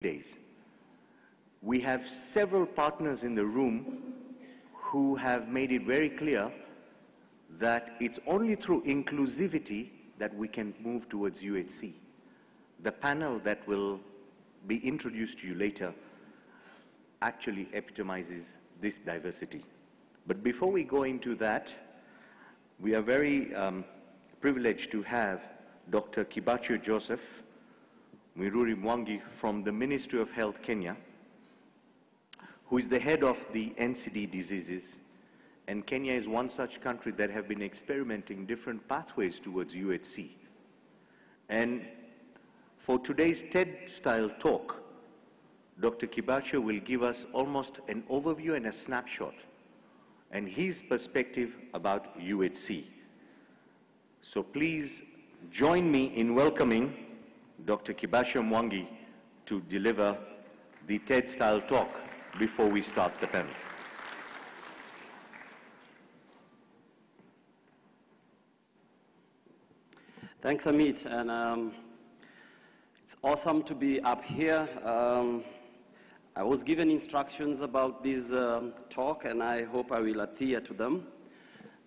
days. We have several partners in the room who have made it very clear that it's only through inclusivity that we can move towards UHC. The panel that will be introduced to you later actually epitomizes this diversity. But before we go into that, we are very privileged to have Dr. Kibacho Joseph Mwiruri Mwangi from the Ministry of Health Kenya, who is the head of the NCD diseases. And Kenya is one such country that have been experimenting different pathways towards UHC. And for today's TED-style talk, Dr. Kibacho will give us almost an overview and a snapshot and his perspective about UHC. So please join me in welcoming Dr. Kibacho Mwangi to deliver the TED-style talk before we start the panel. Thanks, Amit, and it's awesome to be up here. I was given instructions about this talk, and I hope I will adhere to them.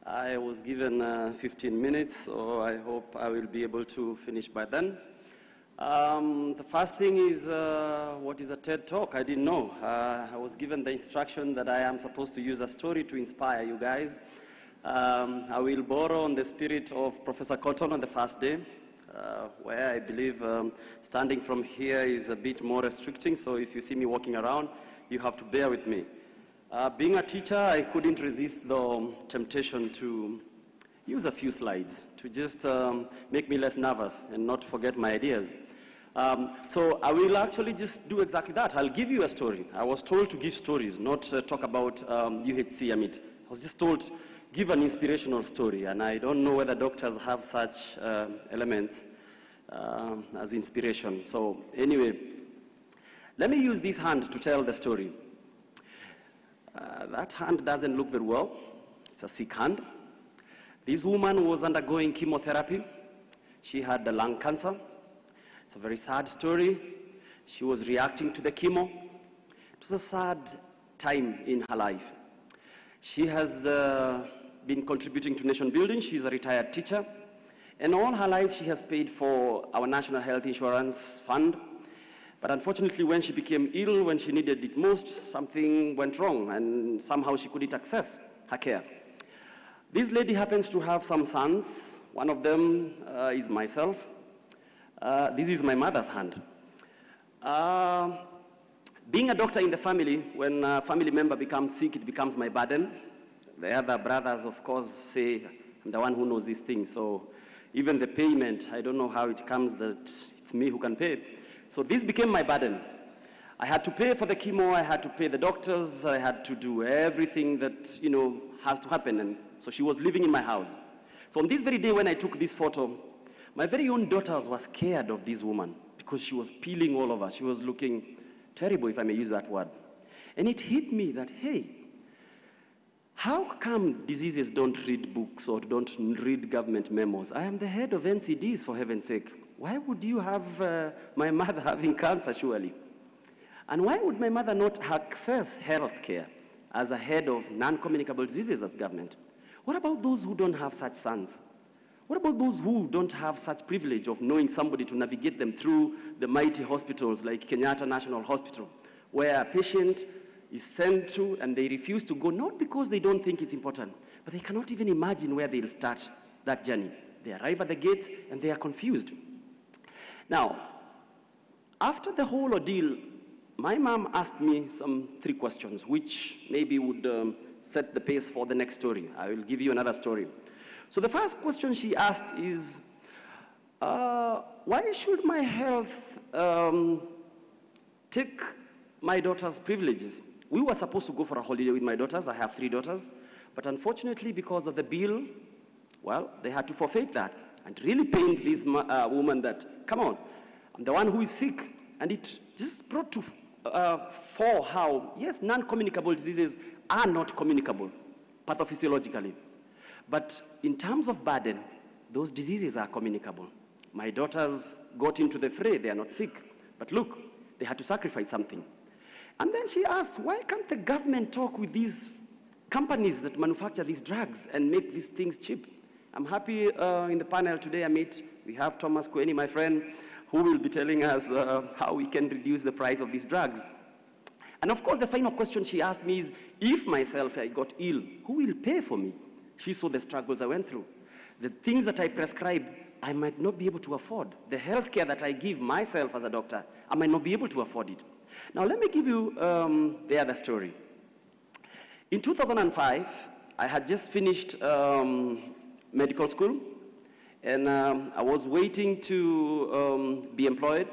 I was given 15 minutes, so I hope I will be able to finish by then. The first thing is, what is a TED Talk? I didn't know. I was given the instruction that I am supposed to use a story to inspire you guys. I will borrow on the spirit of Professor Cotton on the first day, where I believe standing from here is a bit more restricting, so if you see me walking around, you have to bear with me. Being a teacher, I couldn't resist the temptation to use a few slides to just make me less nervous and not forget my ideas. So I will actually just do exactly that. I'll give you a story. I was told to give stories, not talk about UHC, Amit. I was just told give an inspirational story, and I don't know whether doctors have such elements as inspiration. So anyway, let me use this hand to tell the story. That hand doesn't look very well. It's a sick hand. This woman was undergoing chemotherapy. She had the lung cancer. It's a very sad story. She was reacting to the chemo. It was a sad time in her life. She has been contributing to nation building. She's a retired teacher. And all her life, she has paid for our National Health Insurance Fund. But unfortunately, when she became ill, when she needed it most, something went wrong, and somehow she couldn't access her care. This lady happens to have some sons. One of them is myself. This is my mother's hand. Being a doctor in the family, when a family member becomes sick, it becomes my burden. The other brothers, of course, say, I'm the one who knows these things. So even the payment, I don't know how it comes that it's me who can pay. So this became my burden. I had to pay for the chemo, I had to pay the doctors, I had to do everything that, has to happen. And so she was living in my house. So on this very day when I took this photo, my very own daughters were scared of this woman because she was peeling all over. She was looking terrible, if I may use that word. And it hit me that, hey, how come diseases don't read books or don't read government memos? I am the head of NCDs, for heaven's sake. Why would you have my mother having cancer, surely? And why would my mother not access health care as a head of non-communicable diseases as government? What about those who don't have such sons? What about those who don't have such privilege of knowing somebody to navigate them through the mighty hospitals like Kenyatta National Hospital, where a patient is sent to and they refuse to go, not because they don't think it's important, but they cannot even imagine where they'll start that journey. They arrive at the gates and they are confused. Now, after the whole ordeal, my mom asked me some 3 questions, which maybe would set the pace for the next story. I will give you another story. So the first question she asked is, why should my health take my daughter's privileges? We were supposed to go for a holiday with my daughters. I have 3 daughters. But unfortunately, because of the bill, well, they had to forfeit that. And it really pained this woman that, come on, I'm the one who is sick. And it just brought to fore how, yes, non-communicable diseases are not communicable pathophysiologically. But in terms of burden, those diseases are communicable. My daughters got into the fray. They are not sick. But look, They had to sacrifice something. And then she asked, why can't the government talk with these companies that manufacture these drugs and make these things cheap? I'm happy in the panel today we have Thomas Kweni, my friend, who will be telling us how we can reduce the price of these drugs. And of course, the final question she asked me is, if myself I got ill, who will pay for me? She saw the struggles I went through. The things that I prescribe, I might not be able to afford. The health care that I give myself as a doctor, I might not be able to afford it. Now, let me give you the other story. In 2005, I had just finished medical school, and I was waiting to be employed.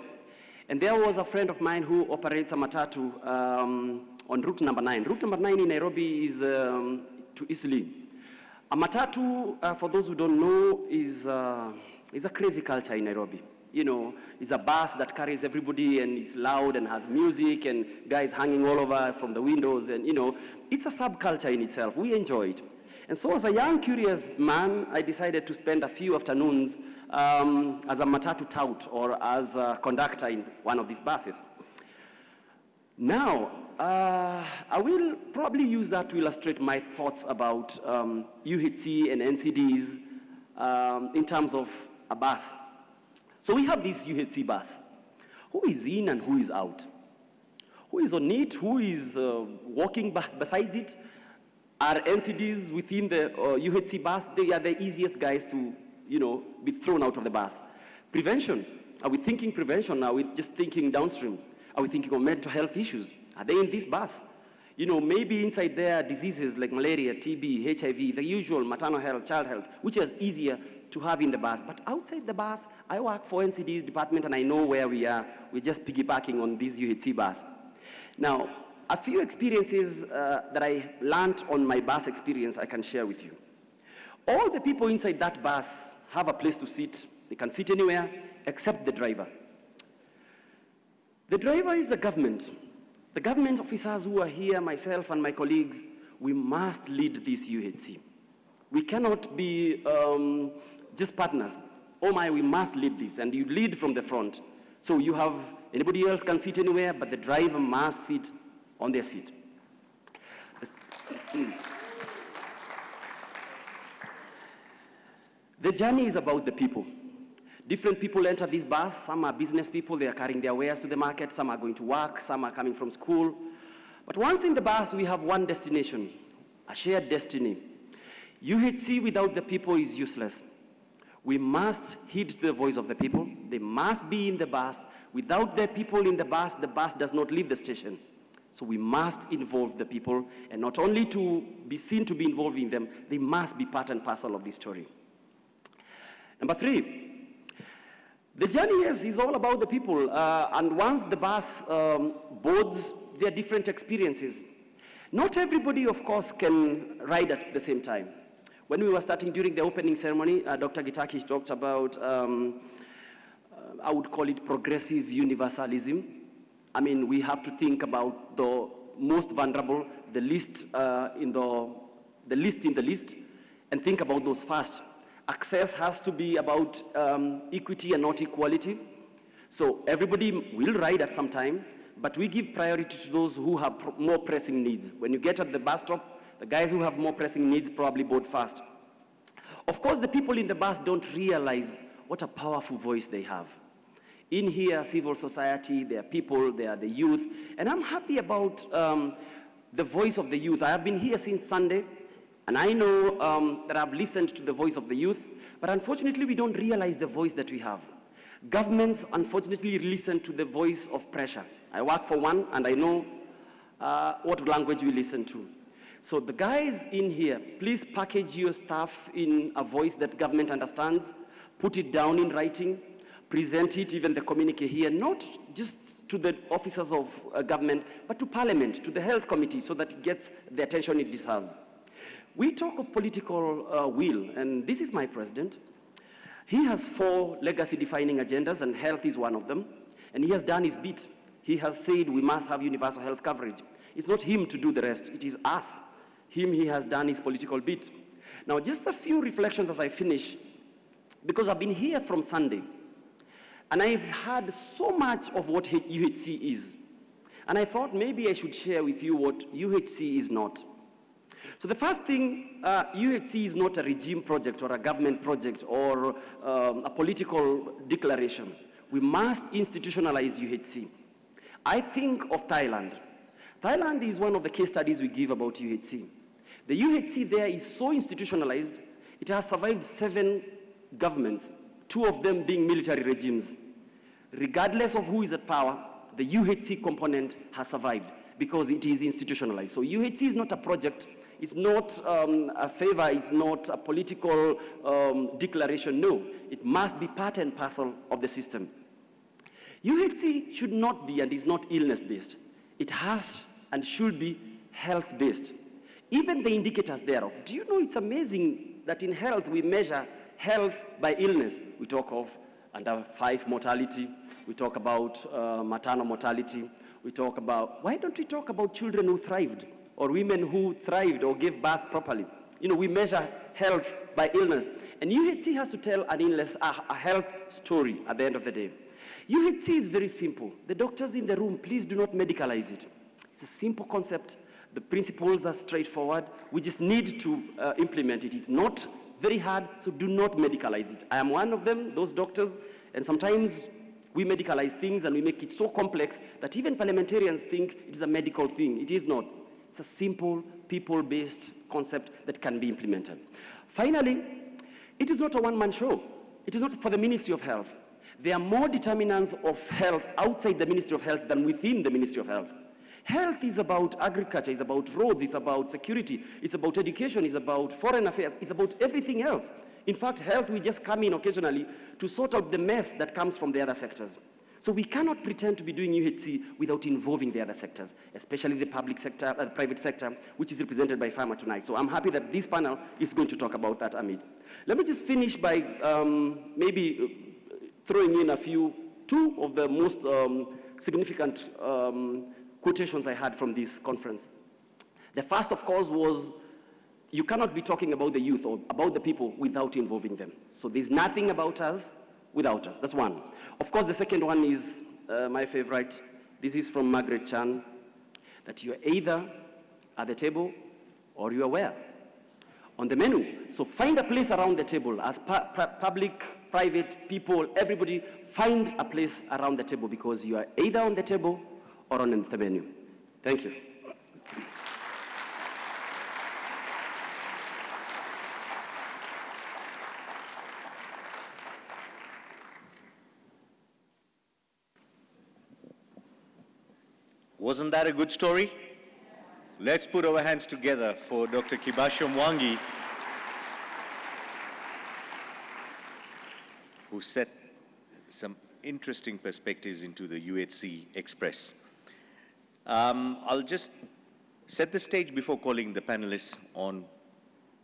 And there was a friend of mine who operates a matatu on route number 9. Route number 9 in Nairobi is to Eastleigh. A matatu, for those who don't know, is a crazy culture in Nairobi. You know, it's a bus that carries everybody, and it's loud and has music and guys hanging all over from the windows. And, you know, it's a subculture in itself. We enjoy it. And so as a young, curious man, I decided to spend a few afternoons as a matatu tout or as a conductor in one of these buses. Now, I will probably use that to illustrate my thoughts about UHC and NCDs in terms of a bus. So we have this UHC bus. Who is in and who is out? Who is on it? Who is walking beside it? Are NCDs within the UHC bus? They are the easiest guys to, you know, be thrown out of the bus. Prevention. Are we thinking prevention? Are we just thinking downstream? Are we thinking of mental health issues? Are they in this bus? You know, maybe inside there are diseases like malaria, TB, HIV, the usual maternal health, child health, which is easier to have in the bus. But outside the bus, I work for NCD's department and I know where we are. We're just piggybacking on this UHC bus. Now, a few experiences that I learned on my bus experience I can share with you. All the people inside that bus have a place to sit. They can sit anywhere except the driver. The driver is the government. The government officers who are here, myself and my colleagues, we must lead this UHC. We cannot be just partners. Oh my, we must lead this, and you lead from the front. So you have, anybody else can sit anywhere, but the driver must sit on their seat. The journey is about the people. Different people enter this bus. Some are business people. They are carrying their wares to the market. Some are going to work. Some are coming from school. But once in the bus, we have one destination, a shared destiny. UHC without the people is useless. We must heed the voice of the people. They must be in the bus. Without the people in the bus does not leave the station. So we must involve the people, and not only to be seen to be involving them, they must be part and parcel of this story. Number 3, the journey is all about the people, and once the bus boards, there are different experiences. Not everybody, of course, can ride at the same time. When we were starting during the opening ceremony, Dr. Gitaki talked about, I would call it progressive universalism. I mean, we have to think about the most vulnerable, the least in the list, and think about those first. Access has to be about equity and not equality. So everybody will ride at some time, but we give priority to those who have more pressing needs. When you get at the bus stop, the guys who have more pressing needs probably board first. Of course, the people in the bus don't realize what a powerful voice they have. In here, civil society, there are people, there are the youth, and I'm happy about the voice of the youth. I have been here since Sunday, and I know that I've listened to the voice of the youth, but unfortunately, we don't realize the voice that we have. Governments, unfortunately, listen to the voice of pressure. I work for one, and I know what language we listen to. So the guys in here, please package your stuff in a voice that government understands, put it down in writing, present it, even the communique here, not just to the officers of government, but to Parliament, to the Health Committee, so that it gets the attention it deserves. We talk of political will, and this is my president. He has 4 legacy-defining agendas, and health is one of them, and he has done his bit. He has said we must have universal health coverage. It's not him to do the rest, it is us. He has done his political bit. Now, just a few reflections as I finish, because I've been here from Sunday. And I've heard so much of what UHC is. And I thought maybe I should share with you what UHC is not. So the first thing, UHC is not a regime project or a government project or a political declaration. We must institutionalize UHC. I think of Thailand. Thailand is one of the case studies we give about UHC. The UHC there is so institutionalized, it has survived 7 governments, 2 of them being military regimes. Regardless of who is at power, the UHC component has survived because it is institutionalized. So UHC is not a project, it's not a favor, it's not a political declaration, no. It must be part and parcel of the system. UHC should not be and is not illness-based. It has and should be health-based. Even the indicators thereof. Do you know it's amazing that in health we measure health by illness? We talk of under 5 mortality, we talk about maternal mortality, we talk about, why don't we talk about children who thrived or women who thrived or gave birth properly? You know, we measure health by illness. And UHC has to tell an illness, a health story at the end of the day. UHC is very simple. The doctors in the room, please do not medicalize it. It's a simple concept. The principles are straightforward. We just need to implement it. It's not very hard, so do not medicalize it. I am one of them, those doctors, and sometimes we medicalize things and we make it so complex that even parliamentarians think it is a medical thing. It is not. It's a simple, people-based concept that can be implemented. Finally, it is not a one-man show. It is not for the Ministry of Health. There are more determinants of health outside the Ministry of Health than within the Ministry of Health. Health is about agriculture, it's about roads, it's about security, it's about education, it's about foreign affairs, it's about everything else. In fact, health, we just come in occasionally to sort out the mess that comes from the other sectors. So we cannot pretend to be doing UHC without involving the other sectors, especially the public sector, private sector, which is represented by Pharma tonight. So I'm happy that this panel is going to talk about that, Amit. Let me just finish by maybe throwing in two of the most significant quotations I had from this conference. The first, of course, was you cannot be talking about the youth or about the people without involving them. So there's nothing about us without us. That's one. Of course, the second one is my favorite. This is from Margaret Chan, that you're either at the table or you are where? On the menu. So find a place around the table. As public, private, people, everybody, find a place around the table because you are either on the table or on the menu. Thank you. Wasn't that a good story? Let's put our hands together for Dr. Kibasho Mwangi, who set some interesting perspectives into the UHC Express. I'll just set the stage before calling the panelists on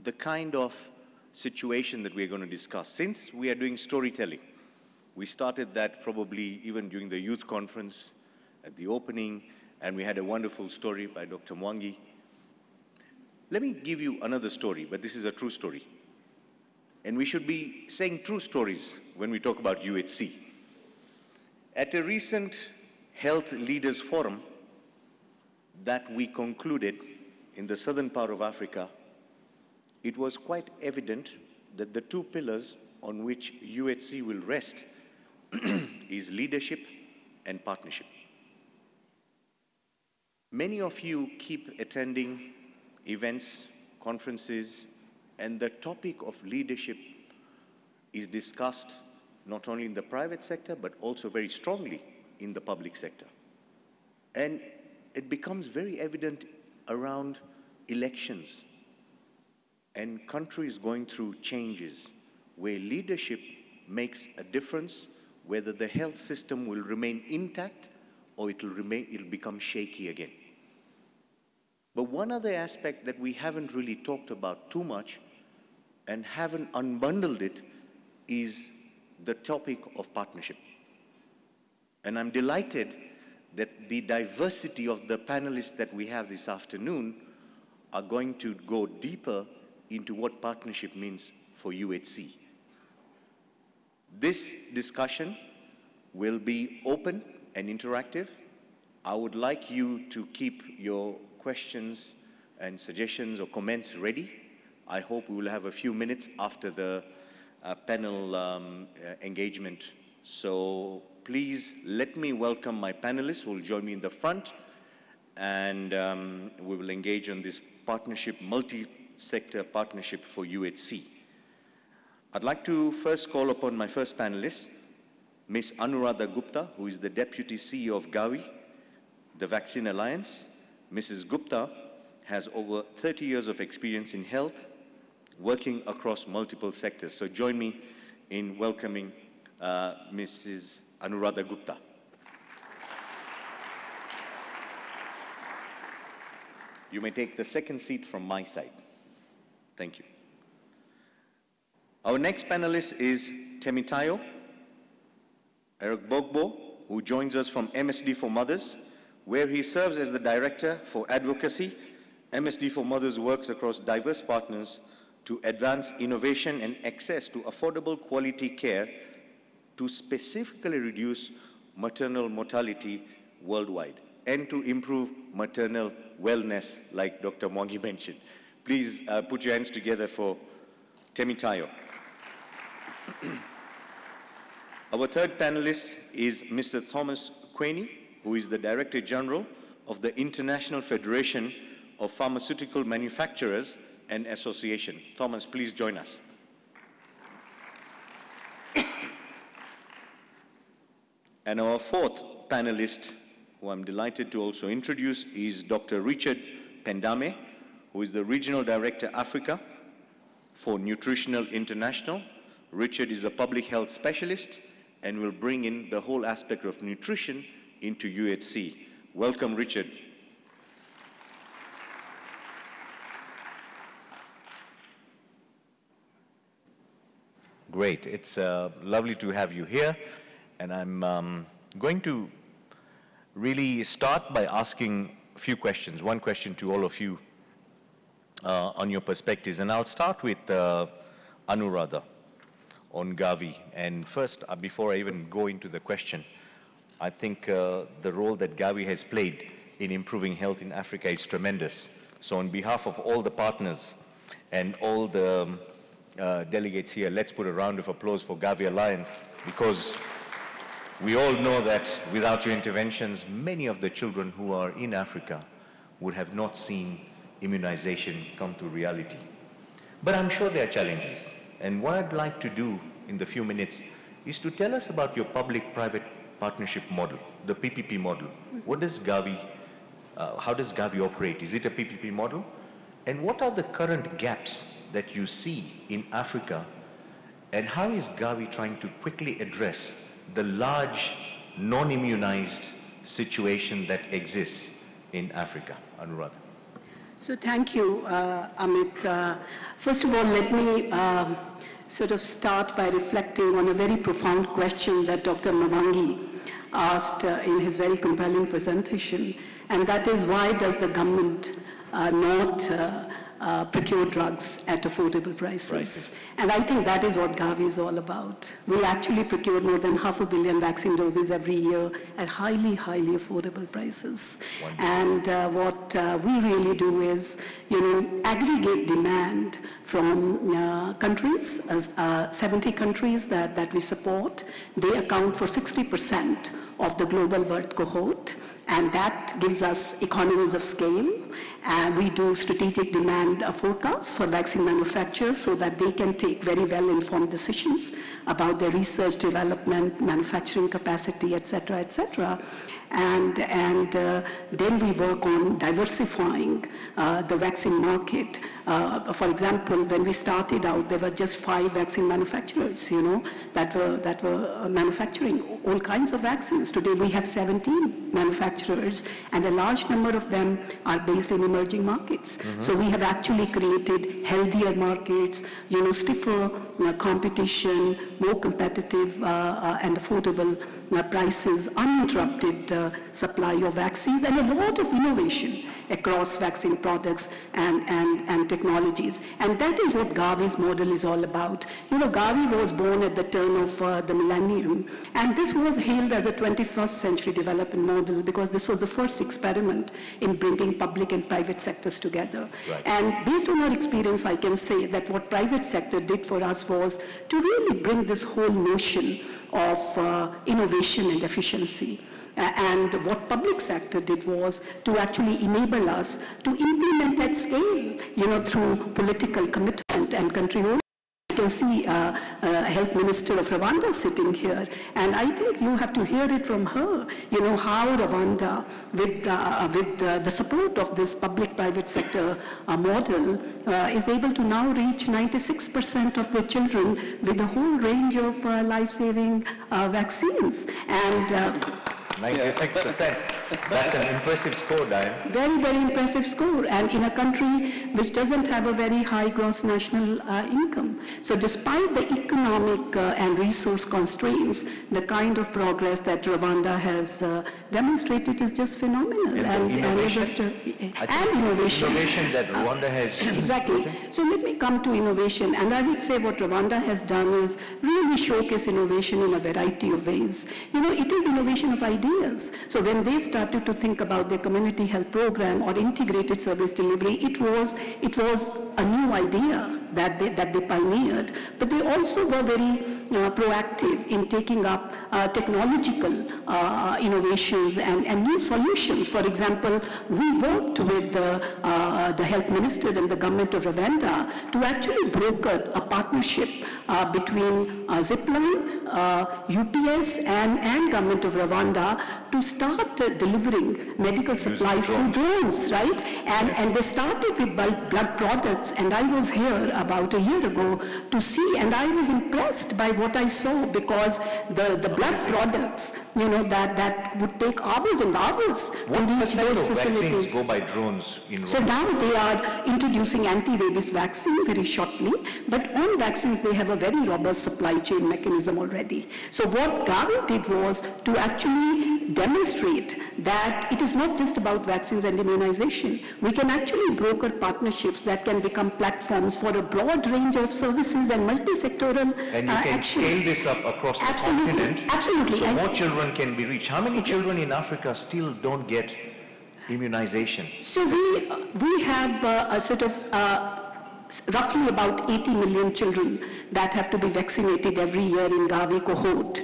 the kind of situation that we're going to discuss. Since we are doing storytelling, we started that probably even during the youth conference at the opening, and we had a wonderful story by Dr. Mwangi. Let me give you another story, but this is a true story. And we should be saying true stories when we talk about UHC. At a recent Health Leaders Forum that we concluded in the southern part of Africa, it was quite evident that the 2 pillars on which UHC will rest is leadership and partnership. Many of you keep attending events, conferences, and the topic of leadership is discussed not only in the private sector, but also very strongly in the public sector. And it becomes very evident around elections and countries going through changes where leadership makes a difference, whether the health system will remain intact or it'll become shaky again. But one other aspect that we haven't really talked about too much and haven't unbundled it is the topic of partnership. And I'm delighted that the diversity of the panelists that we have this afternoon are going to go deeper into what partnership means for UHC. This discussion will be open and interactive. I would like you to keep your questions and suggestions or comments ready. I hope we will have a few minutes after the panel engagement. So please let me welcome my panelists who will join me in the front, and we will engage on this partnership, multi-sector partnership for UHC. I'd like to first call upon my first panelist, Ms. Anuradha Gupta, who is the Deputy CEO of Gavi, the Vaccine Alliance. Mrs. Gupta has over 30 years of experience in health, working across multiple sectors. So join me in welcoming Mrs. Anuradha Gupta. You may take the second seat from my side. Thank you. Our next panelist is Temitayo Erogbogbo, who joins us from MSD for Mothers, where he serves as the Director for Advocacy. MSD for Mothers works across diverse partners to advance innovation and access to affordable quality care to specifically reduce maternal mortality worldwide and to improve maternal wellness, like Dr. Mwangi mentioned. Please put your hands together for Temitayo. Our third panelist is Mr. Thomas Quainey, who is the Director General of the International Federation of Pharmaceutical Manufacturers and Association. Thomas, please join us. And our fourth panelist, who I'm delighted to also introduce, is Dr. Richard Pendame, who is the Regional Director Africa for Nutritional International. Richard is a public health specialist and will bring in the whole aspect of nutrition into UHC. Welcome, Richard. Great. It's lovely to have you here. And I'm going to really start by asking a few questions. One question to all of you on your perspectives. And I'll start with Anuradha on Gavi. And first, before I even go into the question, I think the role that Gavi has played in improving health in Africa is tremendous. So on behalf of all the partners and all the delegates here, let's put a round of applause for Gavi Alliance, because we all know that without your interventions, many of the children who are in Africa would have not seen immunization come to reality. But I'm sure there are challenges. And what I'd like to do in the few minutes is to tell us about your public-private partnership model, the PPP model. What does Gavi, how does Gavi operate? Is it a PPP model? And what are the current gaps that you see in Africa? And how is Gavi trying to quickly address the large non-immunized situation that exists in Africa? Anuradha. So thank you, Amit. First of all, let me sort of start by reflecting on a very profound question that Dr. Mwangi asked in his very compelling presentation, and that is, why does the government not procure drugs at affordable prices? And I think that is what Gavi is all about. We actually procure more than 500 million vaccine doses every year at highly, highly affordable prices. Wonderful. And what we really do is, aggregate demand from countries, 70 countries that we support. They account for 60% of the global birth cohort, and that gives us economies of scale. And we do strategic demand forecasts for vaccine manufacturers so that they can take very well-informed decisions about their research, development, manufacturing capacity, et cetera, et cetera. And then we work on diversifying the vaccine market. For example, when we started out, there were just 5 vaccine manufacturers, that were manufacturing all kinds of vaccines. Today we have 17 manufacturers, and a large number of them are based in emerging markets. Mm-hmm. So we have actually created healthier markets, stiffer competition, more competitive and affordable prices, uninterrupted supply of vaccines, and a lot of innovation across vaccine products and technologies. And that is what Gavi's model is all about. You know, Gavi was born at the turn of the millennium, and this was hailed as a 21st century development model because this was the first experiment in bringing public and private sectors together. Right. And based on our experience, I can say that what private sector did for us was to really bring this whole notion of innovation and efficiency. And what public sector did was to actually enable us to implement at scale, you know, through political commitment and country ownership. You can see Health Minister of Rwanda sitting here, and I think you have to hear it from her, you know, how Rwanda, with the support of this public-private sector model, is able to now reach 96% of the children with a whole range of life-saving vaccines. And 96%. That's an impressive score, Diane. Very, very impressive score, and in a country which doesn't have a very high gross national income. So despite the economic and resource constraints, the kind of progress that Rwanda has demonstrated is just phenomenal. And innovation that Rwanda has. Exactly. So let me come to innovation, and I would say what Rwanda has done is really showcase innovation in a variety of ways. You know, it is innovation of ideas. So when they started to think about their community health program or integrated service delivery, it was a new idea that they pioneered, but they also were very proactive in taking up technological innovations and new solutions. For example, we worked with the health minister and the government of Rwanda to actually broker a partnership between Zipline, UPS, and government of Rwanda to start delivering medical supplies through drones, right? And they started with blood products, and I was here about a year ago to see, and I was impressed by what I saw, because the blood products, you know, that would take hours and hours to reach those facilities. Vaccines go by drones in Rwanda? So now they are introducing anti-rabies vaccine very shortly, but on vaccines they have a very robust supply chain mechanism already. So what Gavi did was to actually demonstrate that it is not just about vaccines and immunization. We can actually broker partnerships that can become platforms for a broad range of services and multi-sectoral And you can scale this up across the continent. Absolutely. So more children can be reached. How many children in Africa still don't get immunization? So we have a sort of roughly about 80 million children that have to be vaccinated every year in Gavi cohort.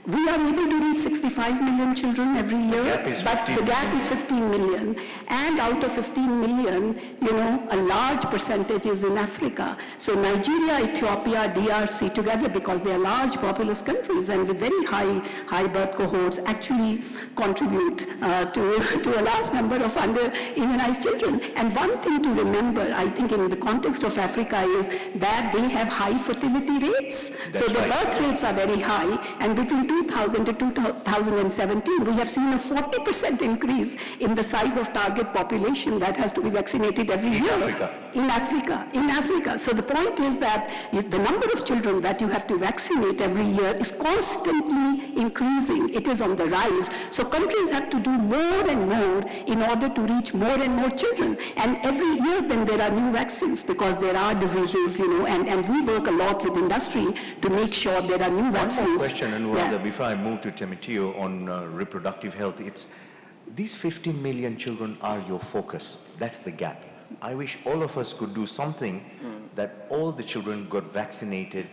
We are able to reach 65 million children every year, but the gap is 15 million. And out of 15 million, you know, a large percentage is in Africa. So Nigeria, Ethiopia, DRC together, because they are large populous countries and with very high birth cohorts, actually contribute to a large number of under-immunized children. And one thing to remember, I think in the context of Africa, is that they have high fertility rates. So the birth rates are very high, and between 2000 to 2017, we have seen a 40% increase in the size of target population that has to be vaccinated every year. In Africa. So the point is that the number of children that you have to vaccinate every year is constantly increasing. It is on the rise. So countries have to do more and more in order to reach more and more children. And every year then there are new vaccines, because there are diseases, you know, and we work a lot with industry to make sure there are new vaccines. One more question, and before I move to Temitio on reproductive health, it's these 15 million children are your focus. That's the gap. I wish all of us could do something that all the children got vaccinated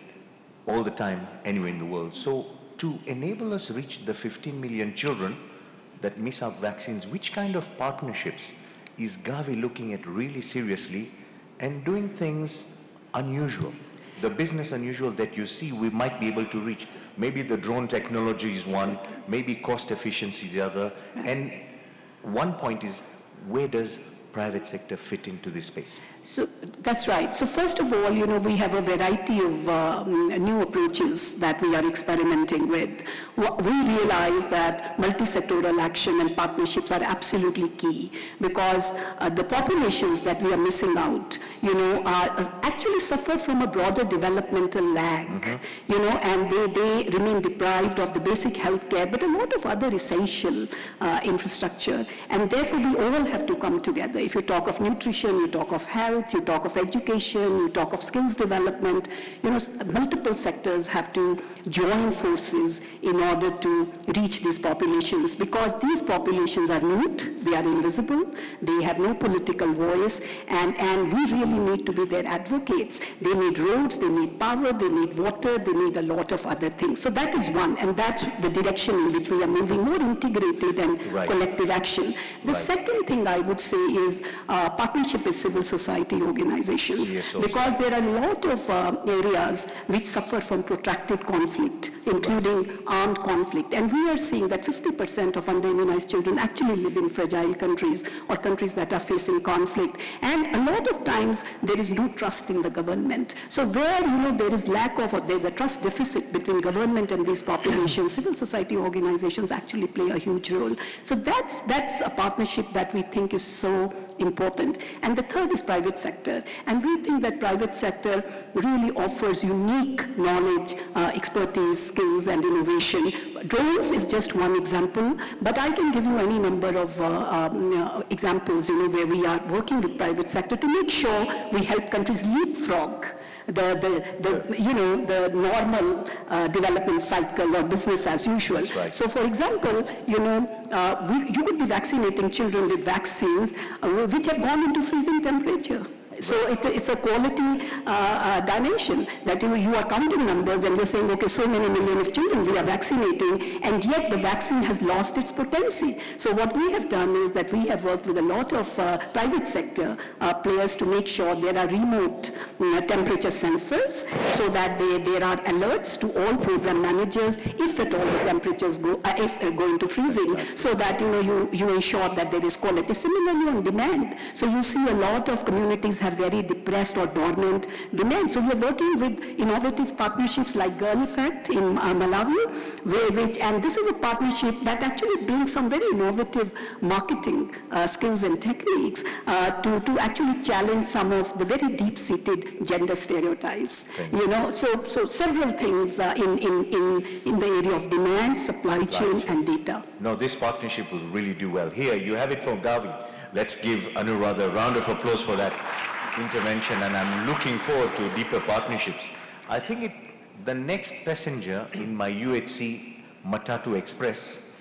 all the time anywhere in the world. So to enable us reach the 15 million children that miss out vaccines, which kind of partnerships is Gavi looking at really seriously and doing things unusual? The business unusual that you see we might be able to reach. Maybe the drone technology is one, maybe cost efficiency is the other. And one point is, where does private sector fit into this space? So that's right. So first of all, we have a variety of new approaches that we are experimenting with. We realize that multi-sectoral action and partnerships are absolutely key, because the populations that we are missing out, actually suffer from a broader developmental lag, and they remain deprived of the basic health care, but a lot of other essential infrastructure. And therefore, we all have to come together. If you talk of nutrition, you talk of health, you talk of education, you talk of skills development, multiple sectors have to join forces in order to reach these populations, because these populations are mute, they are invisible, they have no political voice, and we really need to be their advocates. They need roads, they need power, they need water, they need a lot of other things. So that is one, and that's the direction in which we are moving, more integrated and collective action. The second thing I would say is partnership with civil society organizations, because there are a lot of areas which suffer from protracted conflict, including armed conflict. And we are seeing that 50% of underimmunized children actually live in fragile countries or countries that are facing conflict. And a lot of times there is no trust in the government. So where there is lack of, or there's a trust deficit between government and these populations, civil society organizations actually play a huge role. So that's a partnership that we think is so important. And the third is private sector. And we think that private sector really offers unique knowledge, expertise, skills, and innovation. Drones is just one example, but I can give you any number of examples, where we are working with private sector to make sure we help countries leapfrog the normal development cycle or business as usual. So for example, you could be vaccinating children with vaccines which have gone into freezing temperature. So it's a quality dimension that you are counting numbers and you're saying, okay, so many million of children we are vaccinating, and yet the vaccine has lost its potency. So what we have done is that we have worked with a lot of private sector players to make sure there are remote temperature sensors, so that there are alerts to all program managers if at all the temperatures go into freezing, so that you ensure that there is quality. Similarly on demand, so you see a lot of communities have very depressed or dormant demand. So we are working with innovative partnerships like Girl Effect in Malawi, and this is a partnership that actually brings some very innovative marketing skills and techniques to actually challenge some of the very deep-seated gender stereotypes. So several things in the area of demand, supply chain, and data. No, this partnership will really do well. Here, you have it from Gavi. Let's give Anuradha a round of applause for that intervention, and I'm looking forward to deeper partnerships. I think the next passenger in my UHC Matatu Express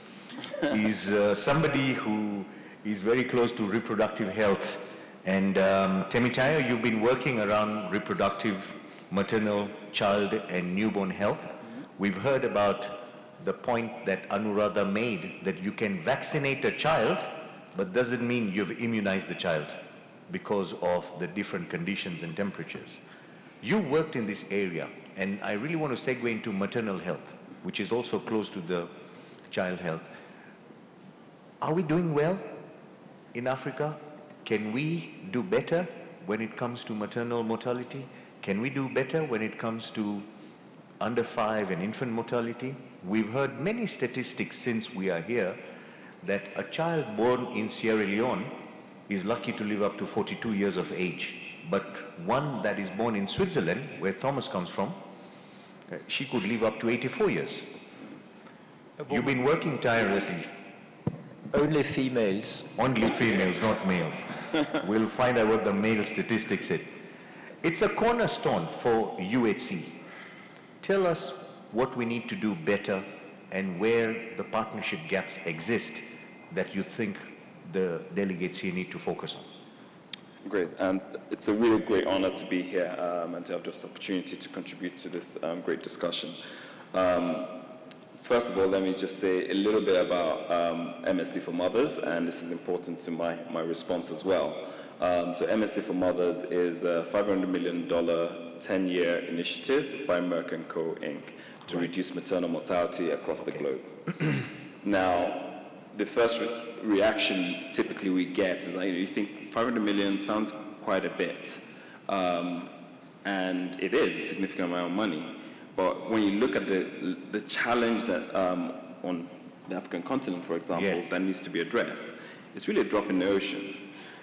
is somebody who is very close to reproductive health. And Temitayo, you've been working around reproductive, maternal, child, and newborn health. We've heard about the point that Anuradha made, that you can vaccinate a child, but doesn't mean you've immunized the child because of the different conditions and temperatures. You worked in this area, and I really want to segue into maternal health, which is also close to the child health. Are we doing well in Africa? Can we do better when it comes to maternal mortality? Can we do better when it comes to under 5 and infant mortality? We've heard many statistics since we are here that a child born in Sierra Leone is lucky to live up to 42 years of age. But one that is born in Switzerland, where Thomas comes from, she could live up to 84 years. You've been working tirelessly. Only females. Only females, not males. We'll find out what the male statistics say. It's a cornerstone for UHC. Tell us what we need to do better and where the partnership gaps exist that you think the delegates here need to focus on. Great, and it's a really great honor to be here and to have this opportunity to contribute to this great discussion. First of all, let me just say a little bit about MSD for Mothers, and this is important to my response as well. So MSD for Mothers is a $500 million 10-year initiative by Merck & Co. Inc. to reduce maternal mortality across the globe. Now, the first reaction typically we get is like, you think 500 million sounds quite a bit. And it is a significant amount of money. But when you look at the challenge that on the African continent, for example, yes, that needs to be addressed, it's really a drop in the ocean.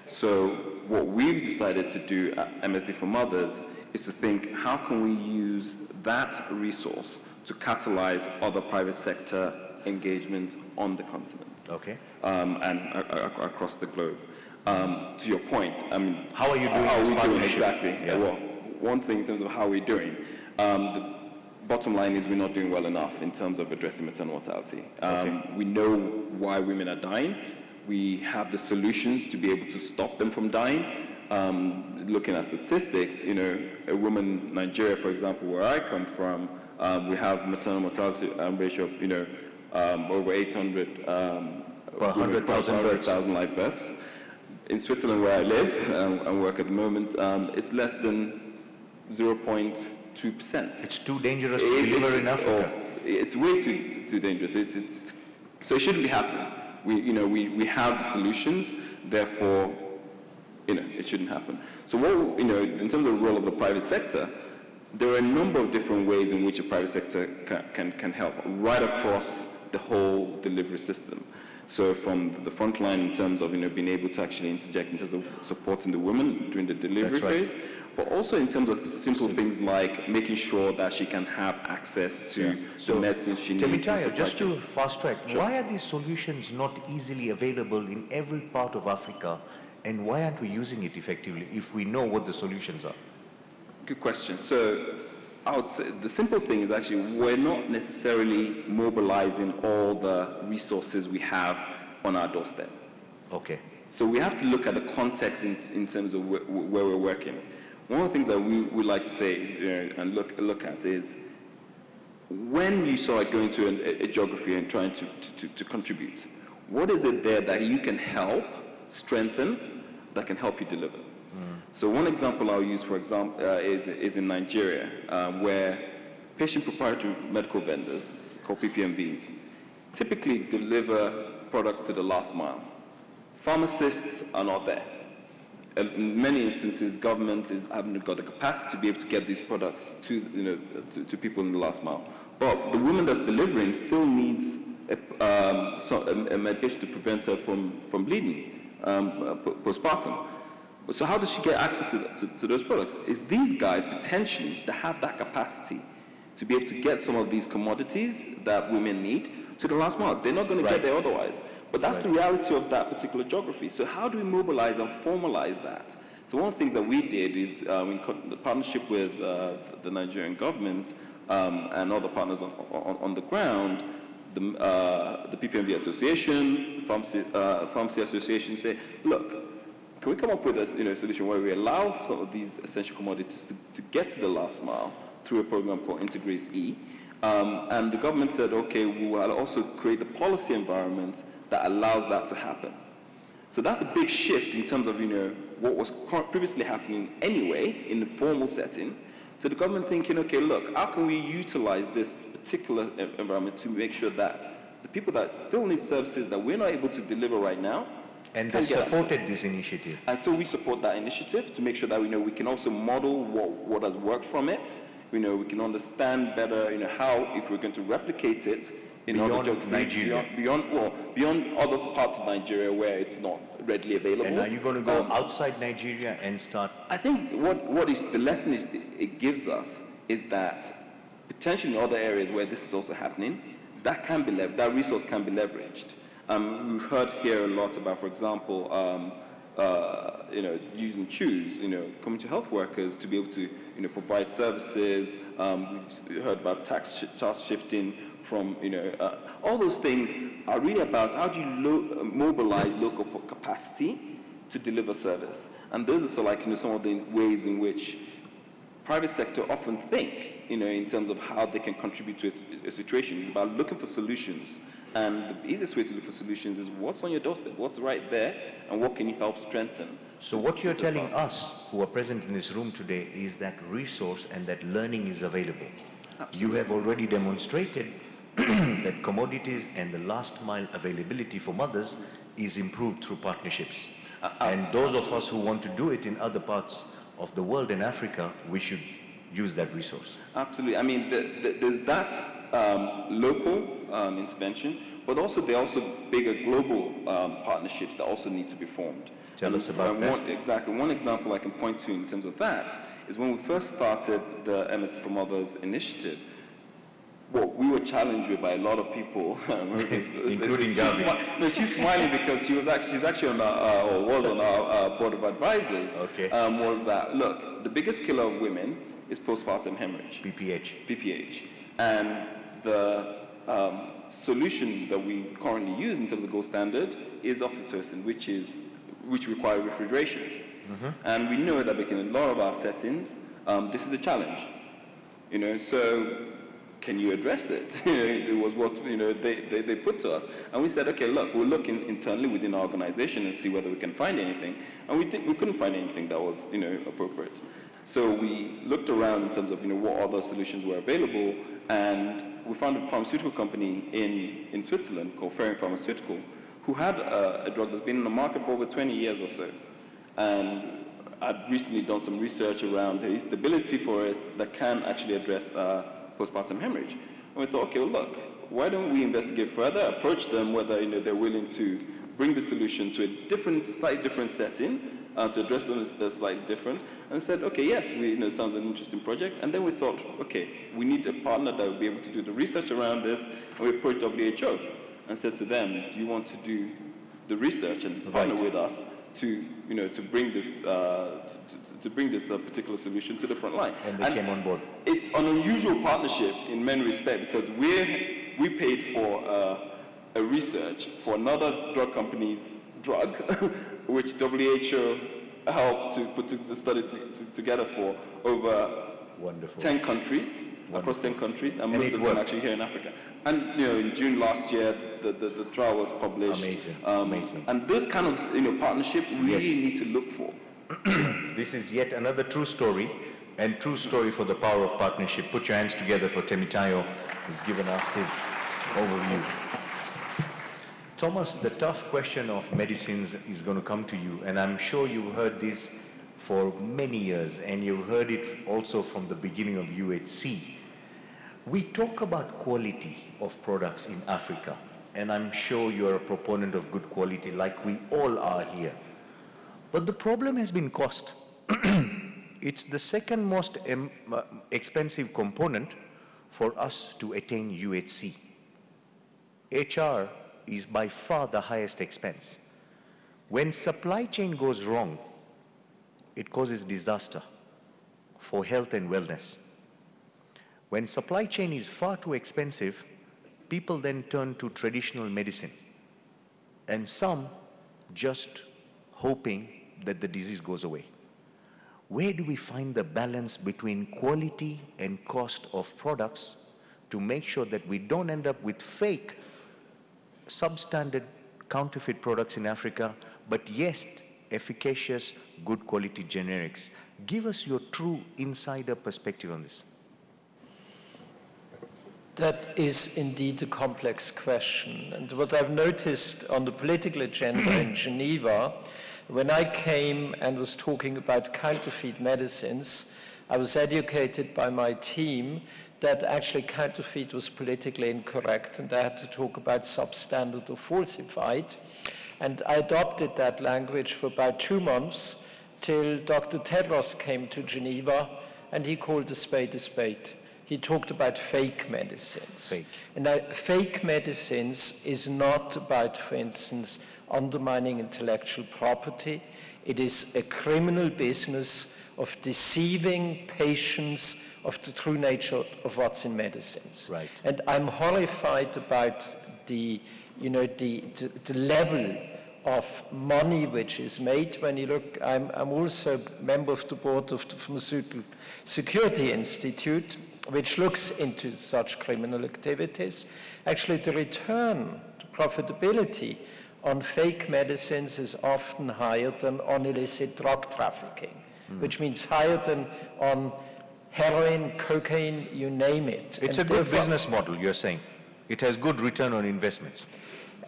So what we've decided to do at MSD for Mothers is to think, how can we use that resource to catalyze other private sector engagement on the continent, okay, and across the globe. To your point, I mean, how are you doing this partnership? Exactly. Yeah. Well, one thing in terms of how we're doing, the bottom line is we're not doing well enough in terms of addressing maternal mortality. We know why women are dying. We have the solutions to be able to stop them from dying. Looking at statistics, you know, a woman in Nigeria, for example, where I come from, we have maternal mortality ratio of, you know, over 800 per 100,000 live births. In Switzerland, where I live and work at the moment, it's less than 0.2%. It's too dangerous to deliver in Africa. It's way too dangerous. So it shouldn't be happening. We have the solutions, therefore, you know, it shouldn't happen. So what, you know, in terms of the role of the private sector, there are a number of different ways in which the private sector can help right across the whole delivery system. So from the front line in terms of, you know, being able to actually interject in terms of supporting the woman during the delivery phase, but also in terms of simple things like making sure that she can have access to the medicine she needs. Temitayo, just to fast track, why are these solutions not easily available in every part of Africa, and why aren't we using it effectively if we know what the solutions are? Good question. So I would say the simple thing is actually we're not necessarily mobilizing all the resources we have on our doorstep. Okay. So we have to look at the context in terms of where we're working. One of the things that we like to say and look at is when you start going to a geography and trying to contribute, what is it there that you can help strengthen that can help you deliver? So one example I'll use, for example, is in Nigeria, where patient proprietary medical vendors, called PPMVs, typically deliver products to the last mile. Pharmacists are not there. In many instances, government haven't got the capacity to be able to get these products to people in the last mile. But the woman that's delivering still needs a medication to prevent her from bleeding postpartum. So how does she get access to those products? It's these guys potentially that have that capacity to be able to get some of these commodities that women need to the last mile. They're not going to get there otherwise. But that's the reality of that particular geography. So how do we mobilize and formalize that? So one of the things that we did is in partnership with the Nigerian government and other partners on the ground, the PPMV Association, the Pharmacy Association say, look, can we come up with a solution where we allow some of these essential commodities to get to the last mile through a program called Integrace E? And the government said, okay, we will also create a policy environment that allows that to happen. So that's a big shift in terms of what was previously happening anyway in the formal setting. So the government thinking, okay, look, how can we utilize this particular environment to make sure that the people that still need services that we're not able to deliver right now. And they supported this initiative. And so we support that initiative to make sure that we can also model what has worked from it. We can understand better how, if we're going to replicate it in beyond other Nigeria. Beyond other parts of Nigeria where it's not readily available. And are you going to go outside Nigeria and start? I think what is the lesson it gives us is that potentially in other areas where this is also happening, that resource can be leveraged. We've heard here a lot about, for example, using CHOOS, community health workers to be able to, provide services. We've heard about task shifting from, all those things are really about how do you mobilize local capacity to deliver service. And those are some of the ways in which private sector often think, in terms of how they can contribute to a situation. It's about looking for solutions. And the easiest way to look for solutions is what's on your doorstep, what's right there, and what can you help strengthen. So what you're telling us who are present in this room today is that resource and that learning is available. Absolutely. You have already demonstrated that commodities and the last mile availability for mothers is improved through partnerships. And those of us who want to do it in other parts of the world, in Africa, we should use that resource. Absolutely. I mean, there's that local intervention, but also there are also bigger global partnerships that also need to be formed. Tell us about that. Exactly. One example I can point to in terms of that is when we first started the MSD for Mothers initiative. What we were challenged with by a lot of people, including Gavi. No, she's smiling because she's actually on our, or was on our board of advisors. Okay. Was that, look, the biggest killer of women is postpartum hemorrhage. PPH. And the solution that we currently use in terms of gold standard is oxytocin, which require refrigeration. Mm-hmm. And we know that in a lot of our settings, this is a challenge. So can you address it? It was what they put to us. And we said, okay, look, we'll look internally within our organization and see whether we can find anything. And we couldn't find anything that was appropriate. So we looked around in terms of what other solutions were available, and we found a pharmaceutical company in Switzerland called Ferring Pharmaceutical, who had a drug that's been in the market for over 20 years or so. And I'd recently done some research around the stability for it that can actually address postpartum hemorrhage. And we thought, okay, well, look, why don't we investigate further, approach them whether they're willing to bring the solution to a slightly different setting, to address them as slightly different, and said, okay, yes, sounds an interesting project. And then we thought, okay, we need a partner that will be able to do the research around this, and we approached WHO and said to them, do you want to do the research and partner with us to bring this particular solution to the front line? And they came on board. It's an unusual partnership in many respects because we paid for a research for another drug company's drug, which WHO helped to put the study together for over 10 countries, across 10 countries, and most of them actually here in Africa. And in June last year, the trial was published. Amazing. And those kind of partnerships we really need to look for. This is yet another true story, and true story for the power of partnership. Put your hands together for Temitayo, who's given us his overview. Thomas, the tough question of medicines is going to come to you, and I'm sure you've heard this for many years, and you've heard it also from the beginning of UHC. We talk about quality of products in Africa, and I'm sure you're a proponent of good quality like we all are here. But the problem has been cost. It's the second most expensive component for us to attain UHC. HR is by far the highest expense. When supply chain goes wrong, it causes disaster for health and wellness. When supply chain is far too expensive, people then turn to traditional medicine, and some just hoping that the disease goes away. Where do we find the balance between quality and cost of products to make sure that we don't end up with fake, substandard, counterfeit products in Africa, but yes, efficacious, good quality generics? Give us your true insider perspective on this. That is indeed a complex question. And what I've noticed on the political agenda in Geneva, when I came and was talking about counterfeit medicines, I was educated by my team that actually counterfeit was politically incorrect, and I had to talk about substandard or falsified. And I adopted that language for about 2 months till Dr. Tedros came to Geneva and he called a spade a spade. He talked about fake medicines. Fake. And now, fake medicines is not about, for instance, undermining intellectual property. It is a criminal business of deceiving patients of the true nature of what's in medicines. Right. And I'm horrified about the level of money which is made. When you look, I'm also a member of the board of the Pharmaceutical Security Institute, which looks into such criminal activities. Actually, the return to profitability on fake medicines is often higher than on illicit drug trafficking, which means higher than on heroin, cocaine, you name it. It's a good business model, you're saying. It has good return on investments.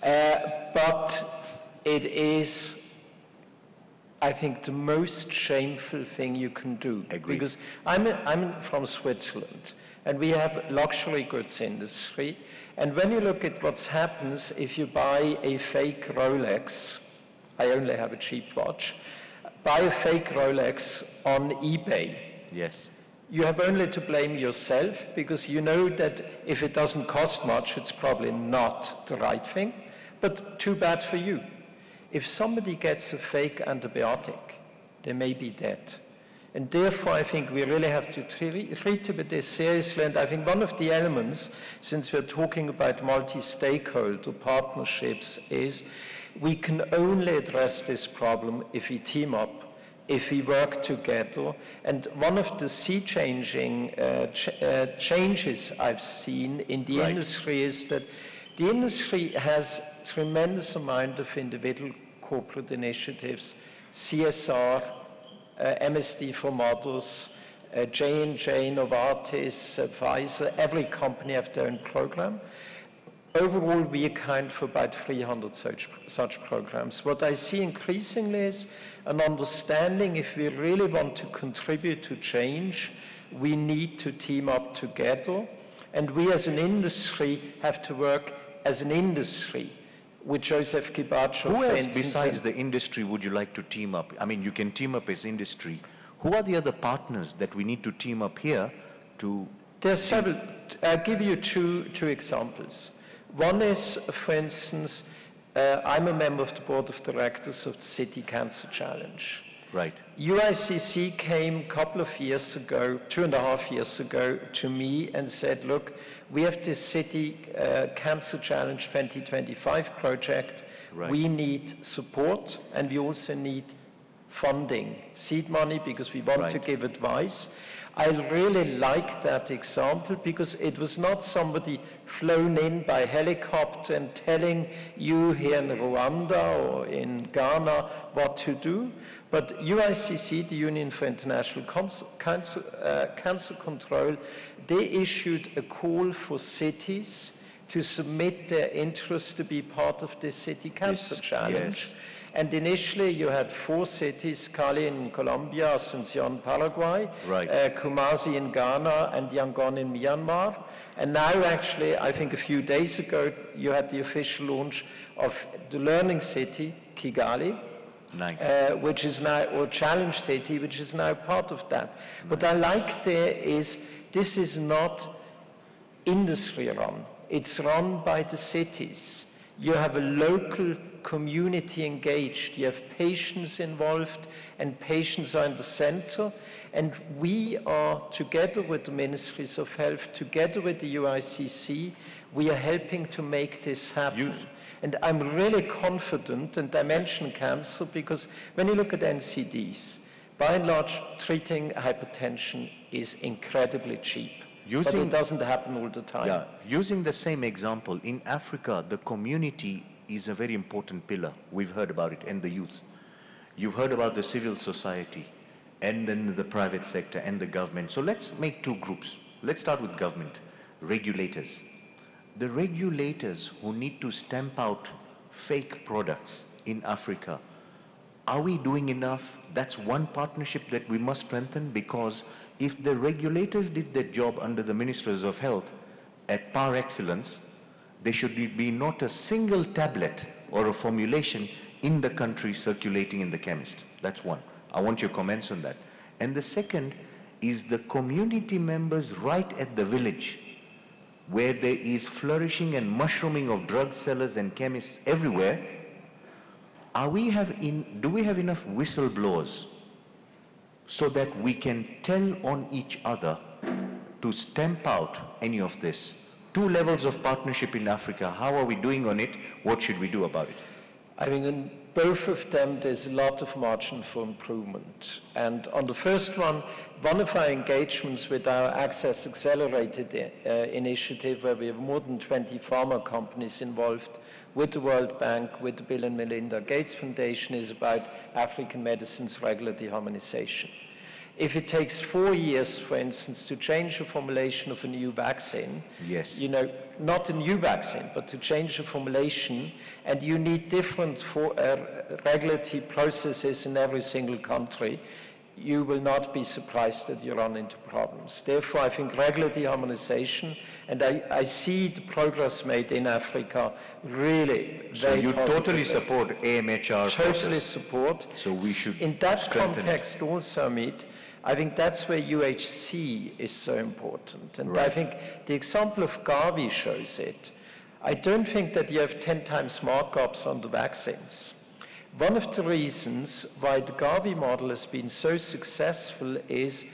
But it is, I think, the most shameful thing you can do. Agreed. Because I'm from Switzerland, and we have luxury goods industry. And when you look at what happens if you buy a fake Rolex, I only have a cheap watch, buy a fake Rolex on eBay. Yes. You have only to blame yourself, because you know that if it doesn't cost much, it's probably not the right thing, but too bad for you. If somebody gets a fake antibiotic, they may be dead. And therefore, I think we really have to treat this seriously. And I think one of the elements, since we're talking about multi-stakeholder partnerships, is we can only address this problem if we team up, if we work together. And one of the sea-changing changes I've seen in the industry is that the industry has a tremendous amount of individual corporate initiatives, CSR, MSD for Mothers, J&J, Novartis, Pfizer, every company have their own program. Overall, we account for about 300 such programs. What I see increasingly is an understanding if we really want to contribute to change, we need to team up together. And we as an industry have to work as an industry. With Joseph Kibacho, who else besides the industry would you like to team up? I mean, you can team up as industry. Who are the other partners that we need to team up here to? There's several. I'll give you two examples. One is, for instance, I'm a member of the board of directors of the City Cancer Challenge. Right. UICC came a couple of years ago, 2.5 years ago, to me and said, look, we have this City Cancer Challenge 2025 project. Right. We need support, and we also need funding, seed money, because we want to give advice. I really like that example because it was not somebody flown in by helicopter and telling you here in Rwanda or in Ghana what to do. But UICC, the Union for International Cancer Control, they issued a call for cities to submit their interest to be part of this City Cancer Challenge. Yes. And initially you had 4 cities, Cali in Colombia, Asunción, Paraguay, Kumasi in Ghana, and Yangon in Myanmar. And now actually, I think a few days ago, you had the official launch of the Learning City, Kigali. Nice. Which is now, or Challenge City, which is now part of that. What I like there is, this is not industry run. It's run by the cities. You have a local community engaged. You have patients involved, and patients are in the center. And we are, together with the Ministries of Health, together with the UICC, we are helping to make this happen. And I'm really confident, and I mention cancer because when you look at NCDs, by and large, treating hypertension is incredibly cheap. But it doesn't happen all the time. Yeah, using the same example, in Africa, the community is a very important pillar. We've heard about it, and the youth. You've heard about the civil society, and then the private sector, and the government. So let's make 2 groups. Let's start with government, regulators. The regulators who need to stamp out fake products in Africa, are we doing enough? That's one partnership that we must strengthen, because if the regulators did their job under the Ministers of Health at par excellence, there should be not a single tablet or a formulation in the country circulating in the chemist. That's one. I want your comments on that. And the second is the community members right at the village, where there is flourishing and mushrooming of drug sellers and chemists everywhere. Do we have enough whistleblowers so that we can tell on each other to stamp out any of this? 2 levels of partnership in Africa. How are we doing on it? What should we do about it? I mean, in both of them, there's a lot of margin for improvement. And on the first one of our engagements with our Access Accelerated initiative, where we have more than 20 pharma companies involved, with the World Bank, with the Bill and Melinda Gates Foundation, is about African medicines regulatory harmonization. If it takes 4 years, for instance, to change the formulation of a new vaccine, yes, you know, not a new vaccine, but to change the formulation, and you need different regulatory processes in every single country, you will not be surprised that you run into problems. Therefore, I think regulatory harmonization, and I see the progress made in Africa really so very you positively. totally support AMHR Totally process. support. So we should in that strengthen context also, Amit, I think that's where UHC is so important. And Right. I think the example of Gavi shows it. I don't think that you have 10 times markups on the vaccines. One of the reasons why the Gavi model has been so successful is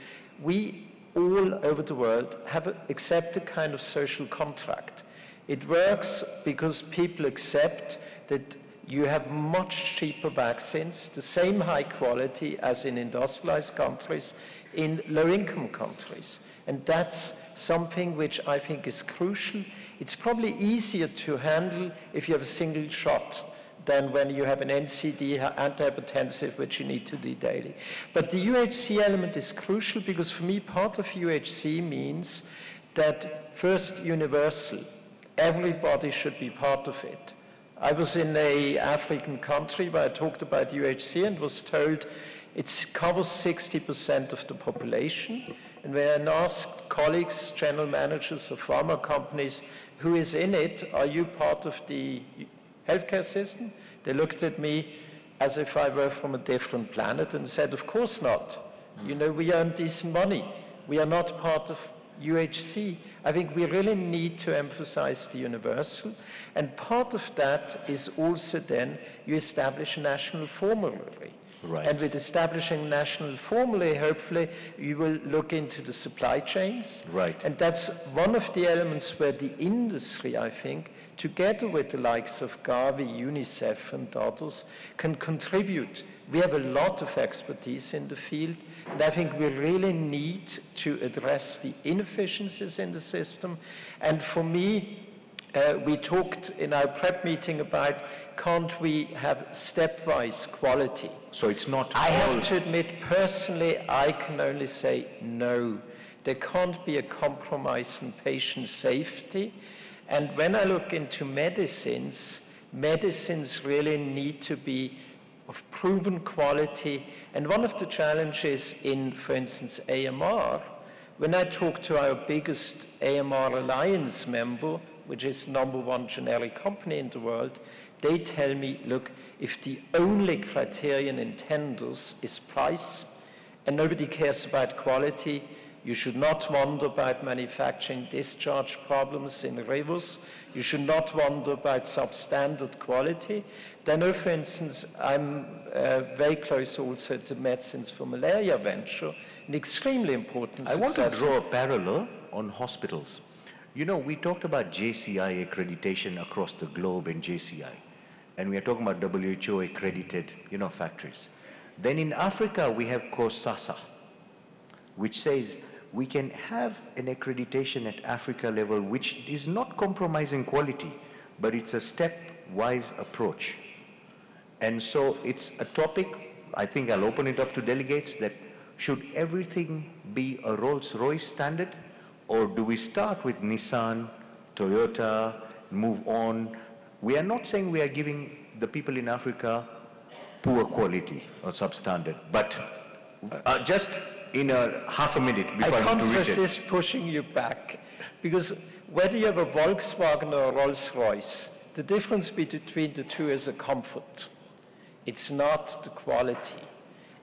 we all over the world have accept a kind of social contract. It works because people accept that you have much cheaper vaccines, the same high quality as in industrialized countries, in low-income countries. And that's something which I think is crucial. It's probably easier to handle if you have a single shot than when you have an NCD, antihypertensive, which you need to do daily. But the UHC element is crucial because for me, part of UHC means that first, universal. Everybody should be part of it. I was in an African country where I talked about UHC and was told it covers 60% of the population. And when I asked colleagues, general managers of pharma companies, who is in it, are you part of the healthcare system? They looked at me as if I were from a different planet and said, of course not. You know, we earn decent money. We are not part of UHC. I think we really need to emphasize the universal. And part of that is also then you establish a national formulary. Right. And with establishing national formulae, hopefully, you will look into the supply chains. Right. And that's one of the elements where the industry, I think, together with the likes of Gavi, UNICEF, and others, can contribute. We have a lot of expertise in the field, and I think we really need to address the inefficiencies in the system. And for me, we talked in our prep meeting about, can't we have stepwise quality? So it's not I all... have to admit, personally, I can only say no. There can't be a compromise on patient safety. And when I look into medicines, medicines really need to be of proven quality. And one of the challenges in, for instance, AMR, when I talk to our biggest AMR Alliance member, which is #1 generic company in the world, they tell me, look, if the only criterion in tenders is price and nobody cares about quality, you should not wonder about manufacturing discharge problems in rivers. You should not wonder about substandard quality. I know, for instance, I'm very close also to Medicines for Malaria venture, an extremely important I want to success. draw a parallel on hospitals. You know, we talked about JCI accreditation across the globe in JCI, and we are talking about WHO accredited, factories. Then in Africa, we have COSASA, which says we can have an accreditation at Africa level, which is not compromising quality, but it's a stepwise approach. And so it's a topic, I think I'll open it up to delegates, that should everything be a Rolls-Royce standard? Or do we start with Nissan, Toyota, move on? We are not saying we are giving the people in Africa poor quality or substandard, but just in a half a minute before I can't go to Richard. resist pushing you back, because whether you have a Volkswagen or a Rolls-Royce, the difference between the two is a comfort. It's not the quality.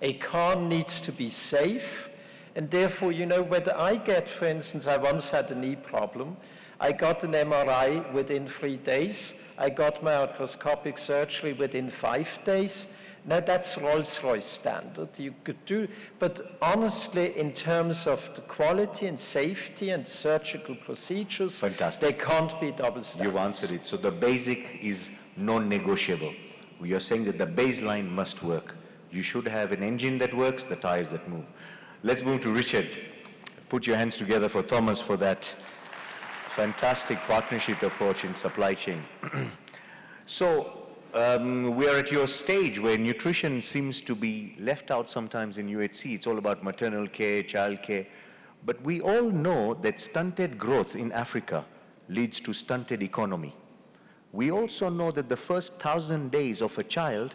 A car needs to be safe, and therefore, whether I get, for instance, I once had a knee problem, I got an MRI within 3 days, I got my arthroscopic surgery within 5 days. Now that's Rolls-Royce standard, you could do, but honestly, in terms of the quality and safety and surgical procedures, Fantastic. they can't be double standards. You've answered it. So the basic is non-negotiable. We are saying that the baseline must work. You should have an engine that works, the tires that move. Let's move to Richard. Put your hands together for Thomas for that fantastic partnership approach in supply chain. So We are at your stage where nutrition seems to be left out sometimes in UHC. It's all about maternal care, child care. But we all know that stunted growth in Africa leads to stunted economy. We also know that the first 1,000 days of a child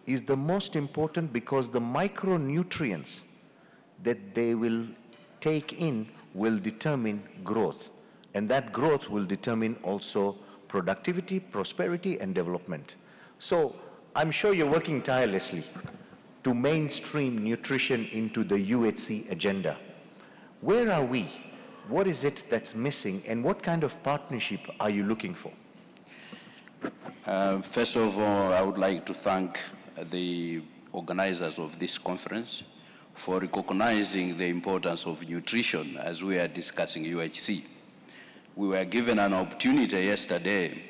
is the most important because the micronutrients that they will take in will determine growth. And that growth will determine also productivity, prosperity, and development. So I'm sure you're working tirelessly to mainstream nutrition into the UHC agenda. Where are we? What is it that's missing, and what kind of partnership are you looking for? First of all, I would like to thank the organizers of this conference for recognizing the importance of nutrition as we are discussing UHC. We were given an opportunity yesterday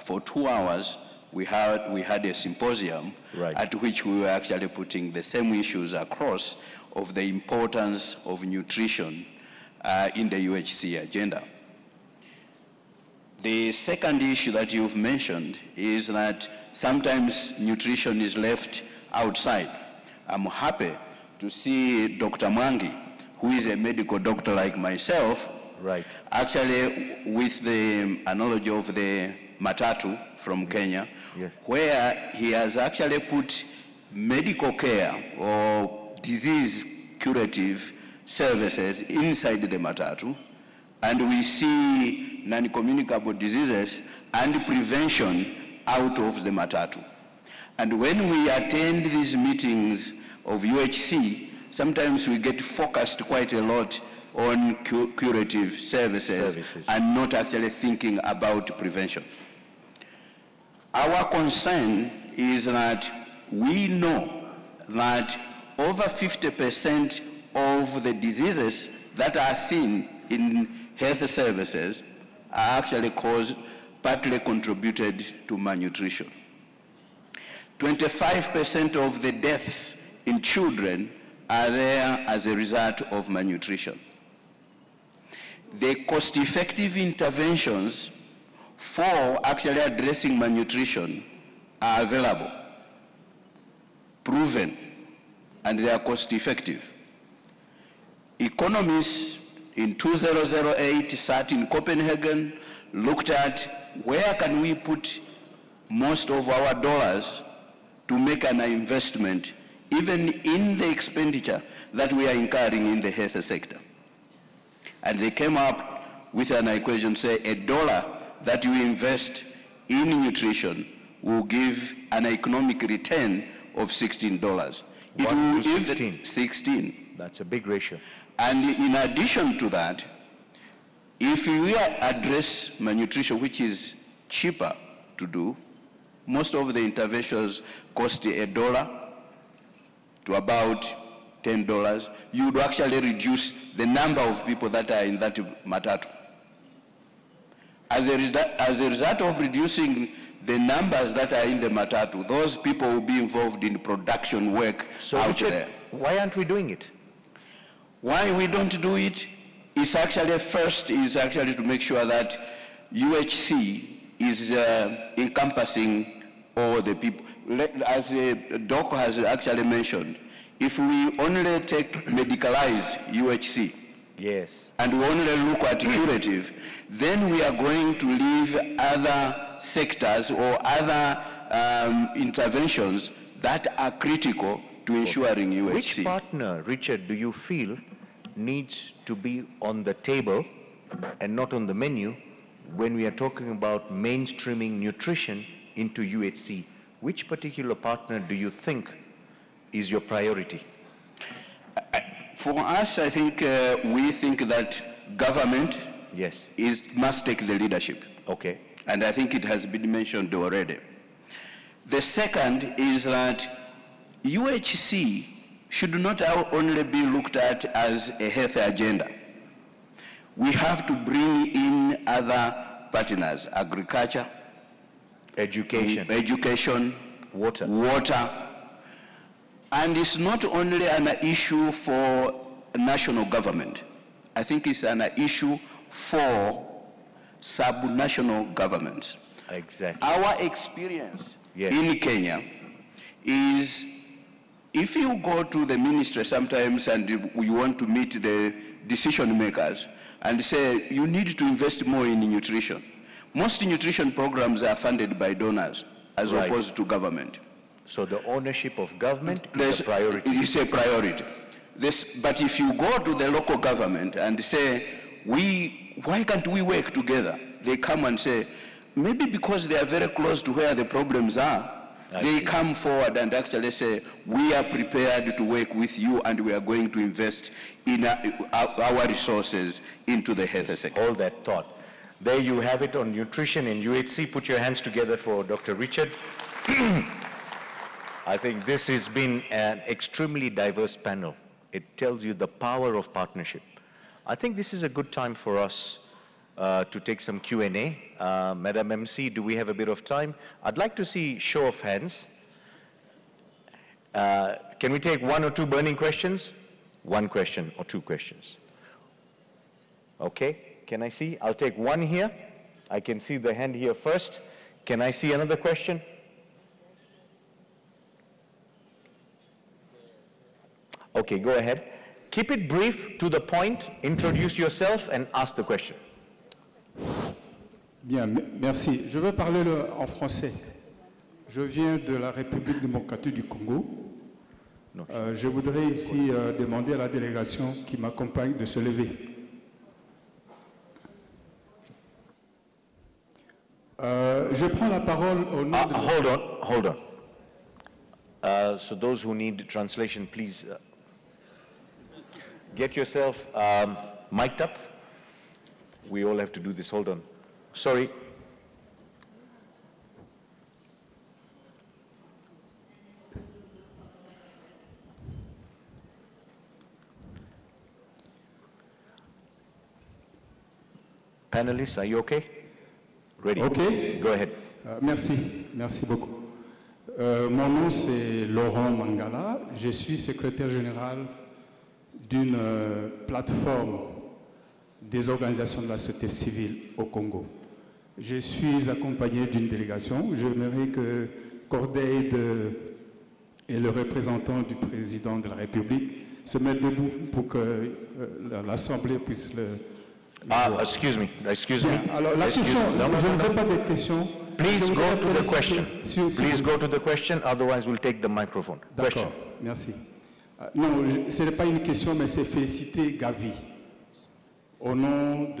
for 2 hours. We had a symposium at which we were actually putting the same issues across of the importance of nutrition in the UHC agenda. The second issue that you've mentioned is that sometimes nutrition is left outside. I'm happy to see Dr. Mwangi, who is a medical doctor like myself, actually with the analogy of the matatu from Kenya, where he has actually put medical care or disease curative services inside the matatu, and we see non-communicable diseases and prevention out of the matatu. And when we attend these meetings of UHC, sometimes we get focused quite a lot on curative services and not actually thinking about prevention. Our concern is that we know that over 50% of the diseases that are seen in health services are actually partly contributed to malnutrition. 25% of the deaths in children are there as a result of malnutrition. The cost-effective interventions for actually addressing malnutrition are available, proven, and they are cost-effective. Economists in 2008 sat in Copenhagen, looked at where can we put most of our dollars to make an investment, even in the expenditure that we are incurring in the health sector. And they came up with an equation, say $1 that you invest in nutrition will give an economic return of $16. 1 to 16. 16. That's a big ratio. And in addition to that, if we address malnutrition, which is cheaper to do, most of the interventions cost $1 to about $10. You would actually reduce the number of people that are in that matatu. As a result of reducing the numbers that are in the matatu, those people will be involved in production work out there. Why aren't we doing it? Why we don't do it is actually, first is actually to make sure that UHC is encompassing all the people. As Doc has actually mentioned, if we only take medicalized UHC, yes, and we only look at curative, then we are going to leave other sectors or other interventions that are critical to ensuring UHC. Which partner, Richard, do you feel needs to be on the table and not on the menu when we are talking about mainstreaming nutrition into UHC? Which particular partner do you think is your priority? For us, I think we think that government must take the leadership. Okay. And I think it has been mentioned already. The second is that UHC should not only be looked at as a health agenda. We have to bring in other partners: agriculture, education, water. And it's not only an issue for national government. I think it's an issue for subnational governments. Exactly. Our experience in Kenya is if you go to the ministry sometimes and you want to meet the decision makers and say you need to invest more in nutrition, most nutrition programs are funded by donors as opposed to government. So the ownership of government is a priority. It is a priority. But if you go to the local government and say, why can't we work together? They come and say, maybe because they are very close to where the problems are, they come forward and actually say, we are prepared to work with you and we are going to invest in our resources into the health sector. All that thought. There you have it on nutrition in UHC. Put your hands together for Dr. Richard. I think this has been an extremely diverse panel. It tells you the power of partnership. I think this is a good time for us to take some Q&A. Madam MC, do we have a bit of time? I'd like to see show of hands. Can we take one or two burning questions? One question or two questions. Okay, can I see? I'll take one here. I can see the hand here first. Can I see another question? Okay, go ahead. Keep it brief, to the point, introduce yourself and ask the question. Bien, merci. Je veux parler en français. Je viens de la République démocratique du Congo. Je voudrais ici demander à la délégation qui m'accompagne de se lever. Je prends la parole au nom de... Hold on. So those who need translation, please get yourself mic'd up. We all have to do this. Hold on. Sorry. Panelists, are you okay? Ready? Okay. Go ahead. Merci beaucoup. Mon nom c'est Laurent Mangala. Je suis secrétaire général d'une plateforme des organisations de la société civile au Congo. Je suis accompagné d'une délégation. J'aimerais que Corday et le représentant du président de la République se mettent debout pour que l'Assemblée puisse le... Excuse me. Alors la question, je ne veux pas de questions. Please go to the question. Please go to the question, otherwise we'll take the microphone. D'accord, merci. Non, ce n'est pas une question, mais c'est féliciter Gavi au nom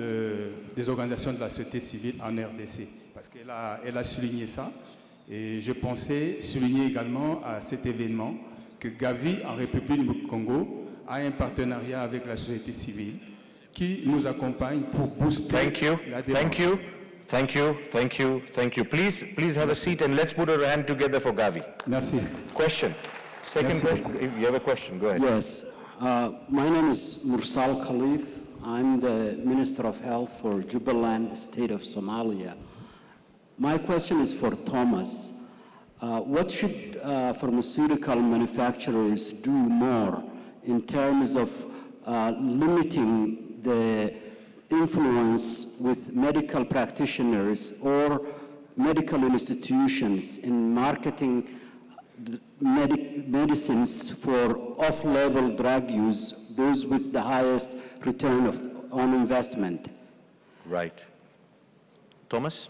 des organisations de la société civile en RDC, parce qu'elle a souligné ça. Et je pensais souligner également à cet événement que Gavi, en République du Congo, a un partenariat avec la société civile qui nous accompagne pour booster la démocratie. Thank you. Please have a seat and let's put our hand together for Gavi. Merci. Question. Second question. If you have a question, go ahead. Yes. My name is Mursal Khalif. I'm the Minister of Health for Jubaland State of Somalia. My question is for Thomas. What should pharmaceutical manufacturers do more in terms of limiting the influence with medical practitioners or medical institutions in marketing medicines for off-label drug use, those with the highest return on investment? Right. Thomas?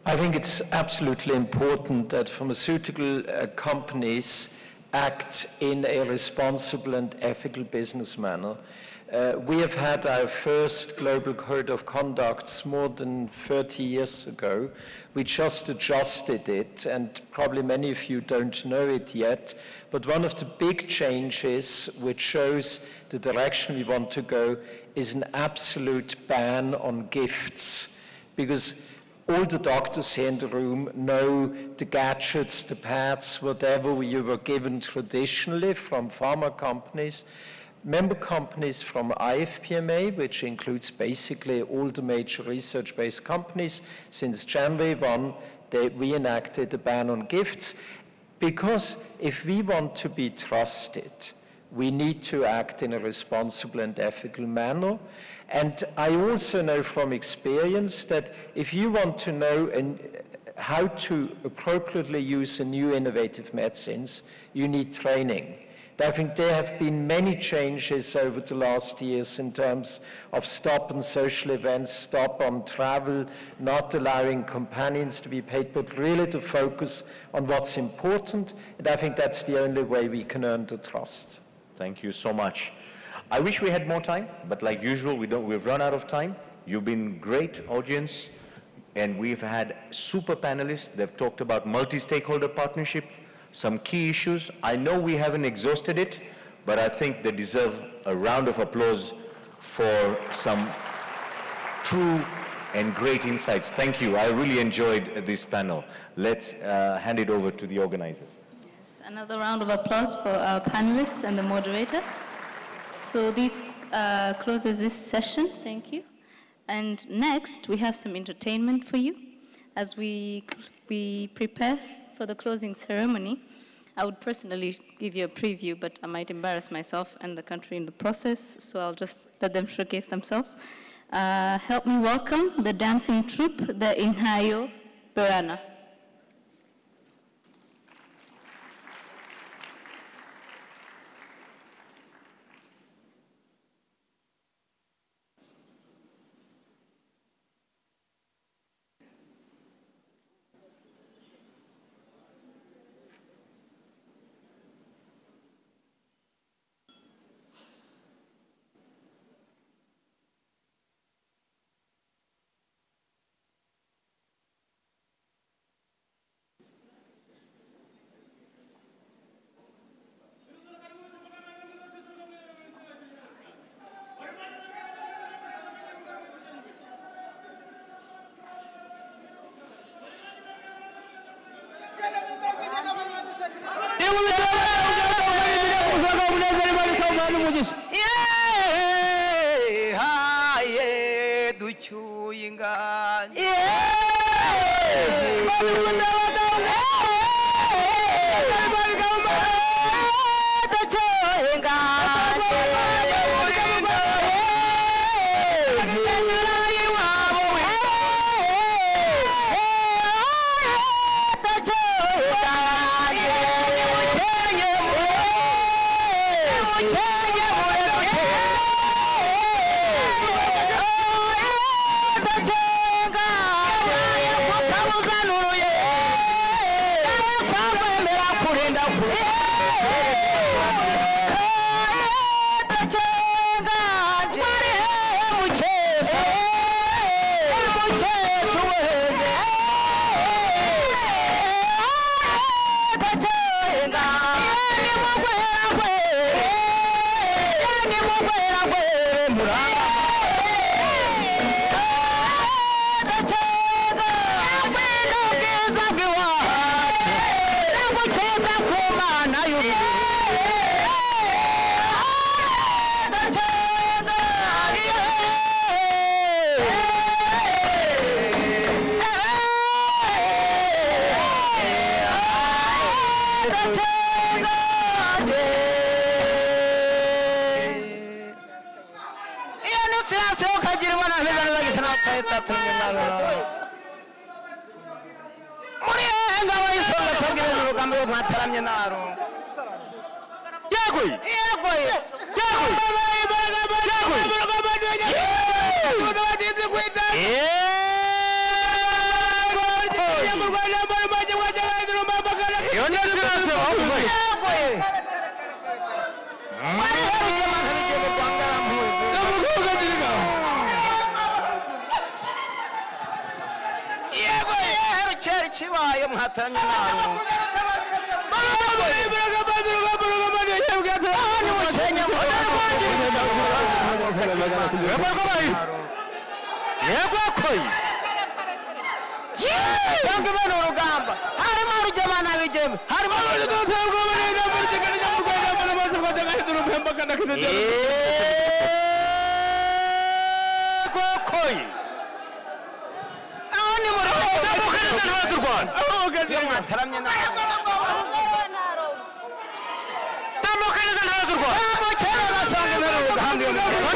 I think it's absolutely important that pharmaceutical companies act in a responsible and ethical business manner. We have had our first global code of conduct more than 30 years ago. We just adjusted it, and probably many of you don't know it yet, but one of the big changes which shows the direction we want to go is an absolute ban on gifts, because all the doctors here in the room know the gadgets, the pads, whatever you were given traditionally from pharma companies. Member companies from IFPMA, which includes basically all the major research-based companies, since January 1, they reenacted a ban on gifts, because if we want to be trusted, we need to act in a responsible and ethical manner. And I also know from experience that if you want to know how to appropriately use the new innovative medicines, you need training. I think there have been many changes over the last years in terms of stop on social events, stop on travel, not allowing companions to be paid, but really to focus on what's important. And I think that's the only way we can earn the trust. Thank you so much. I wish we had more time, but like usual, we've run out of time. You've been great audience, and we've had super panelists. They've talked about multi-stakeholder partnership, some key issues. I know we haven't exhausted it, but I think they deserve a round of applause for some true and great insights. Thank you. I really enjoyed this panel. Let's hand it over to the organizers. Yes, another round of applause for our panelists and the moderator. So this closes this session. Thank you. And next, we have some entertainment for you. As we prepare for the closing ceremony, I would personally give you a preview, but I might embarrass myself and the country in the process, so I'll just let them showcase themselves. Help me welcome the dancing troupe, the AHAIC Berana.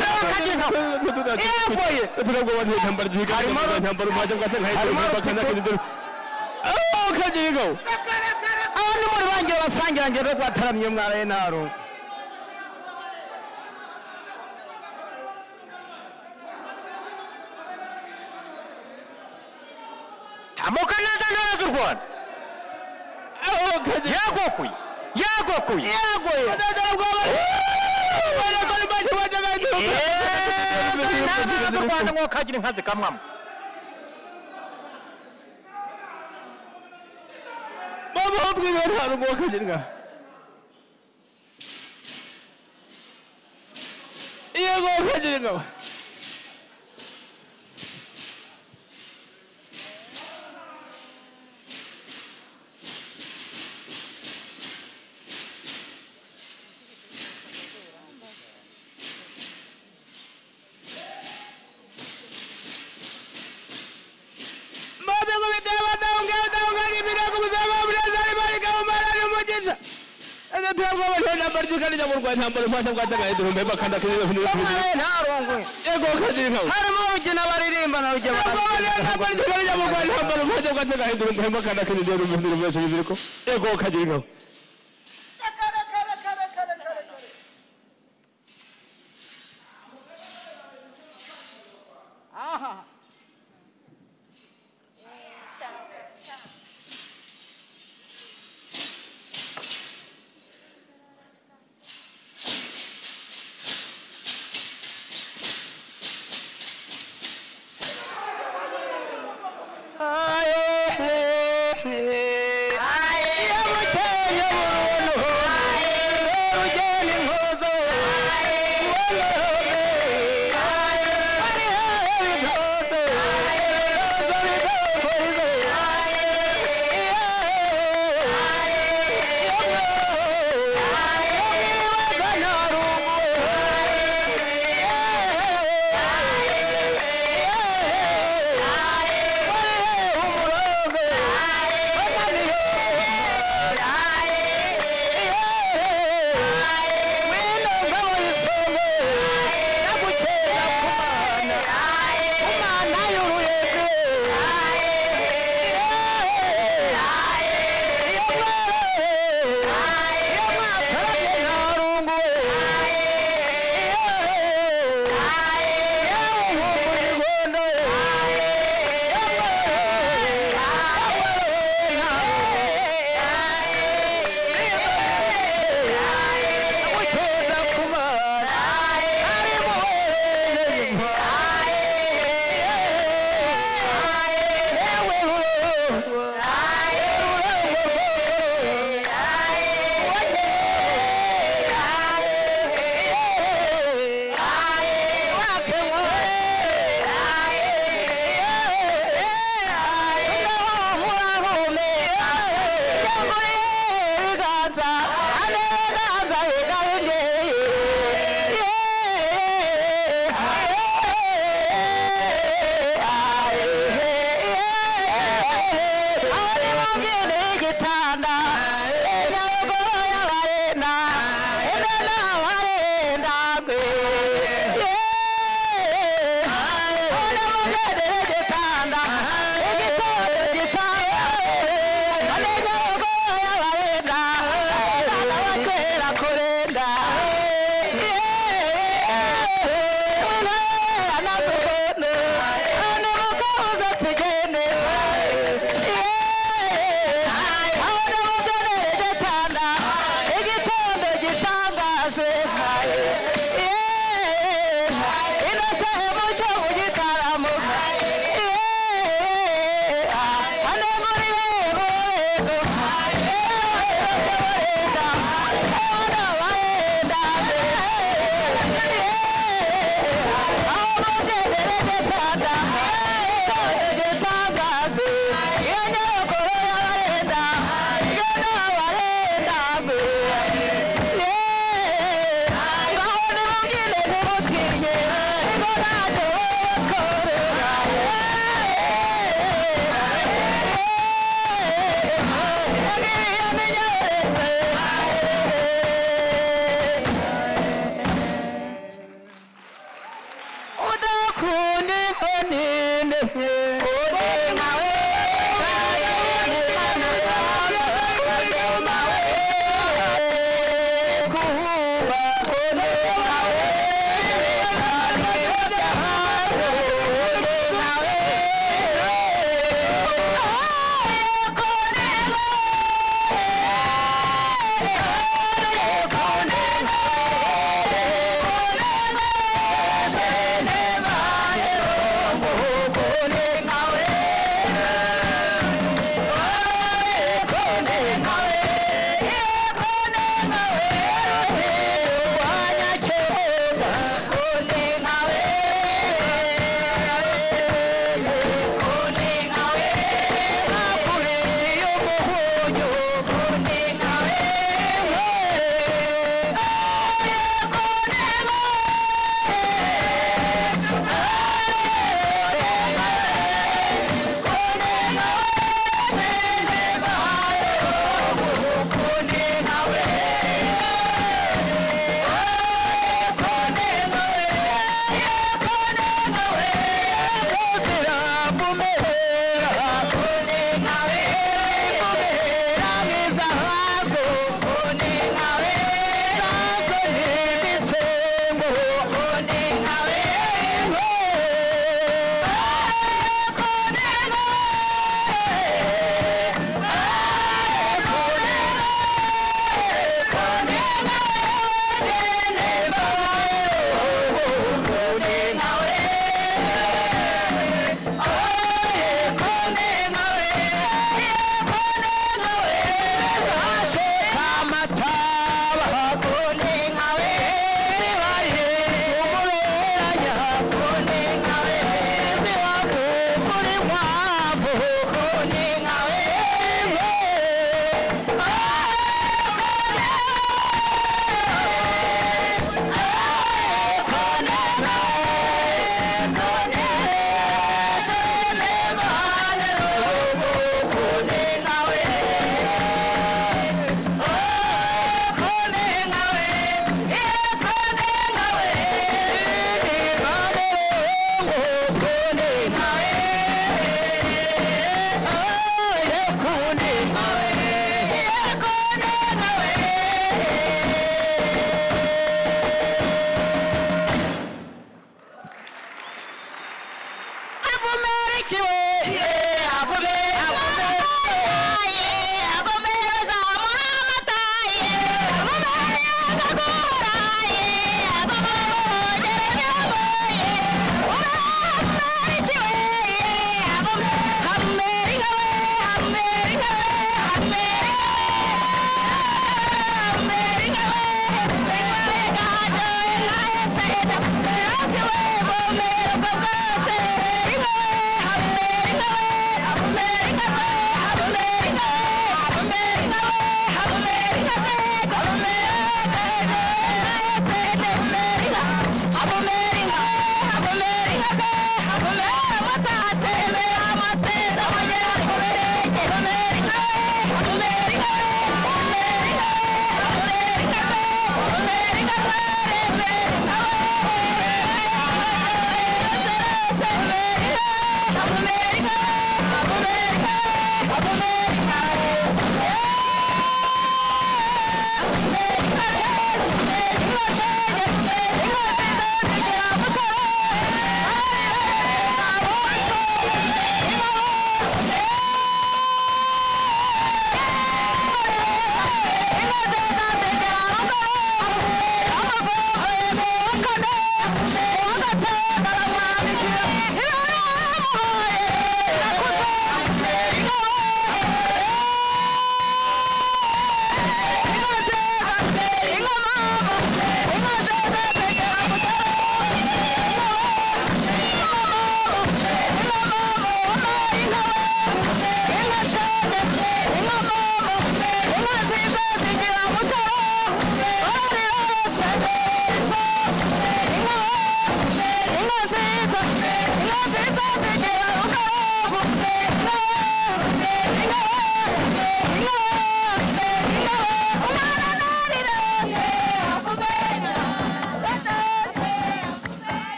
Come on,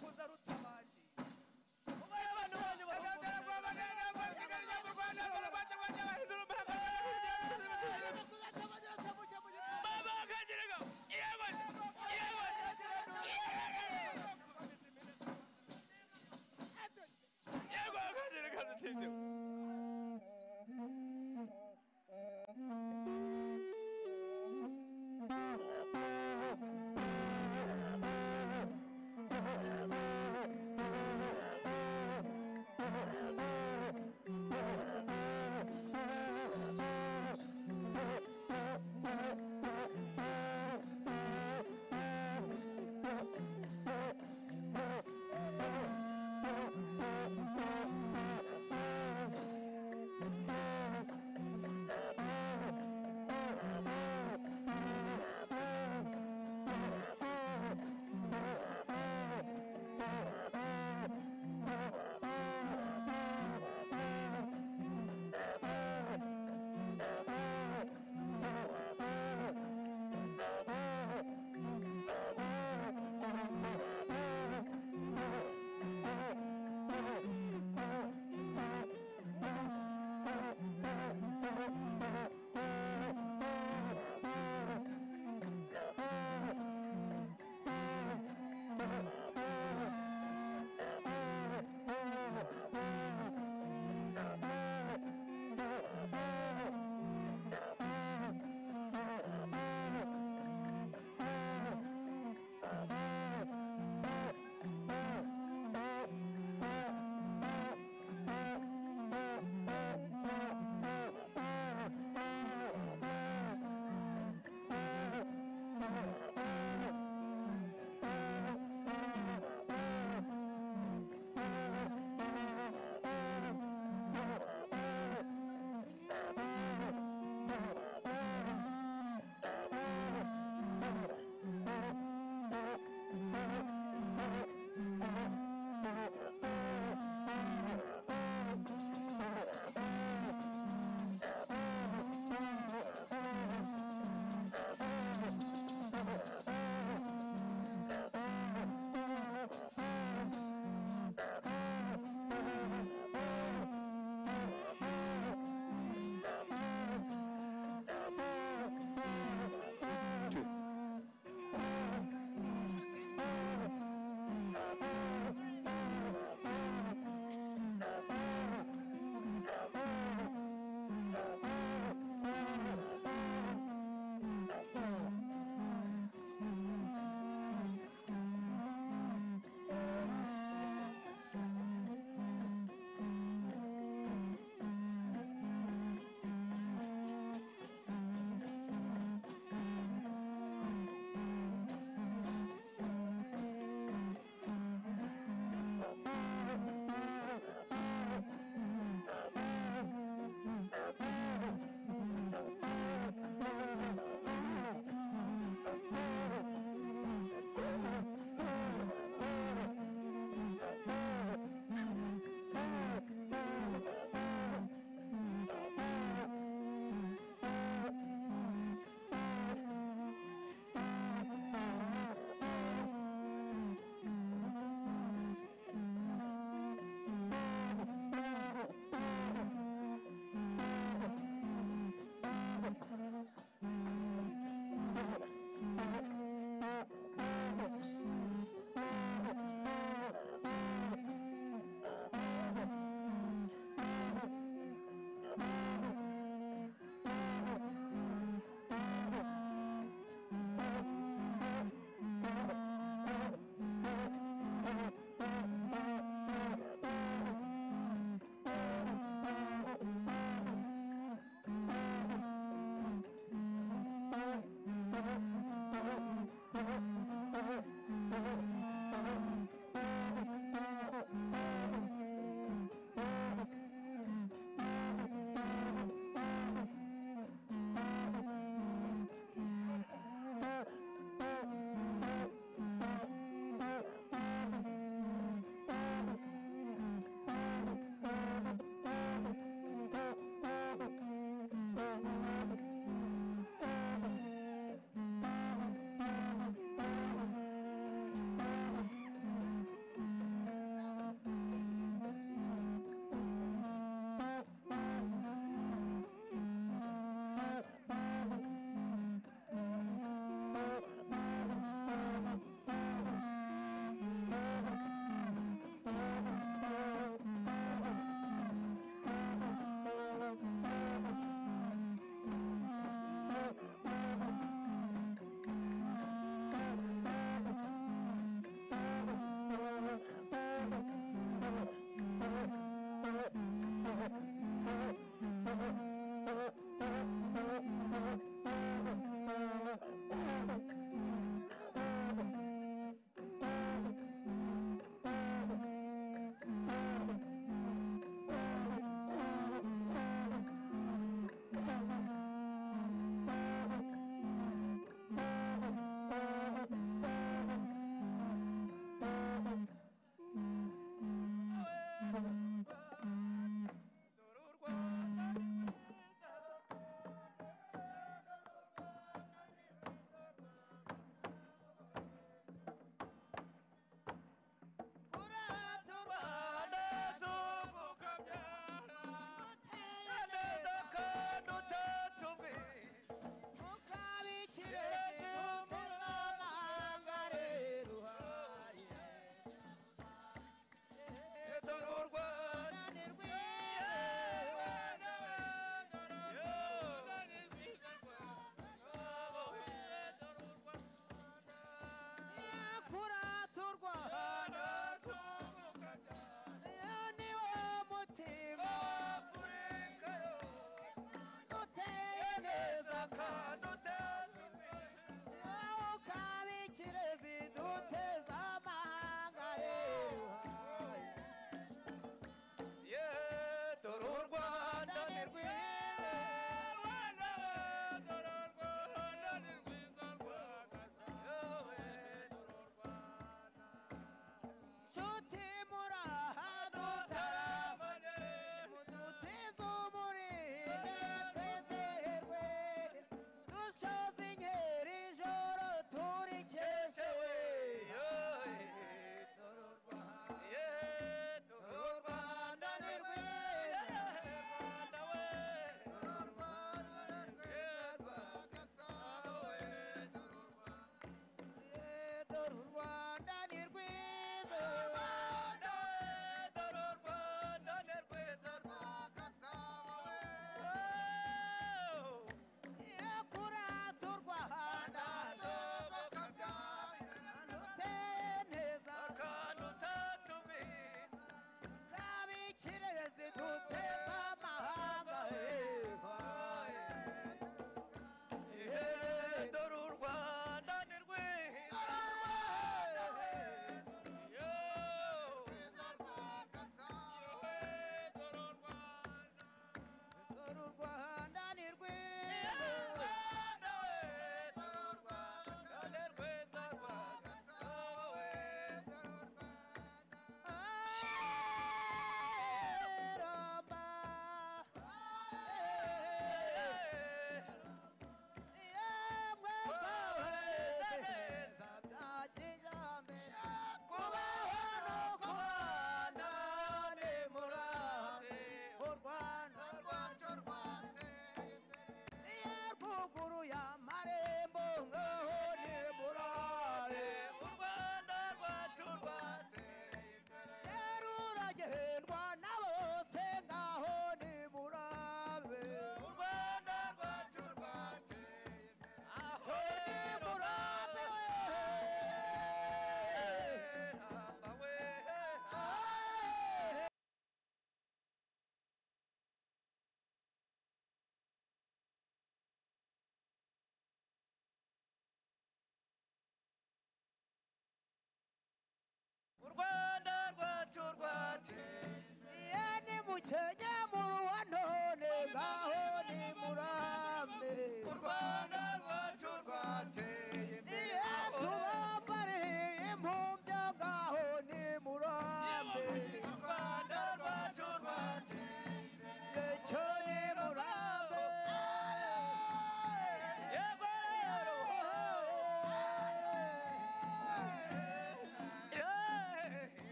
Kuza rutabaji. Ubaya abantu banyu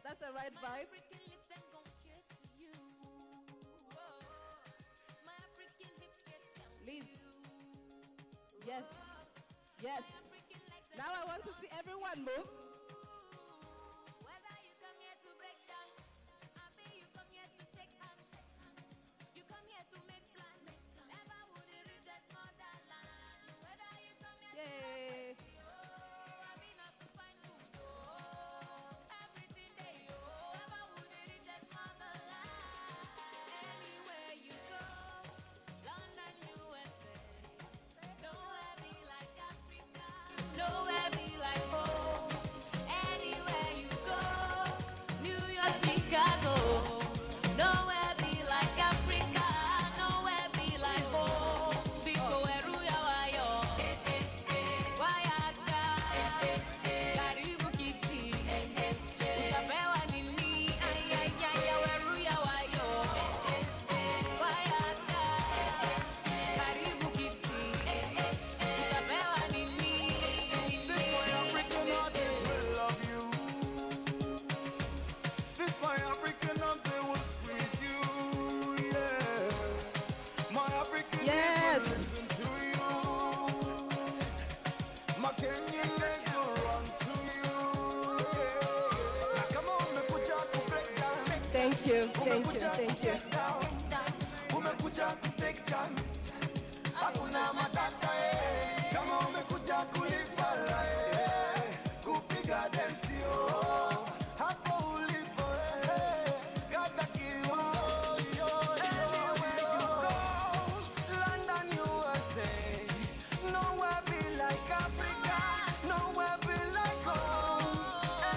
That's the right vibe. Liz. Yes. Yes. Now I want to see everyone move. Yay. Nowhere be like home. Anywhere you go, New York, Chicago. Nowhere be like Africa. Nowhere be like home. Biko eruya wayo. Wayaka. Karibu kiti. Utapewa nini? Ayayaya eruya wayo. Wayaka. Karibu kiti. Utapewa nini? My African arms, they will squeeze you, yeah. My African Yes. will listen to you. My Kenyan legs will run to you, yeah. Come on, me put you to break down. Thank you, thank you, thank you. Umekuja to take chance. Hakuna matata, eh. Come on, umekuja kulipa la, eh. Kupiga dance, yo. Hapo ulipo, eh. Gata kiungo, yo. Anywhere you go, London, USA. Nowhere be like Africa. Nowhere be like home.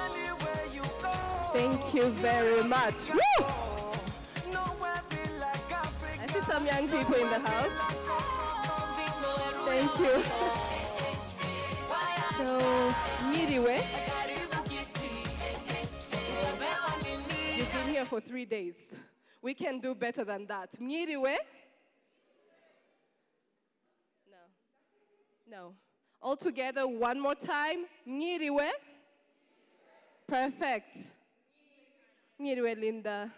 Anywhere you go. Thank you very much. Woo! Nowhere some young people in the house. Thank you. So, Miriwe, you've been here for 3 days. We can do better than that. Miriwe? No. No. All together, one more time. Miriwe? Perfect. Miriwe Linda.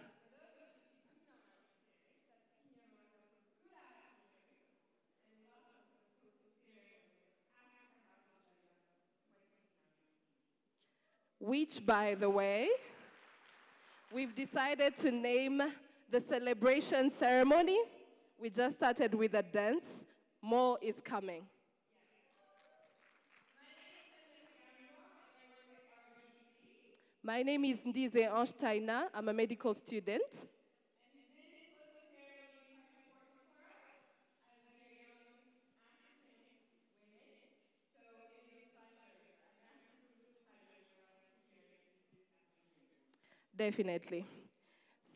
Which, by the way, we've decided to name the celebration ceremony. We just started with a dance. More is coming. My name is Ndize Einsteiner. I'm a medical student. Definitely.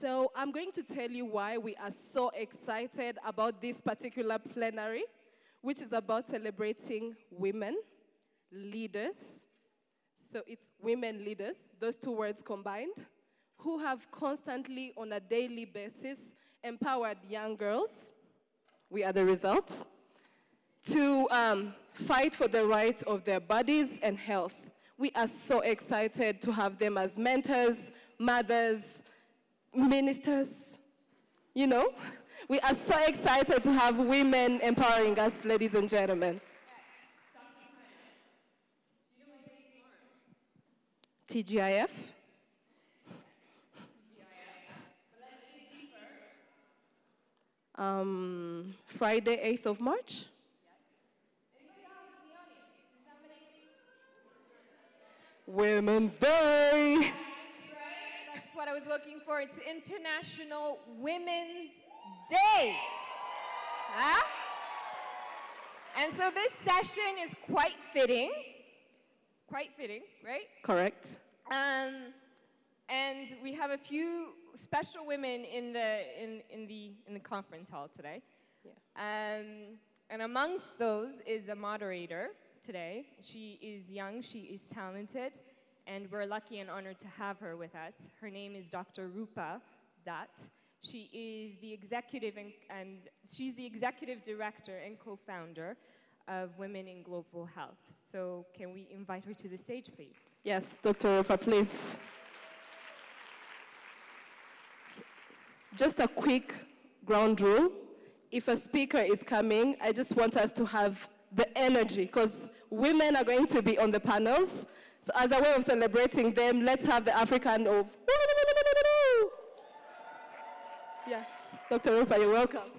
So I'm going to tell you why we are so excited about this particular plenary, which is about celebrating women leaders. So it's women leaders, those two words combined, who have constantly, on a daily basis, empowered young girls, we are the results, to fight for the rights of their bodies and health. We are so excited to have them as mentors, mothers, ministers, you know? We are so excited to have women empowering us, ladies and gentlemen. TGIF. Friday, 8th of March. Women's Day. That's what I was looking for. It's International Women's Day. Huh? And so this session is quite fitting. Quite fitting, right? Correct. And we have a few special women in the conference hall today. Yeah. And amongst those is a moderator today. She is young, she is talented, and we're lucky and honored to have her with us. Her name is Dr. Rupa Dutt. She is the executive and she's the executive director and co-founder of Women in Global Health. So can we invite her to the stage, please? Yes, Dr. Rupa, please. Just a quick ground rule. If a speaker is coming, I just want us to have the energy, because women are going to be on the panels. So as a way of celebrating them, let's have the African of... Yes, Dr. Rupa, you're welcome.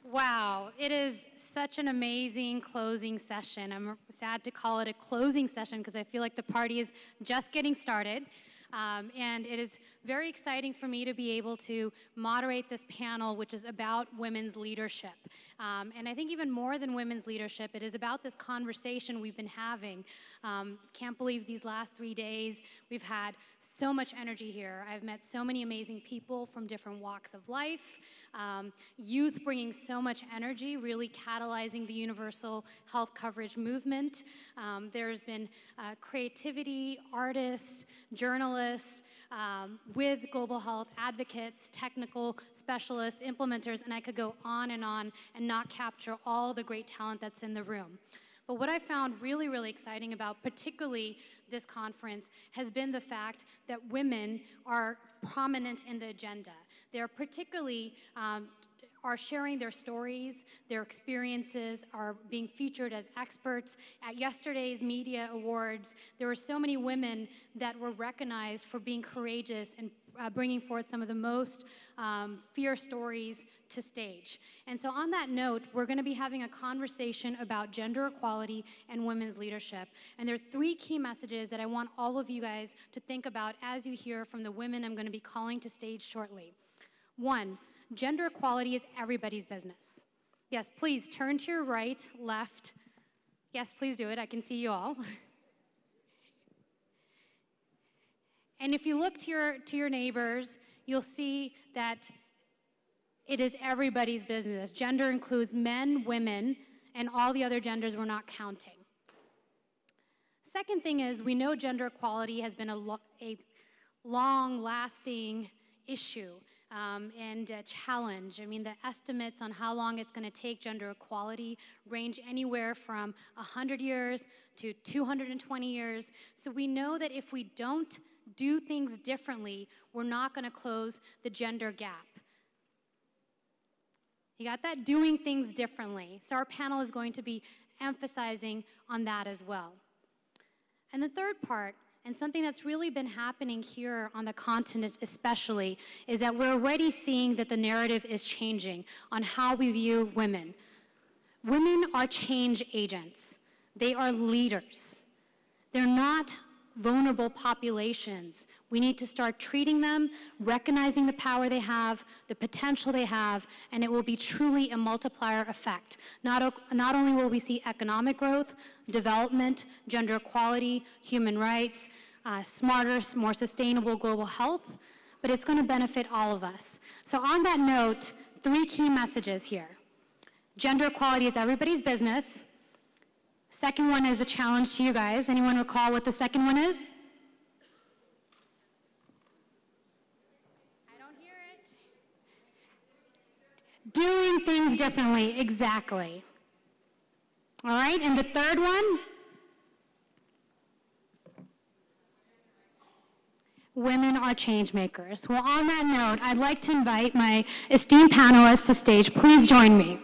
Wow, it is such an amazing closing session. I'm sad to call it a closing session because I feel like the party is just getting started. And it is very exciting for me to be able to moderate this panel, which is about women's leadership. And I think even more than women's leadership, it is about this conversation we've been having. Can't believe these last 3 days, we've had so much energy here. I've met so many amazing people from different walks of life. Youth bringing so much energy, really catalyzing the universal health coverage movement. There's been creativity, artists, journalists, with global health advocates, technical specialists, implementers, and I could go on and not capture all the great talent that's in the room. But what I found really, really exciting about particularly this conference has been the fact that women are prominent in the agenda. They're particularly are sharing their stories, their experiences, are being featured as experts. At yesterday's media awards, there were so many women that were recognized for being courageous and bringing forth some of the most fierce stories to stage. And so on that note, we're gonna be having a conversation about gender equality and women's leadership. And there are 3 key messages that I want all of you guys to think about as you hear from the women I'm gonna be calling to stage shortly. 1, gender equality is everybody's business. Yes, please turn to your right, left. Yes, please do it, I can see you all. And if you look to your neighbors, you'll see that it is everybody's business. Gender includes men, women, and all the other genders we're not counting. Second thing is, we know gender equality has been a long-lasting issue and a challenge. I mean, the estimates on how long it's going to take gender equality range anywhere from 100 years to 220 years. So we know that if we don't do things differently, we're not going to close the gender gap. You got that? Doing things differently. So our panel is going to be emphasizing on that as well. And the third part, and something that's really been happening here on the continent especially, is that we're already seeing that the narrative is changing on how we view women. Women are change agents. They are leaders. They're not vulnerable populations. We need to start treating them, recognizing the power they have, the potential they have, and it will be truly a multiplier effect. Not only will we see economic growth, development, gender equality, human rights, smarter, more sustainable global health, but it's going to benefit all of us. So on that note, 3 key messages here. Gender equality is everybody's business. Second one is a challenge to you guys. Anyone recall what the second one is? I don't hear it. Doing things differently, exactly. All right, and the third one? Women are change makers. Well, on that note, I'd like to invite my esteemed panelists to stage. Please join me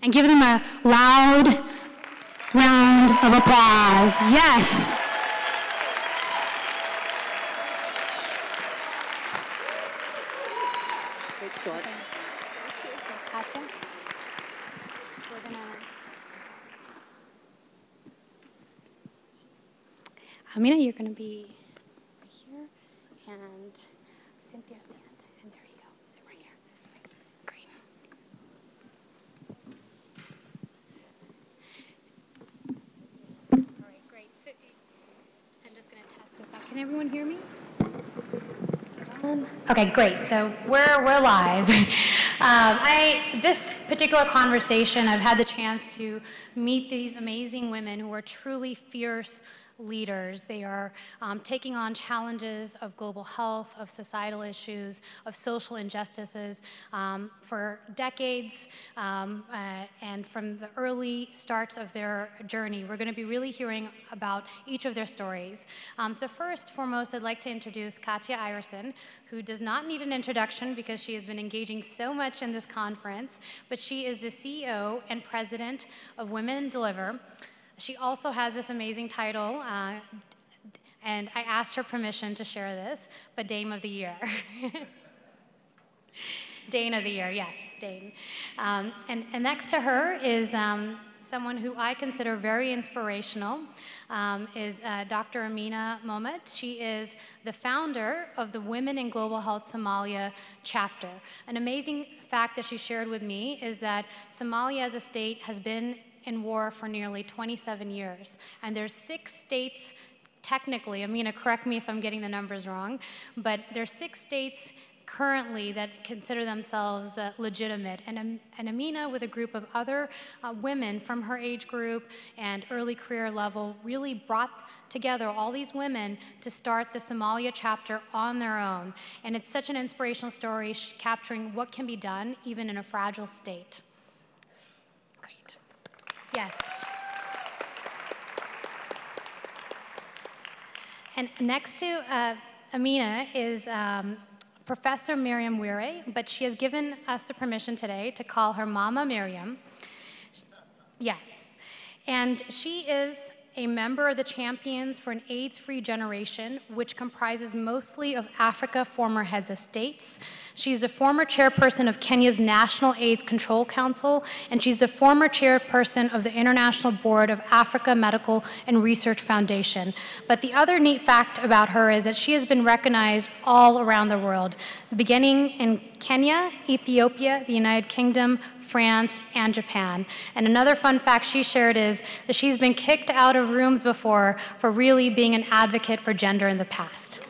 and give them a loud round of applause. Yes. Great story. Katya? We're gonna... Amina, you're going to be right here, and Cynthia at the end. And there you go, right here. Great. All right, great. I'm just going to test this out. Can everyone hear me? Okay, great. So we're live. This particular conversation, I've had the chance to meet these amazing women who are truly fierce leaders. They are taking on challenges of global health, of societal issues, of social injustices for decades, and from the early starts of their journey. We're going to be really hearing about each of their stories. So first, foremost, I'd like to introduce Katya Iverson, who does not need an introduction because she has been engaging so much in this conference, but she is the CEO and president of Women Deliver. She also has this amazing title, and I asked her permission to share this, but Dame of the Year. Dane of the Year, yes, Dane. And next to her is someone who I consider very inspirational, is Dr. Amina Mohamed. She is the founder of the Women in Global Health Somalia chapter. An amazing fact that she shared with me is that Somalia as a state has been in war for nearly 27 years. And there's 6 states, technically, Amina, correct me if I'm getting the numbers wrong, but there's 6 states currently that consider themselves legitimate. And Amina, with a group of other women from her age group and early career level, really brought together all these women to start the Somalia chapter on their own. And it's such an inspirational story, capturing what can be done even in a fragile state. Great. Yes. And next to Amina is Professor Miriam Wire, but she has given us the permission today to call her Mama Miriam. Yes. And she is a member of the Champions for an AIDS-Free Generation, which comprises mostly of Africa former heads of states. She's a former chairperson of Kenya's National AIDS Control Council, and she's the former chairperson of the International Board of Africa Medical and Research Foundation. But the other neat fact about her is that she has been recognized all around the world, beginning in Kenya, Ethiopia, the United Kingdom, France, and Japan. And another fun fact she shared is that she's been kicked out of rooms before for really being an advocate for gender in the past.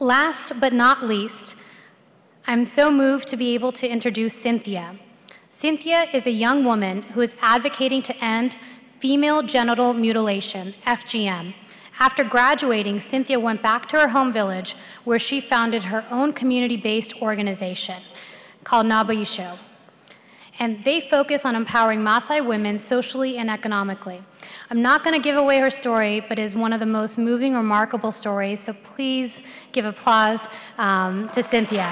Last but not least, I'm so moved to be able to introduce Cynthia. Cynthia is a young woman who is advocating to end female genital mutilation, FGM. After graduating, Cynthia went back to her home village where she founded her own community-based organization called Nabaisho. And they focus on empowering Maasai women socially and economically. I'm not going to give away her story, but it is one of the most moving, remarkable stories, so please give applause to Cynthia.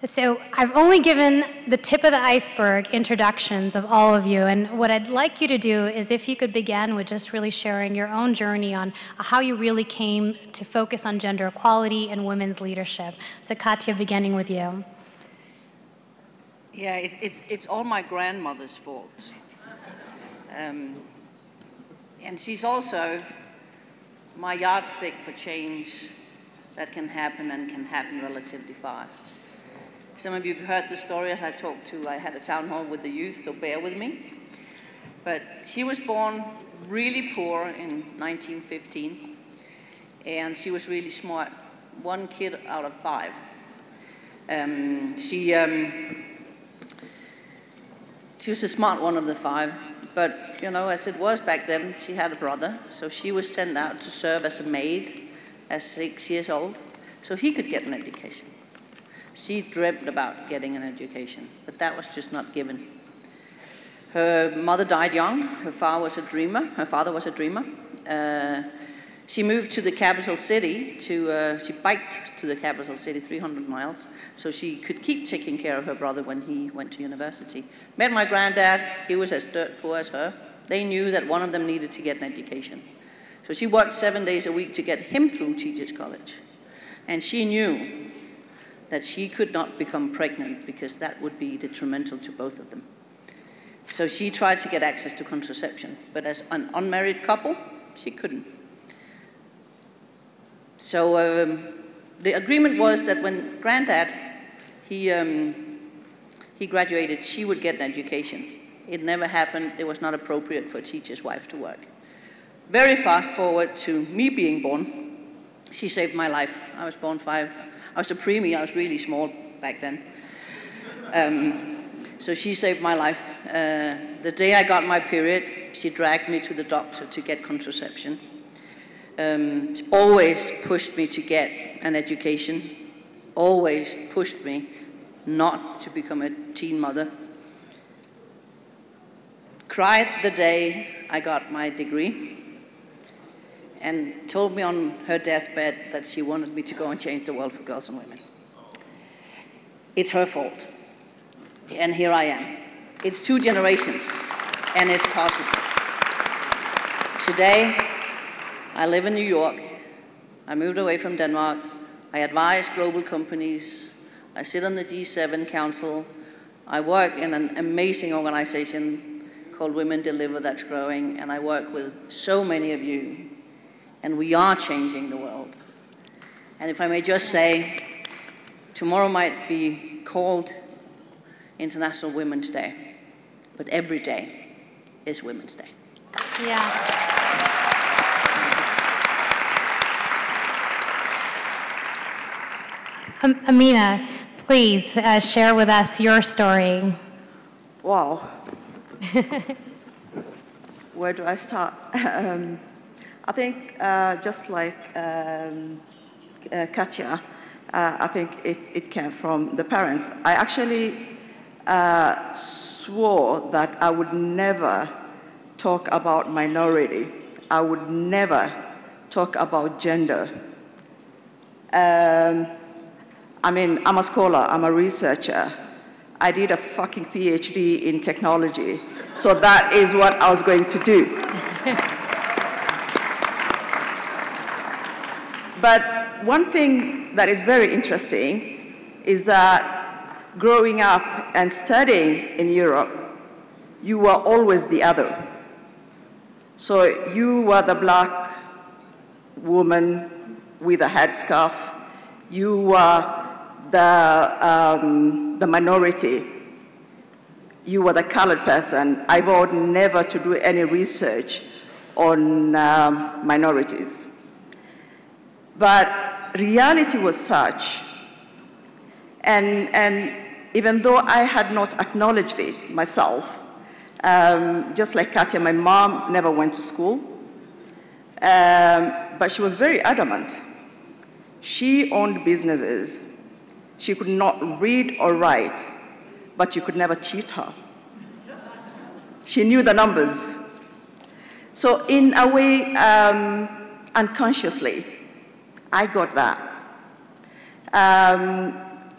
So I've only given the tip of the iceberg introductions of all of you, and what I'd like you to do is if you could begin with just really sharing your own journey on how you really came to focus on gender equality and women's leadership. So Katya, beginning with you. Yeah, it's all my grandmother's fault. And she's also my yardstick for change that can happen and can happen relatively fast. Some of you have heard the story as I had a town hall with the youth, so bear with me. But she was born really poor in 1915, and she was really smart. 1 kid out of 5. She was the smart one of the 5, but you know, as it was back then, she had a brother, so she was sent out to serve as a maid at 6 years old, so he could get an education. She dreamt about getting an education, but that was just not given. Her mother died young. Her father was a dreamer. She moved to the capital city. She biked to the capital city, 300 miles, so she could keep taking care of her brother when he went to university. Met my granddad. He was as dirt poor as her. They knew that one of them needed to get an education. So she worked 7 days a week to get him through teachers' college. And she knew that she could not become pregnant because that would be detrimental to both of them. So she tried to get access to contraception, but as an unmarried couple, she couldn't. So the agreement was that when Granddad, he graduated, she would get an education. It never happened. It was not appropriate for a teacher's wife to work. Very fast forward to me being born. She saved my life. I was born I was a preemie. I was really small back then. So she saved my life. The day I got my period, she dragged me to the doctor to get contraception. She always pushed me to get an education, always pushed me not to become a teen mother. Cried the day I got my degree and told me on her deathbed that she wanted me to go and change the world for girls and women. It's her fault. And here I am. It's 2 generations, and it's possible. Today, I live in New York. I moved away from Denmark. I advise global companies. I sit on the G7 Council. I work in an amazing organization called Women Deliver that's growing, and I work with so many of you, and we are changing the world. And if I may just say, tomorrow might be called International Women's Day, but every day is Women's Day. Yeah. Amina, please share with us your story. Wow. Where do I start? I think just like Katya, I think it came from the parents. I actually swore that I would never talk about minority. I would never talk about gender. I mean, I'm a scholar, I'm a researcher. I did a fucking PhD in technology. So that is what I was going to do. But one thing that is very interesting is that growing up and studying in Europe, you were always the other. So you were the black woman with a headscarf. You were the minority. you were the colored person, I vowed never to do any research on minorities. But reality was such, and even though I had not acknowledged it myself, just like Katia, my mom never went to school, but she was very adamant. She owned businesses. She could not read or write, but you could never cheat her. She knew the numbers. So in a way, unconsciously, I got that.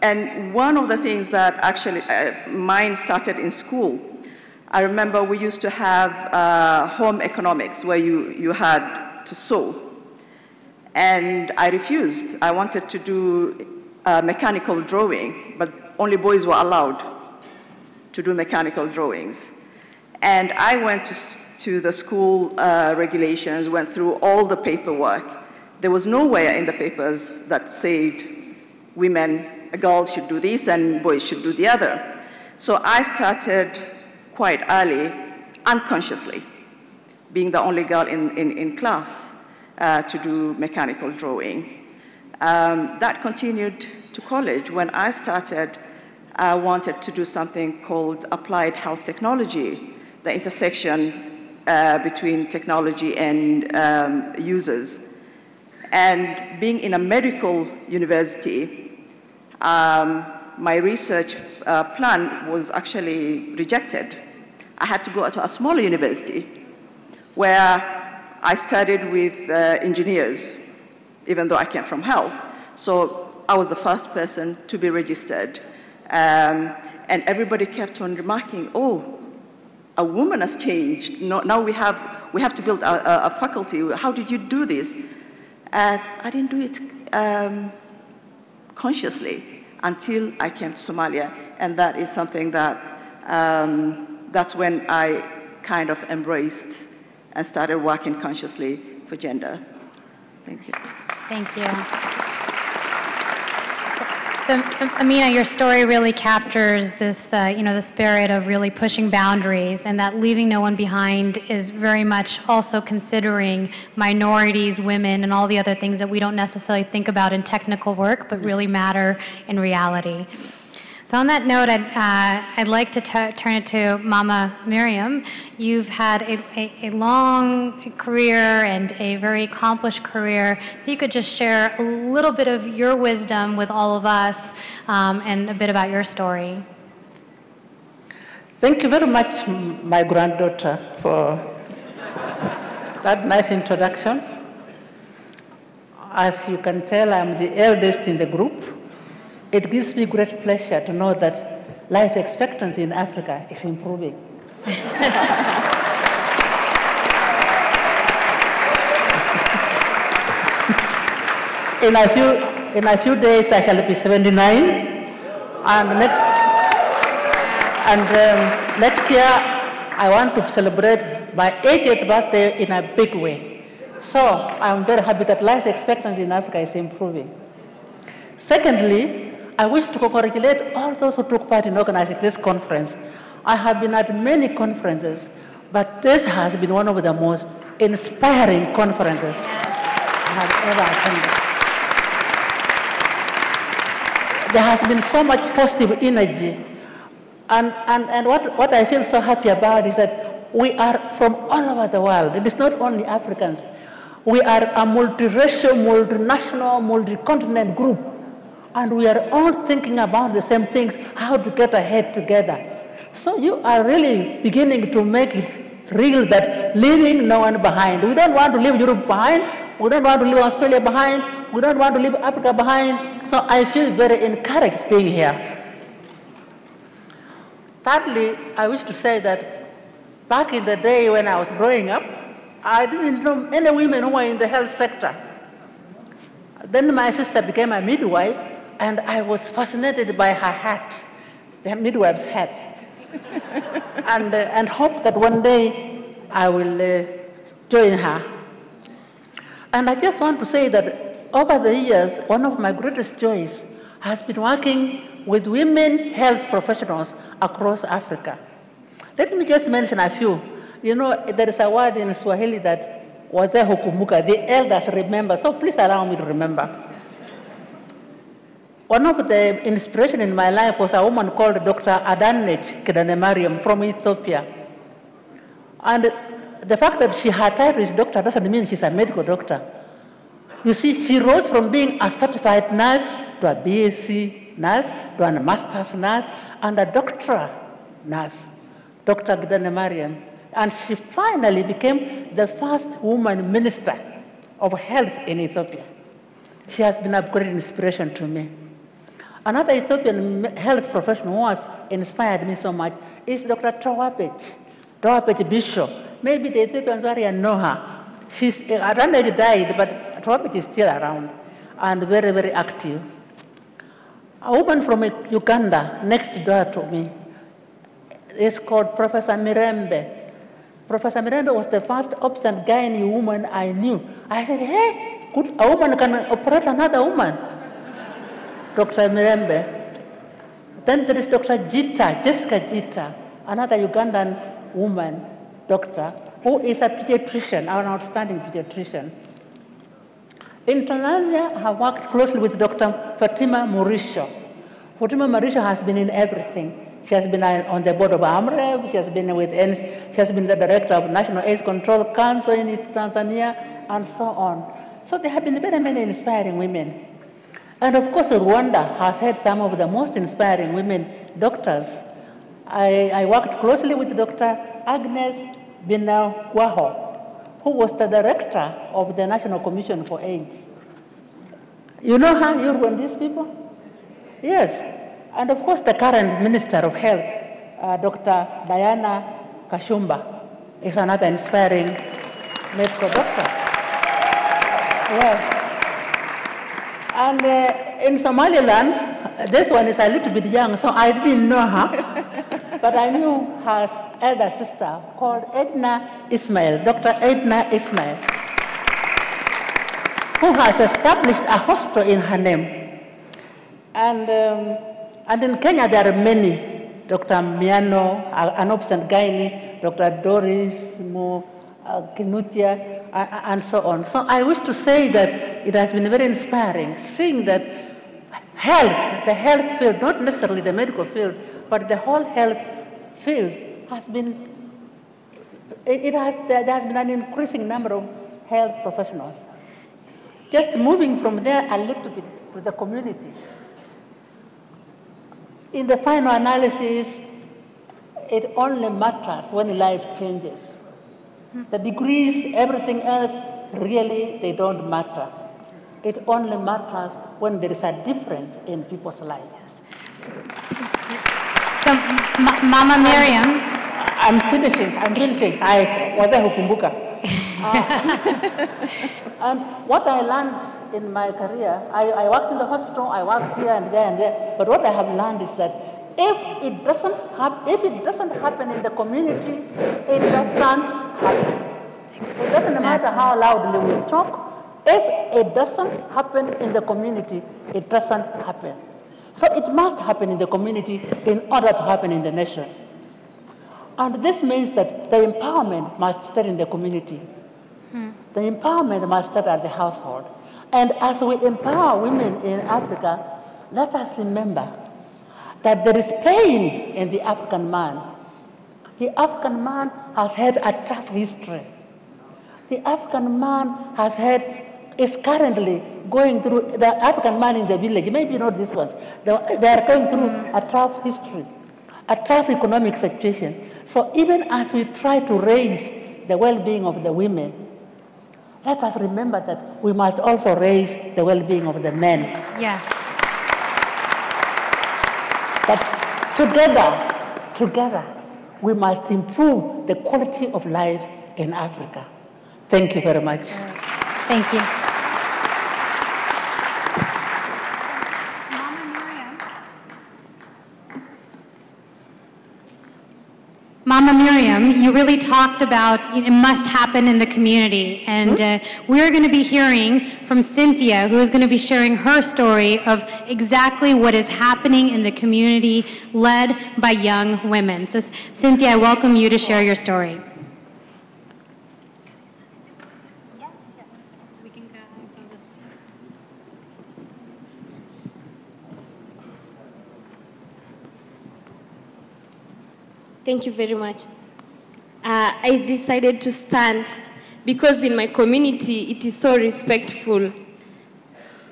And one of the things that actually mine started in school, I remember we used to have home economics where you had to sew. And I refused. I wanted to do mechanical drawing, but only boys were allowed to do mechanical drawings. And I went to the school regulations, went through all the paperwork. There was nowhere in the papers that said girls should do this and boys should do the other. So I started quite early, unconsciously, being the only girl in class to do mechanical drawing. That continued to college. When I started, I wanted to do something called applied health technology, the intersection between technology and users. And being in a medical university, my research plan was actually rejected. I had to go to a smaller university where I studied with engineers, even though I came from health. So I was the first person to be registered. And everybody kept on remarking, oh, a woman has changed. Now we have to build a faculty. How did you do this? I didn't do it consciously until I came to Somalia. And that is something that, that's when I kind of embraced and started working consciously for gender. Thank you. Thank you. So Amina, your story really captures this, the spirit of really pushing boundaries, and that leaving no one behind is very much also considering minorities, women, and all the other things that we don't necessarily think about in technical work, but really matter in reality. So on that note, I'd like to turn it to Mama Miriam. You've had a long career and a very accomplished career. If you could just share a little bit of your wisdom with all of us and a bit about your story. Thank you very much, my granddaughter, for that nice introduction. As you can tell, I'm the eldest in the group. It gives me great pleasure to know that life expectancy in Africa is improving. In a few days, I shall be 79, and next year, I want to celebrate my 80th birthday in a big way. So I'm very happy that life expectancy in Africa is improving. Secondly, I wish to congratulate all those who took part in organizing this conference. I have been at many conferences, but this has been one of the most inspiring conferences I have ever attended. There has been so much positive energy. And what I feel so happy about is that we are from all over the world. It is not only Africans. We are a multiracial, multinational, multi-continent group. And we are all thinking about the same things, how to get ahead together. So you are really beginning to make it real that leaving no one behind. We don't want to leave Europe behind. We don't want to leave Australia behind. We don't want to leave Africa behind. So I feel very encouraged being here. Thirdly, I wish to say that back in the day when I was growing up, I didn't know any women who were in the health sector. Then my sister became a midwife, and I was fascinated by her hat, the midwife's hat, and hope that one day I will join her. And I just want to say that over the years, one of my greatest joys has been working with women health professionals across Africa. Let me just mention a few. You know, there is a word in Swahili that wazee hukumbuka, the elders remember, so please allow me to remember. One of the inspiration in my life was a woman called Dr. Adanej Kedanemariam from Ethiopia. And the fact that she had title is doctor doesn't mean she's a medical doctor. You see, she rose from being a certified nurse to a BSc nurse, to a master's nurse, and a doctoral nurse, Dr. Kedanemariam. And she finally became the first woman minister of health in Ethiopia. She has been a great inspiration to me. Another Ethiopian health professional who has inspired me so much is Dr. Tawapech Bishop. Maybe the Ethiopians already know her. She's at an age died, but Tawapech is still around and very, very active. A woman from Uganda next door to me is called Professor Mirembe. Professor Mirembe was the first obstetrician woman I knew. I said, hey, a woman can operate another woman. Dr. Mirembe. Then there is Dr. Jessica Jita, another Ugandan woman, doctor, who is a pediatrician, an outstanding pediatrician. In Tanzania, I have worked closely with Dr. Fatima Murisho. Fatima Murisho has been in everything. She has been on the board of AMREV, she has been she has been the director of National AIDS Control Council in Tanzania, and so on. So there have been very many inspiring women. And of course, Rwanda has had some of the most inspiring women doctors. I worked closely with Dr. Agnes Binagwaho, who was the director of the National Commission for AIDS. You know her, you Rwandese people? Yes. And of course, the current Minister of Health, Dr. Diana Kashumba, is another inspiring medical doctor. Yes. And in Somaliland, this one is a little bit young, so I didn't know her, but I knew her elder sister called Edna Ismail, Dr. Edna Ismail, who has established a hospital in her name. And in Kenya, there are many, Dr. Miano, an obstetrician, Dr. Doris Kinutia, and so on. So I wish to say that it has been very inspiring, seeing that health, the health field, not necessarily the medical field, but the whole health field has been, there has been an increasing number of health professionals. Just moving from there a little bit to the community. In the final analysis, it only matters when life changes. The degrees, everything else, really, they don't matter. It only matters when there is a difference in people's lives. So, Mama Miriam. I'm finishing. I was a hukumbuka. And what I learned in my career, I worked in the hospital, I worked here and there, but what I have learned is that if it doesn't happen in the community, it doesn't happen. It doesn't matter how loudly we talk. If it doesn't happen in the community, it doesn't happen. So it must happen in the community in order to happen in the nation. And this means that the empowerment must start in the community. The empowerment must start at the household. And as we empower women in Africa, let us remember that there is pain in the African man. The African man has had a tough history. The African man is currently going through, the African man in the village, maybe not these ones, they are going through a tough history, a tough economic situation. So even as we try to raise the well-being of the women, let us remember that we must also raise the well-being of the men. Yes. But together, we must improve the quality of life in Africa. Thank you very much. Thank you. Mama Miriam, you really talked about it must happen in the community, and we're going to be hearing from Cynthia, who is going to be sharing her story of exactly what is happening in the community led by young women. So Cynthia, I welcome you to share your story. Thank you very much. I decided to stand because in my community it is so respectful.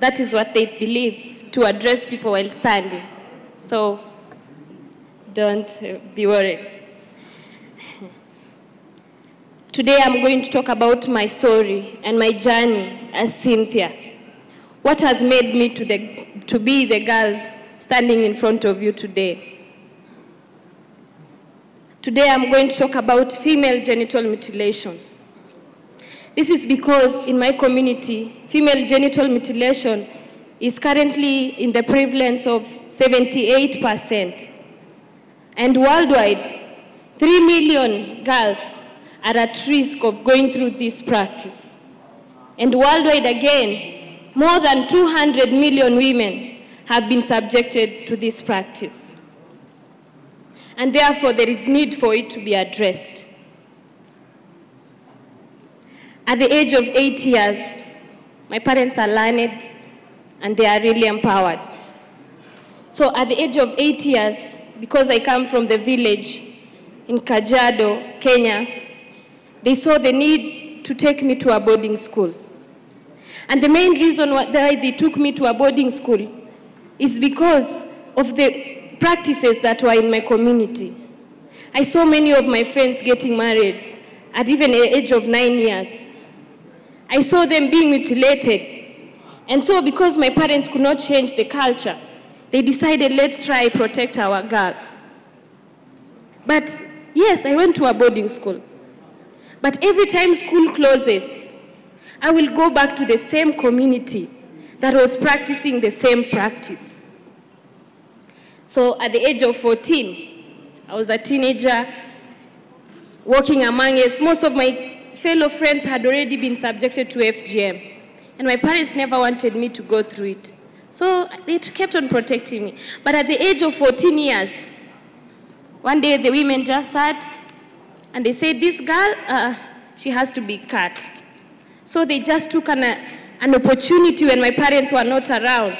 That is what they believe, to address people while standing. So don't be worried. Today I'm going to talk about my story and my journey as Cynthia. What has made me to be the girl standing in front of you today. Today I'm going to talk about female genital mutilation. This is because in my community, female genital mutilation is currently in the prevalence of 78%. And worldwide, 3 million girls are at risk of going through this practice. And worldwide again, more than 200 million women have been subjected to this practice. And therefore, there is need for it to be addressed. At the age of 8 years, my parents are learned and they are really empowered. So at the age of 8 years, because I come from the village in Kajiado, Kenya, they saw the need to take me to a boarding school. And the main reason why they took me to a boarding school is because of the practices that were in my community. I saw many of my friends getting married at even the age of 9 years. I saw them being mutilated. And so because my parents could not change the culture, they decided, let's try protect our girl. But yes, I went to a boarding school. But every time school closes, I will go back to the same community that was practicing the same practice. So at the age of 14, I was a teenager walking among us. Most of my fellow friends had already been subjected to FGM. And my parents never wanted me to go through it. So they kept on protecting me. But at the age of 14 years, one day the women just sat and they said, this girl, she has to be cut. So they just took an opportunity when my parents were not around.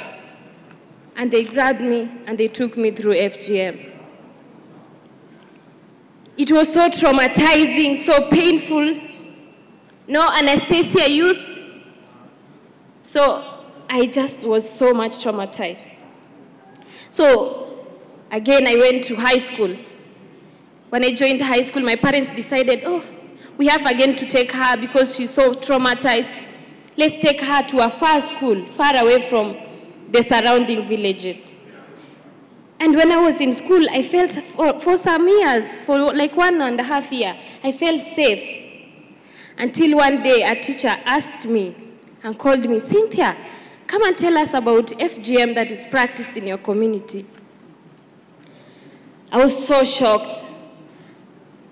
And they grabbed me and they took me through FGM. It was so traumatizing, so painful. No anesthesia used. So I just was so much traumatized. So again, I went to high school. When I joined high school, my parents decided, oh, we have again to take her because she's so traumatized. Let's take her to a far school, far away from the surrounding villages. And when I was in school, I felt for some years, for like 1.5 years, I felt safe. Until one day a teacher asked me and called me, Cynthia, come and tell us about FGM that is practiced in your community. I was so shocked.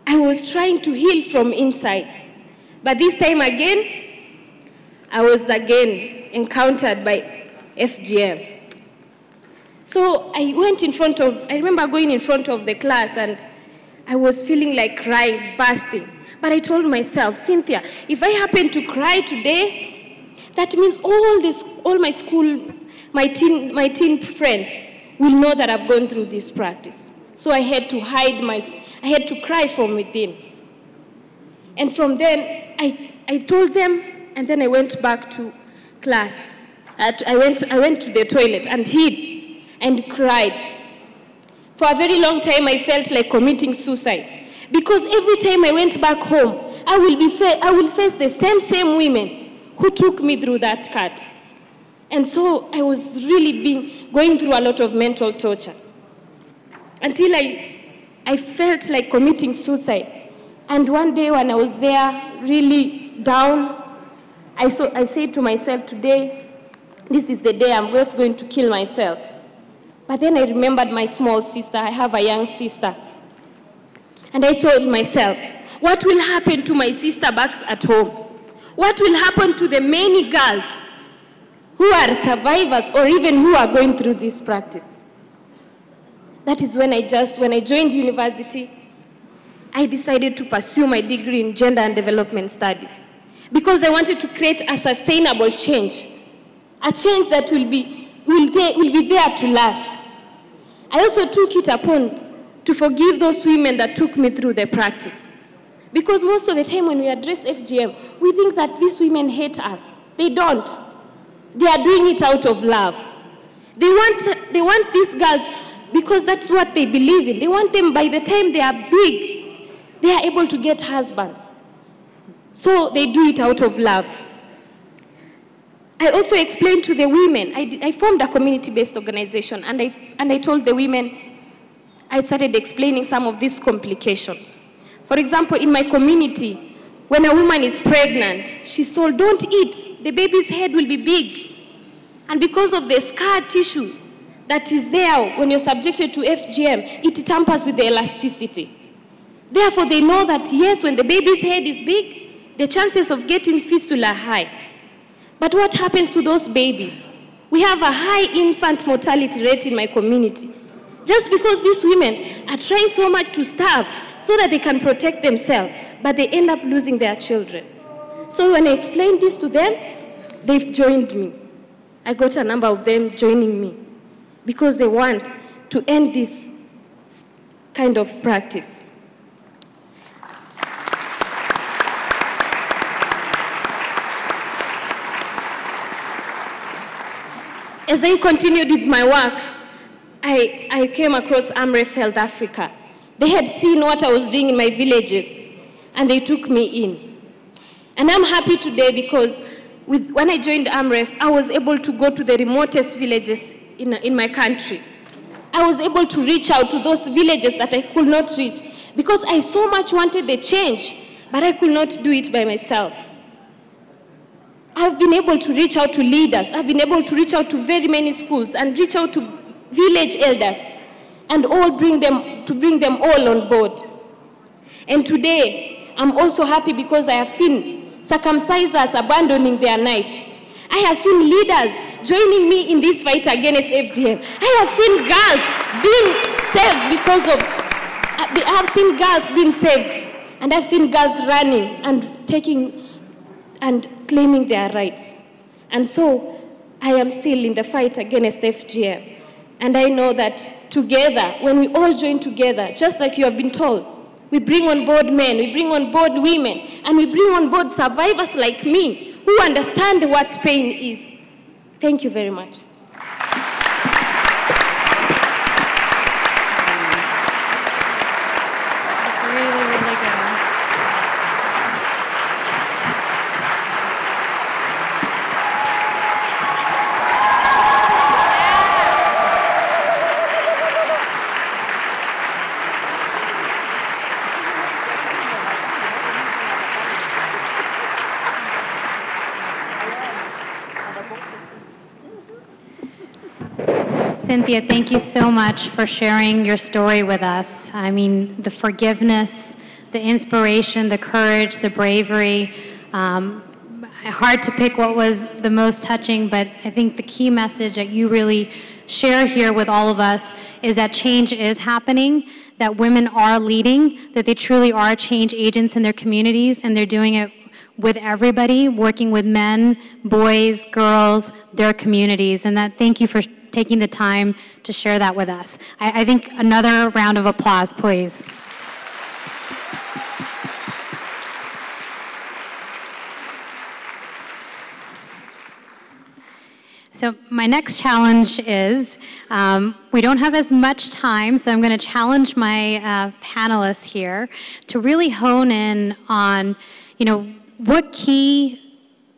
I was trying to heal from inside. But this time again, I was again encountered by FGM. So I remember going in front of the class and I was feeling like crying, bursting. But I told myself, Cynthia, if I happen to cry today, that means all my school, my teen friends will know that I've gone through this practice. So I had to I had to cry from within. And from then, I told them, and then I went back to class. I went to the toilet and hid and cried. For a very long time, I felt like committing suicide. Because every time I went back home, I will face the same women who took me through that cut. And so I was really going through a lot of mental torture. Until I felt like committing suicide. And one day when I was there, really down, I said to myself, today, this is the day I'm just going to kill myself. But then I remembered my small sister. I have a young sister. And I told myself, what will happen to my sister back at home? What will happen to the many girls who are survivors or even who are going through this practice? That is when I joined university, I decided to pursue my degree in gender and development studies because I wanted to create a sustainable change, a change that will be there to last. I also took it upon to forgive those women that took me through the practice. Because most of the time when we address FGM, we think that these women hate us. They don't. They are doing it out of love. They want these girls because that's what they believe in. They want them by the time they are big, they are able to get husbands. So they do it out of love. I also explained to the women, I formed a community-based organization, and I told the women, I started explaining some of these complications. For example, in my community, when a woman is pregnant, she's told, don't eat, the baby's head will be big. And because of the scar tissue that is there when you're subjected to FGM, it tampers with the elasticity. Therefore, they know that, yes, when the baby's head is big, the chances of getting fistula are high. But what happens to those babies? We have a high infant mortality rate in my community. Just because these women are trying so much to starve so that they can protect themselves, but they end up losing their children. So when I explained this to them, they've joined me. I got a number of them joining me because they want to end this kind of practice. As I continued with my work, I came across AMREF Health Africa. They had seen what I was doing in my villages, and they took me in. And I'm happy today because when I joined AMREF, I was able to go to the remotest villages in my country. I was able to reach out to those villages that I could not reach because I so much wanted the change, but I could not do it by myself. I've been able to reach out to leaders. I've been able to reach out to very many schools and reach out to village elders and bring them all on board. And today, I'm also happy because I have seen circumcisers abandoning their knives. I have seen leaders joining me in this fight against FGM. I have seen girls being saved because of, I have seen girls being saved, and I've seen girls running and taking and claiming their rights. And so I am still in the fight against FGM. And I know that together, when we all join together, just like you have been told, we bring on board men, we bring on board women, and we bring on board survivors like me who understand what pain is. Thank you very much. That's really, really good. Cynthia, thank you so much for sharing your story with us. I mean, the forgiveness, the inspiration, the courage, the bravery. Hard to pick what was the most touching, but I think the key message that you really share here with all of us is that change is happening, that women are leading, that they truly are change agents in their communities, and they're doing it with everybody, working with men, boys, girls, their communities, and that thank you for taking the time to share that with us. I think another round of applause, please. So my next challenge is, we don't have as much time, so I'm going to challenge my panelists here to really hone in on, what key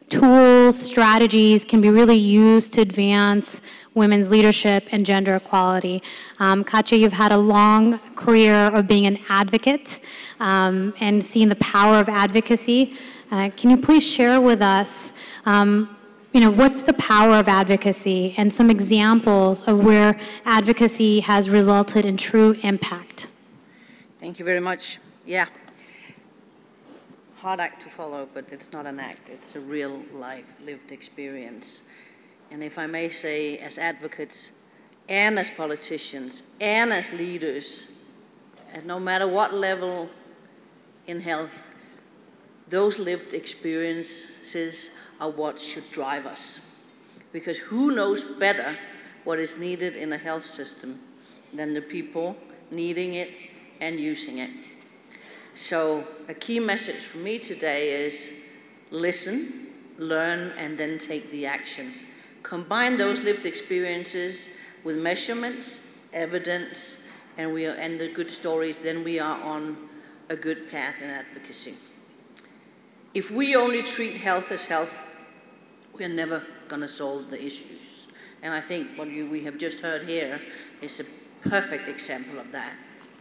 tools, strategies can be really used to advance women's leadership and gender equality. Katja, you've had a long career of being an advocate and seeing the power of advocacy. Can you please share with us, what's the power of advocacy and some examples of where advocacy has resulted in true impact? Thank you very much. Yeah. Hard act to follow, but it's not an act. It's a real life lived experience. And if I may say, as advocates and as politicians and as leaders, at no matter what level in health, those lived experiences are what should drive us. Because who knows better what is needed in a health system than the people needing it and using it? So a key message for me today is listen, learn, and then take the action. Combine those lived experiences with measurements, evidence, and the good stories, then we are on a good path in advocacy. If we only treat health as health, we're never going to solve the issues. And I think what we have just heard here is a perfect example of that.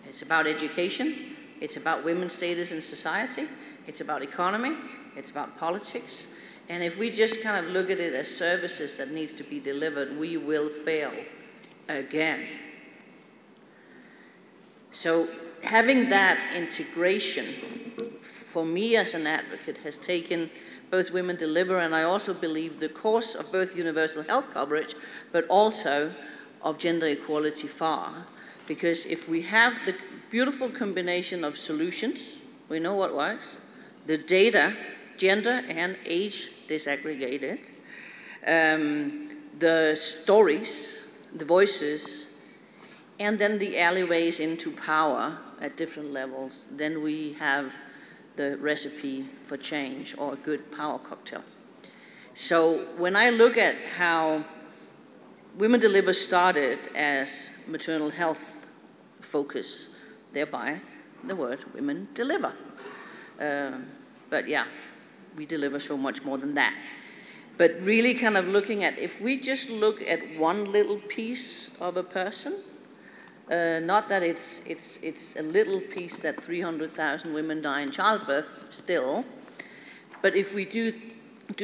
It's about education, it's about women's status in society, it's about economy, it's about politics. And if we just kind of look at it as services that needs to be delivered, we will fail again. So having that integration, for me as an advocate, has taken both Women Deliver and I also believe the course of both universal health coverage, but also of gender equality far. Because if we have the beautiful combination of solutions, we know what works, the data, gender and age disaggregated, the stories, the voices, and then the alleyways into power at different levels, then we have the recipe for change or a good power cocktail. So when I look at how Women Deliver started as maternal health focus, thereby the word Women Deliver. But yeah, we deliver so much more than that. But really kind of looking at, if we just look at one little piece of a person, not that it's a little piece that 300,000 women die in childbirth still, but if we do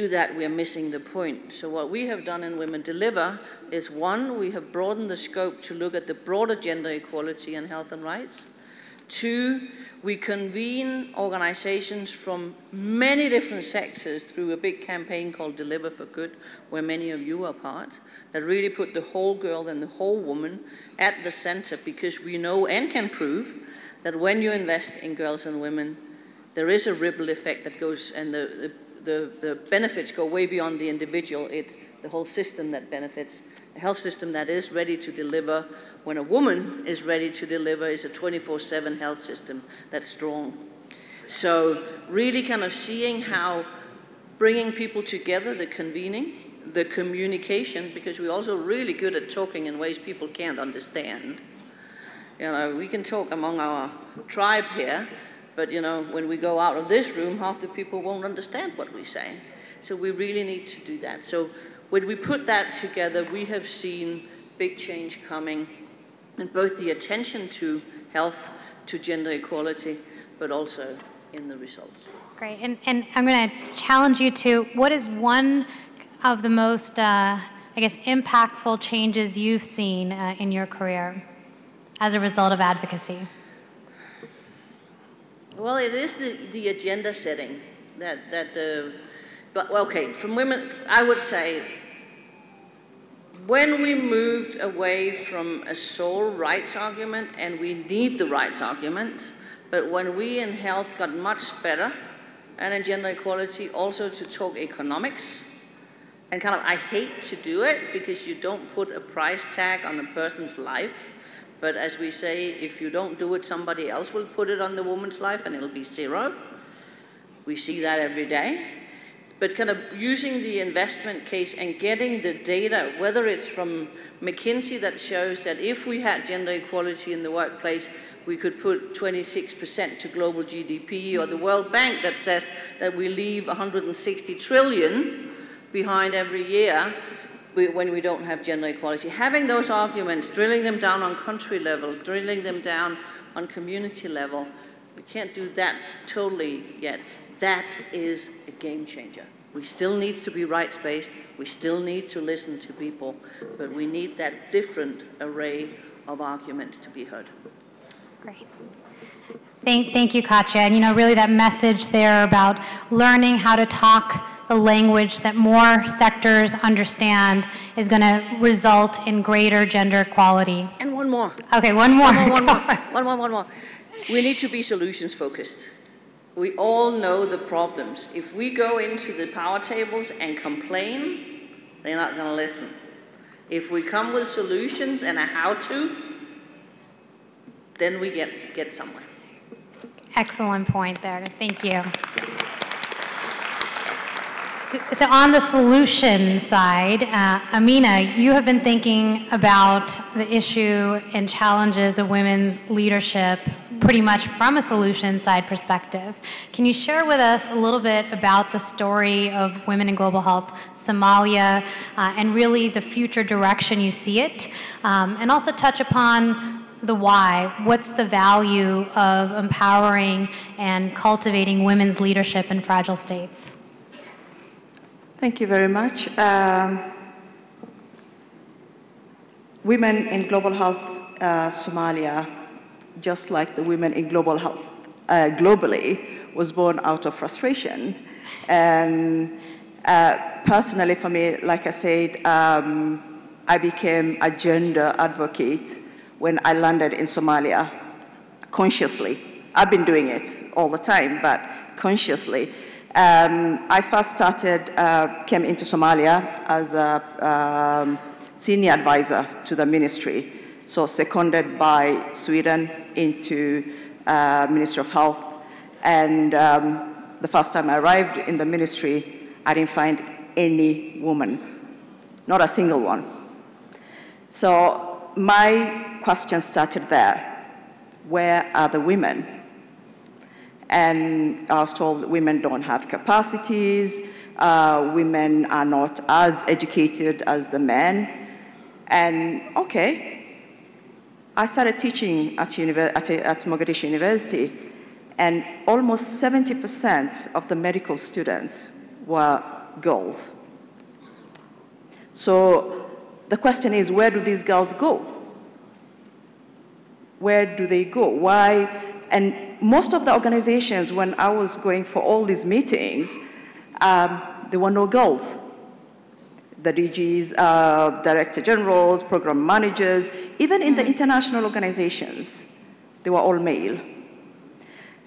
that, we are missing the point. So what we have done in Women Deliver is, one, we have broadened the scope to look at the broader gender equality and health and rights. Two, we convene organizations from many different sectors through a big campaign called Deliver for Good, where many of you are part, that really put the whole girl and the whole woman at the center, because we know and can prove that when you invest in girls and women, there is a ripple effect that goes, and the benefits go way beyond the individual. It's the whole system that benefits. A health system that is ready to deliver when a woman is ready to deliver is a 24/7 health system that's strong. So really kind of seeing how bringing people together, the convening, the communication, because we're also really good at talking in ways people can't understand. You know, we can talk among our tribe here, but you know, when we go out of this room, half the people won't understand what we say. So we really need to do that. So when we put that together, we have seen big change coming in both the attention to health, to gender equality, but also in the results. Great, and I'm going to challenge you to, what is one of the most, I guess, impactful changes you've seen in your career as a result of advocacy? Well, it is the agenda setting okay, from women, I would say, when we moved away from a sole rights argument, and we need the rights argument, but when we in health got much better, and in gender equality also to talk economics, and kind of, I hate to do it because you don't put a price tag on a person's life, but as we say, if you don't do it, somebody else will put it on the woman's life and it'll be zero. We see that every day. But kind of using the investment case and getting the data, whether it's from McKinsey that shows that if we had gender equality in the workplace, we could put 26% to global GDP, or the World Bank that says that we leave 160 trillion behind every year when we don't have gender equality. Having those arguments, drilling them down on country level, drilling them down on community level, we can't do that totally yet. That is a game changer. We still need to be rights-based, we still need to listen to people, but we need that different array of arguments to be heard. Great. Thank you, Katja. And really that message there about learning how to talk the language that more sectors understand is going to result in greater gender equality. And one more. Okay, one more. One more. We need to be solutions focused. We all know the problems. If we go into the power tables and complain, they're not going to listen. If we come with solutions and a how-to, then we get somewhere. Excellent point there. Thank you. So on the solution side, Amina, you have been thinking about the issue and challenges of women's leadership pretty much from a solution side perspective. Can you share with us a little bit about the story of Women in Global Health Somalia and really the future direction you see it, and also touch upon the why? What's the value of empowering and cultivating women's leadership in fragile states? Thank you very much. Women in Global Health Somalia, just like the women in global health globally, was born out of frustration. And personally for me, like I said, I became a gender advocate when I landed in Somalia, consciously. I've been doing it all the time, but consciously. I first came into Somalia as a senior advisor to the ministry, so seconded by Sweden into Ministry of Health. And the first time I arrived in the ministry, I didn't find any woman, not a single one. So my question started there. Where are the women? And I was told that women don't have capacities, women are not as educated as the men. And okay, I started teaching at Mogadishu University, and almost 70% of the medical students were girls. So the question is, where do these girls go? Where do they go? Why? And most of the organizations, when I was going for all these meetings, there were no girls. The DGs, director generals, program managers, even in the international organizations, they were all male.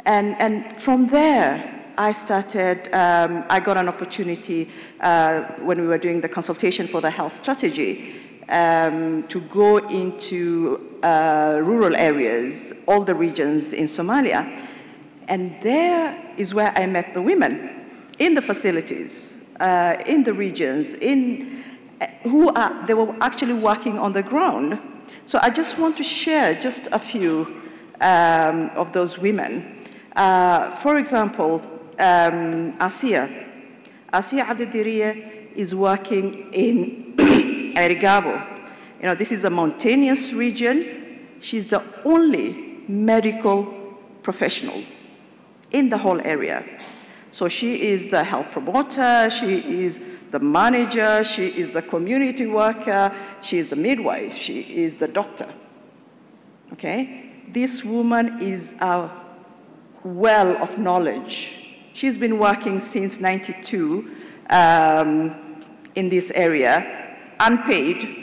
And from there, I started, I got an opportunity when we were doing the consultation for the health strategy to go into rural areas, all the regions in Somalia. And there is where I met the women in the facilities, in the regions, they were actually working on the ground. So I just want to share just a few of those women. For example, Asia Abdidiriya is working in Erigabo. This is a mountainous region. She's the only medical professional in the whole area. So she is the health promoter, she is the manager, she is the community worker, she is the midwife, she is the doctor. Okay? This woman is a well of knowledge. She's been working since '92 in this area, unpaid,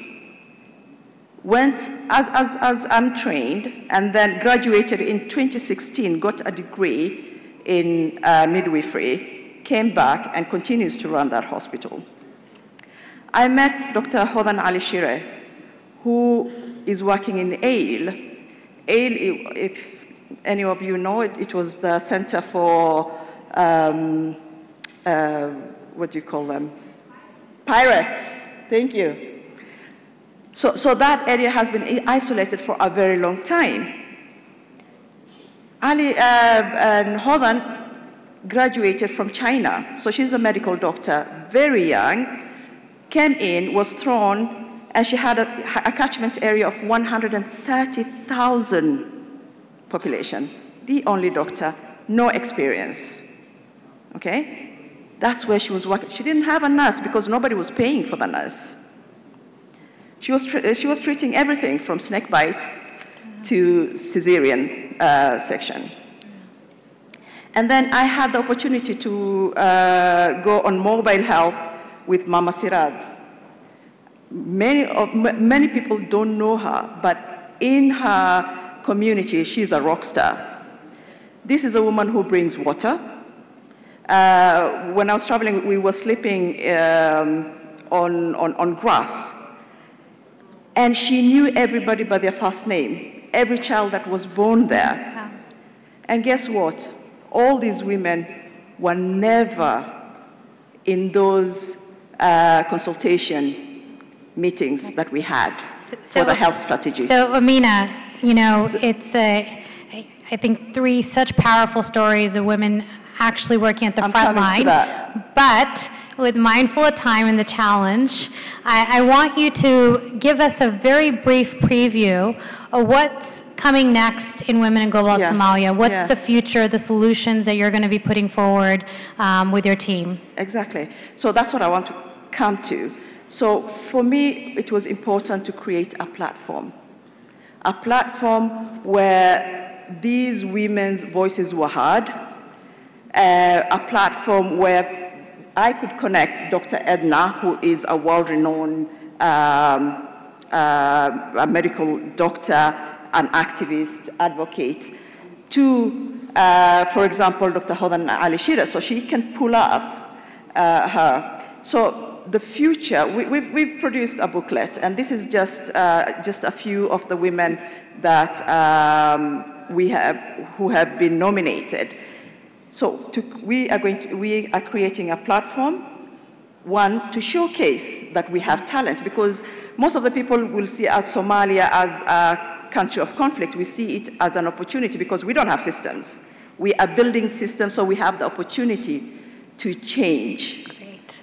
went as untrained, and then graduated in 2016, got a degree in midwifery, came back and continues to run that hospital. I met Dr. Hodan Ali Shire, who is working in AHAIC. AHAIC, if any of you know it, it was the Center for, what do you call them? Pirates, thank you. So that area has been isolated for a very long time. Ali and Hodan graduated from China, so she's a medical doctor, very young, came in, was thrown, and she had a catchment area of 130,000 population. The only doctor, no experience, okay? That's where she was working. She didn't have a nurse because nobody was paying for the nurse. She was treating everything from snake bites to cesarean section. And then I had the opportunity to go on mobile health with Mama Sirad. Many people don't know her, but in her community, she's a rock star. This is a woman who brings water. When I was traveling, we were sleeping on grass. And she knew everybody by their first name, every child that was born there. Wow. And guess what? All these women were never in those consultation meetings that we had for the health strategy. So, Amina, you know, it's I think 3 such powerful stories of women actually working at the front line. But with mindful of time and the challenge, I want you to give us a very brief preview of what's coming next in Women in Global Health Somalia. What's the future, the solutions that you're going to be putting forward with your team? Exactly. So that's what I want to come to. So for me, it was important to create a platform where these women's voices were heard, a platform where I could connect Dr. Edna, who is a world-renowned medical doctor, an activist, advocate, to, for example, Dr. Hodan Ali Shira, so she can pull up her. So the future, we've produced a booklet, and this is just a few of the women that who have been nominated. So we are creating a platform, one, to showcase that we have talent, because most of the people will see Somalia as a country of conflict. We see it as an opportunity because we don't have systems. We are building systems, so we have the opportunity to change. Great.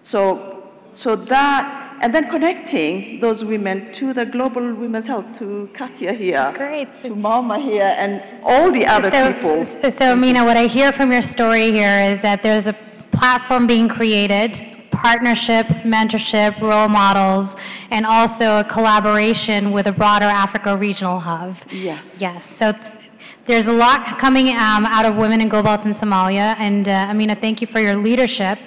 So that, and then connecting those women to the global women's health, to Katia here, to Mama here, and all the other people. So, Amina, what I hear from your story here is that there's a platform being created, partnerships, mentorship, role models, and also a collaboration with a broader Africa regional hub. Yes. Yes. So there's a lot coming out of Women in Global Health in Somalia, and Amina, thank you for your leadership.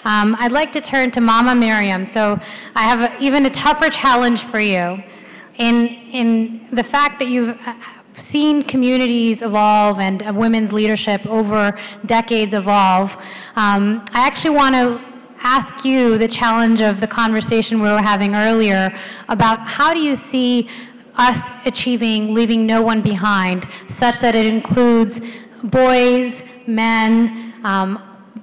I'd like to turn to Mama Miriam. So I have even a tougher challenge for you in the fact that you've seen communities evolve and women's leadership over decades evolve. I actually want to ask you the challenge of the conversation we were having earlier about how do you see us achieving leaving no one behind, such that it includes boys, men,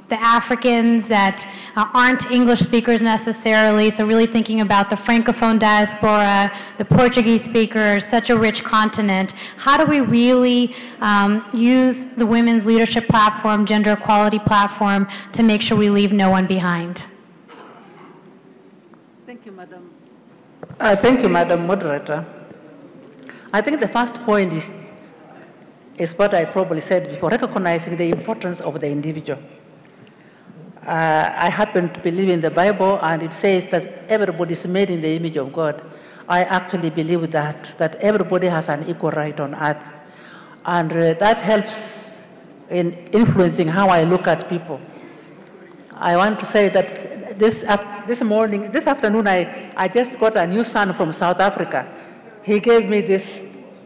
the Africans that aren't English speakers necessarily, so really thinking about the Francophone diaspora, the Portuguese speakers, such a rich continent. How do we really use the Women's Leadership Platform, Gender Equality Platform, to make sure we leave no one behind? Thank you, Madam. Thank you, Madam Moderator. I think the first point is what I probably said before, recognizing the importance of the individual. I happen to believe in the Bible, and it says that everybody is made in the image of God. I actually believe that everybody has an equal right on earth. And that helps in influencing how I look at people. I want to say that this afternoon, I just got a new son from South Africa. He gave me this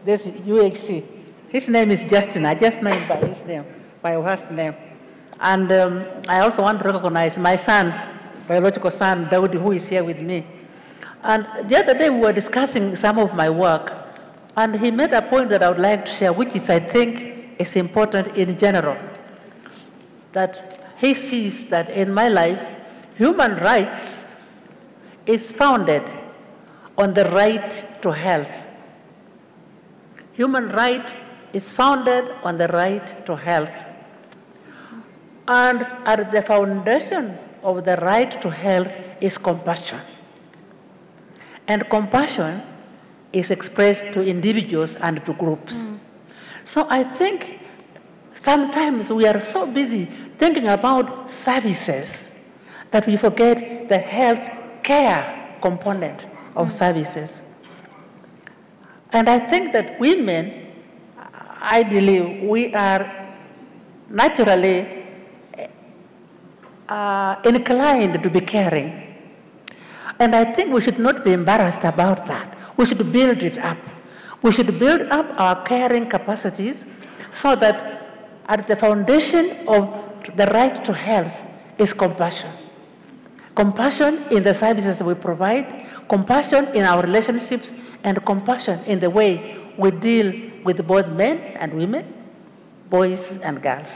UHC. His name is Justin. I just know him by his name, by her first name. And I also want to recognize my son, biological son, Daudi, who is here with me. And the other day we were discussing some of my work, and he made a point that I would like to share, which is, I think, is important in general. That he sees that in my life, human rights is founded on the right to health. Human right is founded on the right to health. And at the foundation of the right to health is compassion. And compassion is expressed to individuals and to groups. So I think sometimes we are so busy thinking about services that we forget the health care component of services. And I think that women, I believe we are naturally inclined to be caring. And I think we should not be embarrassed about that. We should build it up. We should build up our caring capacities so that at the foundation of the right to health is compassion. Compassion in the services we provide, compassion in our relationships, and compassion in the way we deal with both men and women, boys and girls.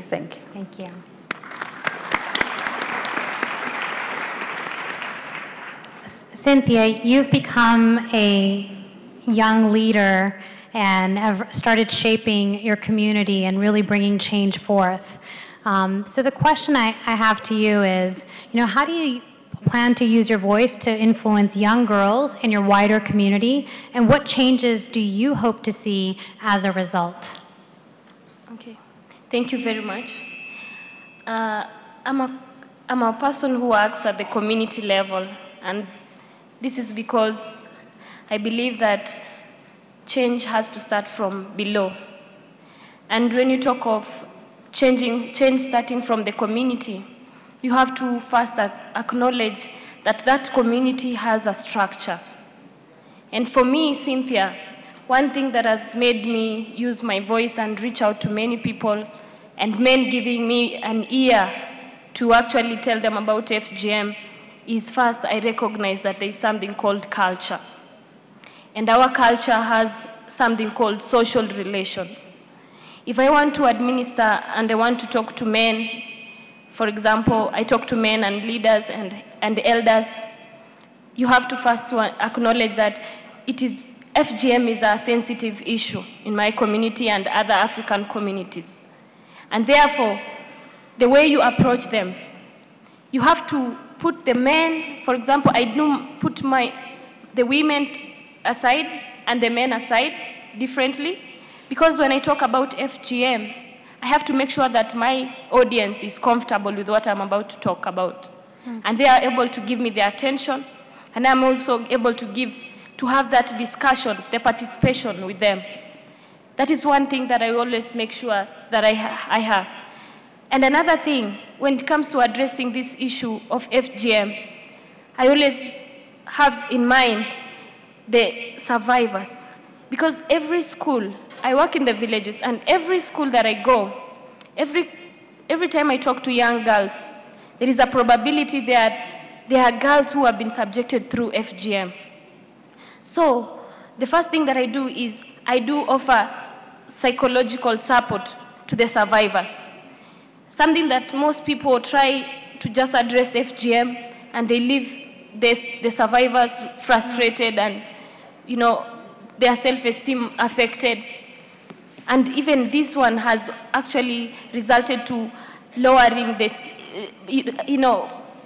Thank you. Thank you. Cynthia, you've become a young leader and have started shaping your community and really bringing change forth. So the question I have to you is, how do you plan to use your voice to influence young girls in your wider community, and what changes do you hope to see as a result? Okay, thank you very much. I'm a person who works at the community level, and this is because I believe that change has to start from below. And when you talk of change starting from the community, you have to first acknowledge that that community has a structure. And for me, Cynthia, one thing that has made me use my voice and reach out to many people, and men giving me an ear to actually tell them about FGM, is first I recognize that there is something called culture. And our culture has something called social relation. If I want to administer and I want to talk to men, for example, I talk to men and leaders and elders, you have to first acknowledge that FGM is a sensitive issue in my community and other African communities. And therefore, the way you approach them, you have to put the men, for example, I do put the women aside and the men aside differently, because when I talk about FGM, I have to make sure that my audience is comfortable with what I'm about to talk about. And they are able to give me their attention, and I'm also able to have that discussion, the participation with them. That is one thing that I always make sure that I have. And another thing, when it comes to addressing this issue of FGM, I always have in mind the survivors. Because every school, I work in the villages, and every school that I go, every time I talk to young girls, there is a probability that there are girls who have been subjected through FGM. So the first thing that I do is I do offer psychological support to the survivors. Something that most people try to just address FGM, and they leave the survivors frustrated and, their self-esteem affected. And even this one has actually resulted to lowering this,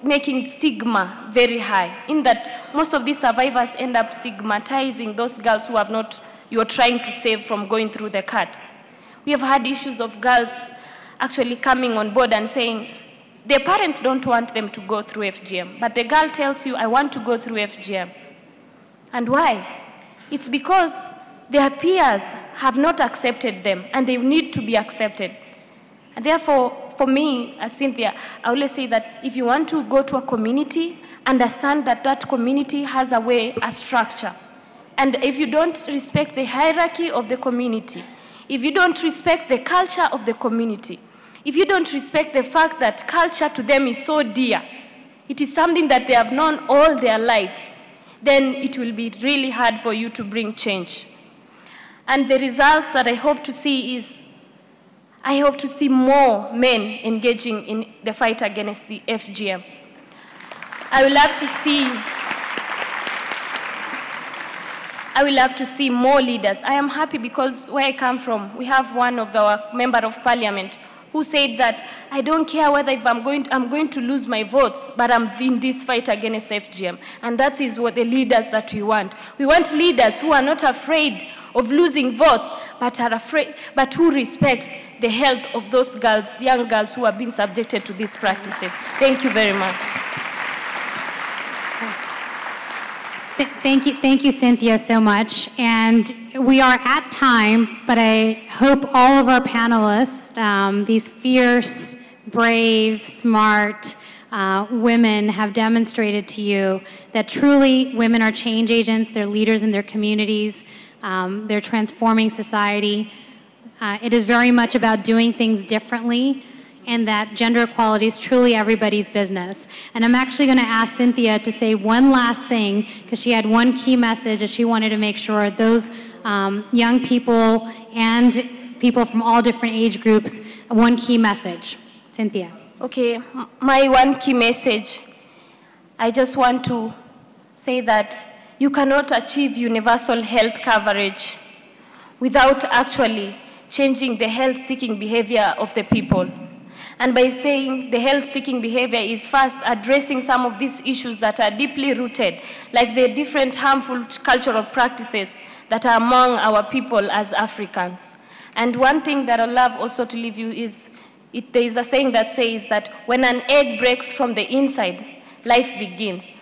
making stigma very high, in that most of these survivors end up stigmatizing those girls who you're trying to save from going through the cut. We have had issues of girls actually coming on board and saying, their parents don't want them to go through FGM, but the girl tells you, I want to go through FGM. And why? It's because their peers have not accepted them, and they need to be accepted. And therefore, for me, as Cynthia, I always say that if you want to go to a community, understand that that community has a structure. And if you don't respect the hierarchy of the community, if you don't respect the culture of the community, if you don't respect the fact that culture to them is so dear, it is something that they have known all their lives, then it will be really hard for you to bring change. And the results that I hope to see is, I hope to see more men engaging in the fight against the FGM. I will love to see more leaders. I am happy because where I come from, we have one of our member of parliament who said that I don't care whether if I'm going to lose my votes, but I'm in this fight against FGM. And that is what the leaders that we want. We want leaders who are not afraid of losing votes, but who respects the health of those girls, young girls who have been subjected to these practices. Thank you very much. Thank you, Cynthia, so much. And we are at time, but I hope all of our panelists, these fierce, brave, smart women, have demonstrated to you that truly women are change agents, they're leaders in their communities, they're transforming society. It is very much about doing things differently, and that gender equality is truly everybody's business. And I'm actually going to ask Cynthia to say one last thing, because she had one key message that she wanted to make sure those young people and people from all different age groups, one key message. Cynthia. Okay, my one key message, I just want to say that you cannot achieve universal health coverage without actually changing the health-seeking behavior of the people. And by saying the health-seeking behavior is first addressing some of these issues that are deeply rooted, like the different harmful cultural practices that are among our people as Africans. And one thing that I love also to leave you is, there is a saying that says that when an egg breaks from the inside, life begins.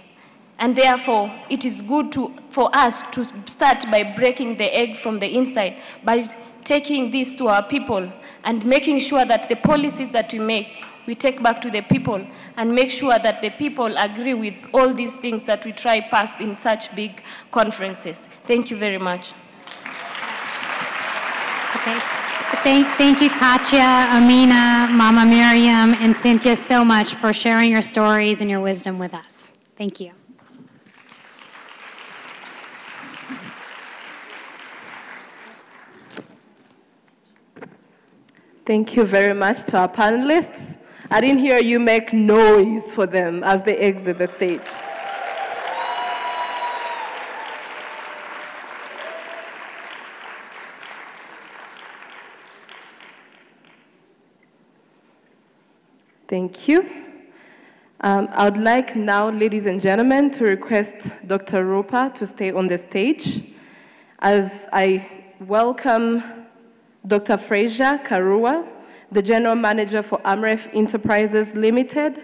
And therefore, it is good for us to start by breaking the egg from the inside, by taking this to our people and making sure that the policies that we make, we take back to the people and make sure that the people agree with all these things that we try pass in such big conferences. Thank you very much. Okay. Thank you, Katya, Amina, Mama Miriam, and Cynthia so much for sharing your stories and your wisdom with us. Thank you. Thank you very much to our panelists. I didn't hear you make noise for them as they exit the stage. Thank you. I would like now, ladies and gentlemen, to request Dr. Rupa to stay on the stage as I welcome Dr. Fraser Karua, the General Manager for Amref Enterprises Limited,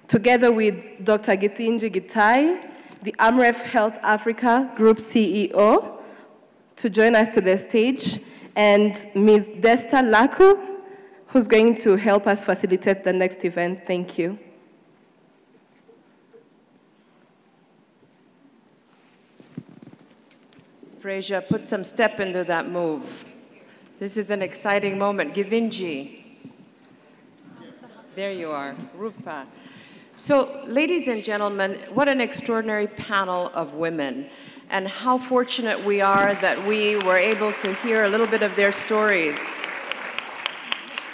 together with Dr. Githinji Gitai, the Amref Health Africa Group CEO, to join us to the stage, and Ms. Desta Laku, who's going to help us facilitate the next event. Thank you. Fraser, put some step into that move. This is an exciting moment. Githinji. There you are, Rupa. So, ladies and gentlemen, what an extraordinary panel of women, and how fortunate we are that we were able to hear a little bit of their stories.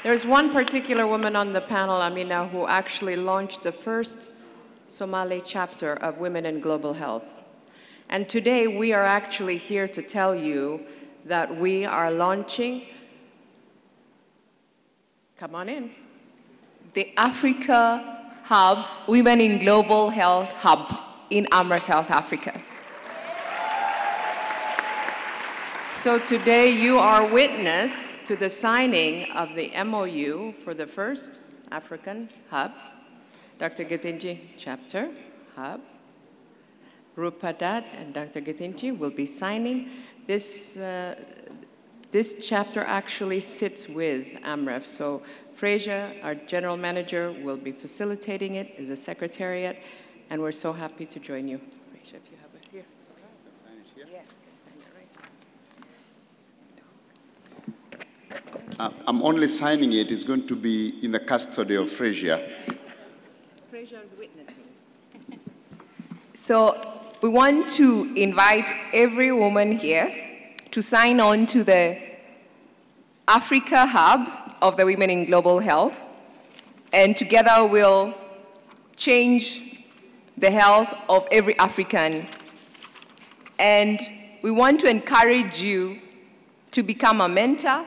There's one particular woman on the panel, Amina, who actually launched the first Somali chapter of Women in Global Health. And today we are actually here to tell you that we are launching, come on in, the Africa Hub, Women in Global Health Hub in Amref Health Africa. So today you are witness to the signing of the MOU for the first African hub. Dr. Githinji, chapter, hub. Rupa Dat and Dr. Githinji will be signing. This chapter actually sits with Amref. So Fraser, our general manager, will be facilitating it in the secretariat, and we're so happy to join you. Fraser, if you have it here. Yes, sign it right. I'm only signing it. It's going to be in the custody of Fraser. Fraser is witnessing. So we want to invite every woman here to sign on to the Africa Hub of the Women in Global Health, and together we'll change the health of every African. And we want to encourage you to become a mentor,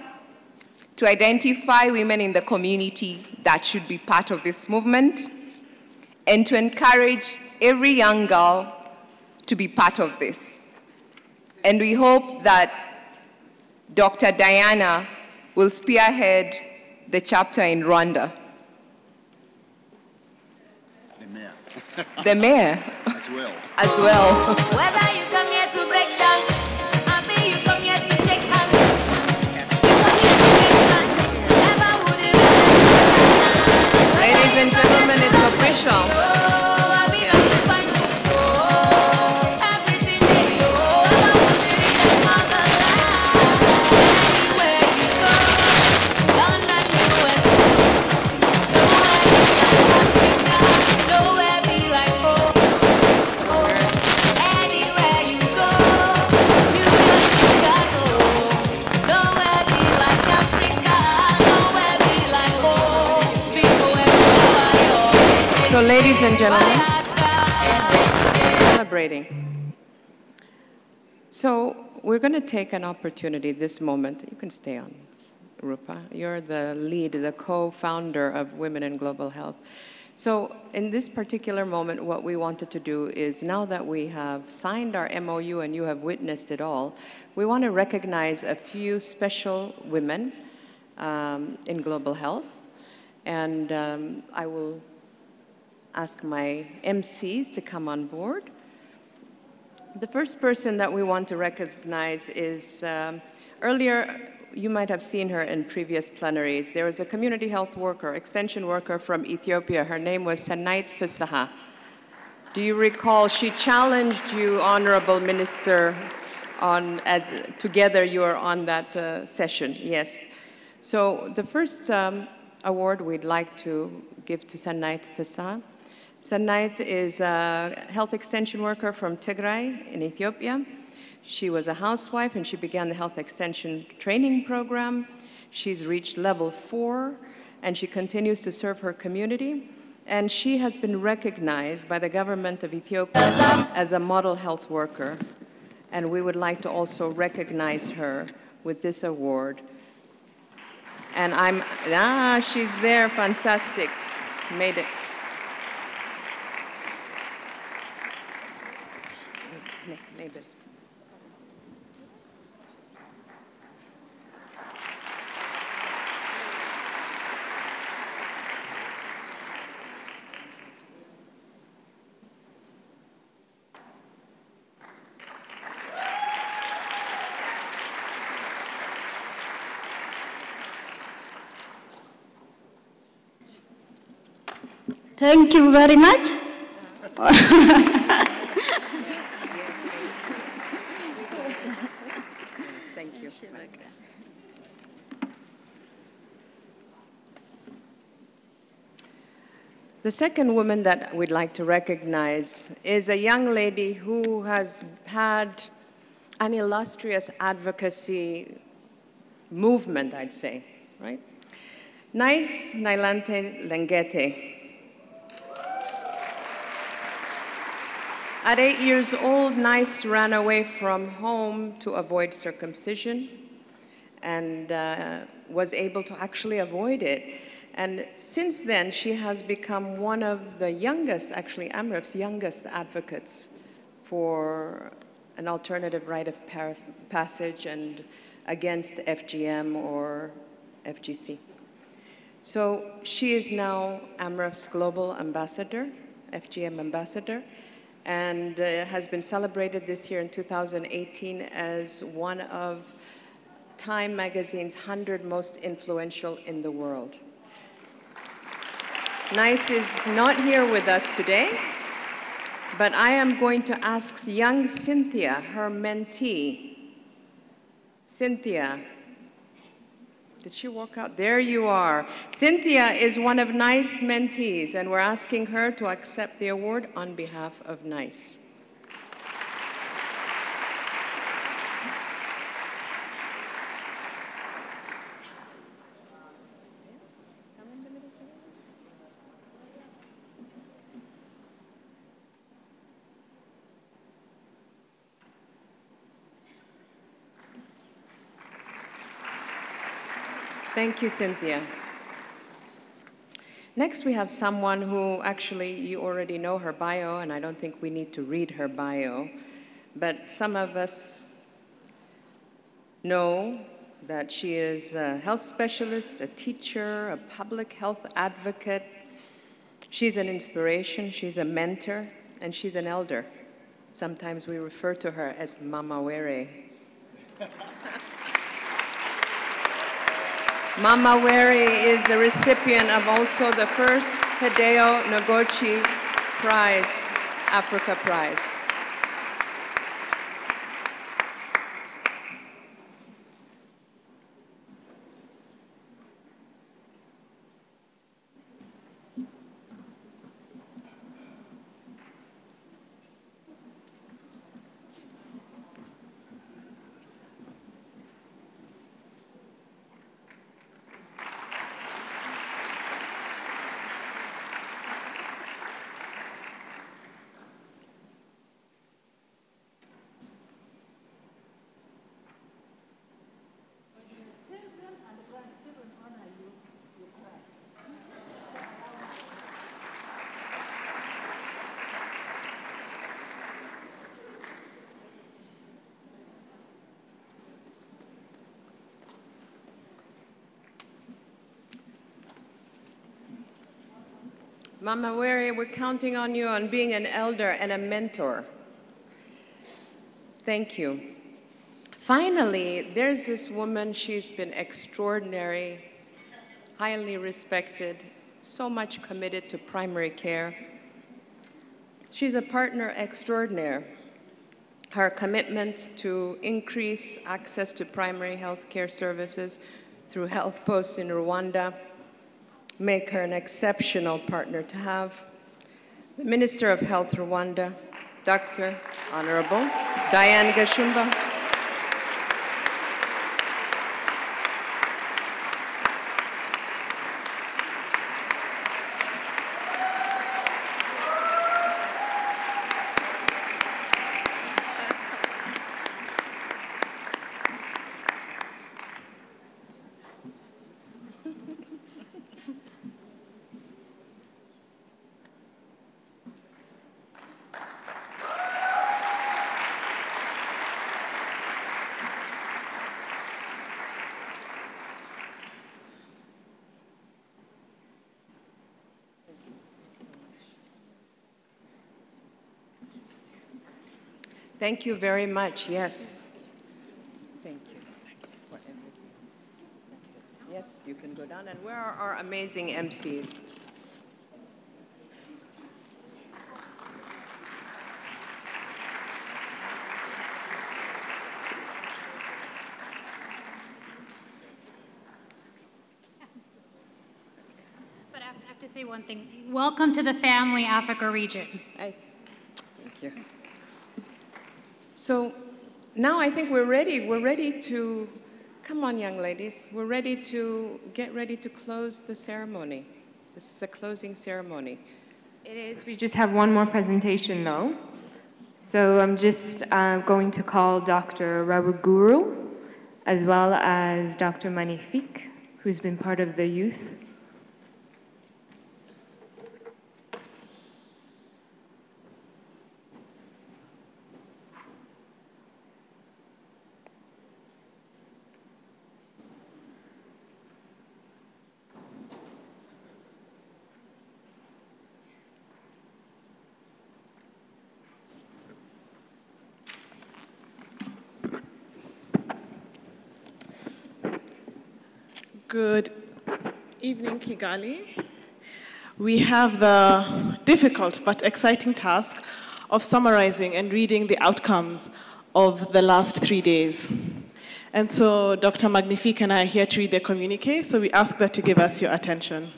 to identify women in the community that should be part of this movement, and to encourage every young girl to be part of this. And we hope that Dr. Diana will spearhead the chapter in Rwanda. The mayor. The mayor. as well. As well. Whether you come here to break dance, I mean you come here to shake hands. Ladies and gentlemen, it's official. So, ladies and gentlemen, celebrating. So, we're going to take an opportunity this moment. You can stay on, Rupa. You're the lead, the co-founder of Women in Global Health. So, in this particular moment, what we wanted to do is, now that we have signed our MOU and you have witnessed it all, we want to recognize a few special women in global health. And I will ask my MCs to come on board. The first person that we want to recognize is, earlier you might have seen her in previous plenaries. There was a community health worker, extension worker from Ethiopia. Her name was Sanait Fisaha. Do you recall she challenged you, Honorable Minister, together you were on that session? Yes. So the first award we'd like to give to Sanait Fisaha. Sanait is a health extension worker from Tigray in Ethiopia. She was a housewife and she began the health extension training program. She's reached level 4 and she continues to serve her community. And she has been recognized by the government of Ethiopia as a model health worker. And we would like to also recognize her with this award. And she's there, fantastic, made it. Neighbors. Thank you very much. Thank you. The second woman that we'd like to recognize is a young lady who has had an illustrious advocacy movement, I'd say, right? Nice Nailante Lengete. At 8 years old, Nice ran away from home to avoid circumcision and was able to actually avoid it. And since then, she has become one of the youngest, actually AMREF's youngest advocates for an alternative rite of passage and against FGM or FGC. So she is now AMREF's global ambassador, FGM ambassador, and has been celebrated this year in 2018 as one of Time magazine's 100 most influential in the world. Nice is not here with us today, but I am going to ask young Cynthia, her mentee. Cynthia, did she walk out? There you are. Cynthia is one of NICE mentees, and we're asking her to accept the award on behalf of NICE. Thank you, Cynthia. Next, we have someone who actually you already know her bio, and I don't think we need to read her bio, but some of us know that she is a health specialist, a teacher, a public health advocate. She's an inspiration, she's a mentor, and she's an elder. Sometimes we refer to her as Mama Were. Mama Were is the recipient of also the first Hideo Noguchi Prize, Africa Prize. Mama Were, we're counting on you on being an elder and a mentor. Thank you. Finally, there's this woman, she's been extraordinary, highly respected, so much committed to primary care. She's a partner extraordinaire. Her commitment to increase access to primary health care services through health posts in Rwanda make her an exceptional partner to have. The Minister of Health Rwanda, Dr. Honorable Diane Gashumba. Thank you very much, yes. Thank you. Yes, you can go down. And where are our amazing MCs? But I have to say one thing. Welcome to the family, Africa region. Thank you. So now I think we're ready. We're ready to, come on, young ladies. We're ready to get ready to close the ceremony. This is a closing ceremony. It is. We just have one more presentation, though. So I'm just going to call Dr. Rawaguru, as well as Dr. Magnifique, who's been part of the youth. Good evening, Kigali. We have the difficult but exciting task of summarizing and reading the outcomes of the last 3 days. And so Dr. Magnifique and I are here to read the communique, so we ask that you give us your attention.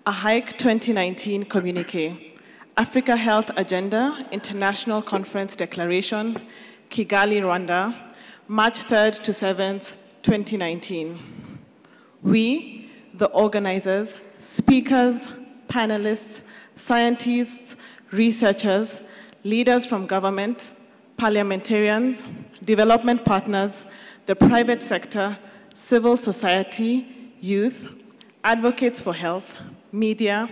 AHAIC 2019 communique, Africa Health Agenda International Conference Declaration, Kigali, Rwanda, March 3rd to 7th, 2019. We, the organizers, speakers, panelists, scientists, researchers, leaders from government, parliamentarians, development partners, the private sector, civil society, youth, advocates for health, media,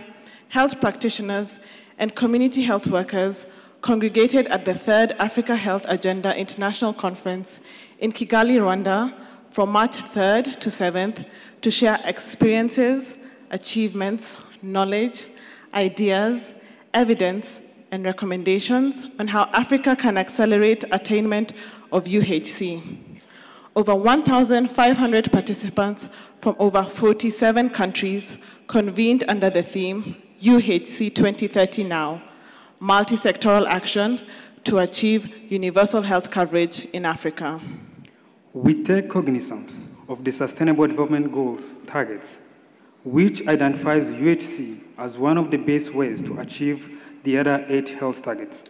health practitioners, and community health workers congregated at the 3rd Africa Health Agenda International Conference in Kigali, Rwanda, from March 3rd to 7th, to share experiences, achievements, knowledge, ideas, evidence, and recommendations on how Africa can accelerate attainment of UHC. Over 1,500 participants from over 47 countries convened under the theme UHC 2030 Now, Multi-Sectoral Action to Achieve Universal Health Coverage in Africa. We take cognizance of the Sustainable Development Goals targets, which identifies UHC as one of the best ways to achieve the other 8 health targets.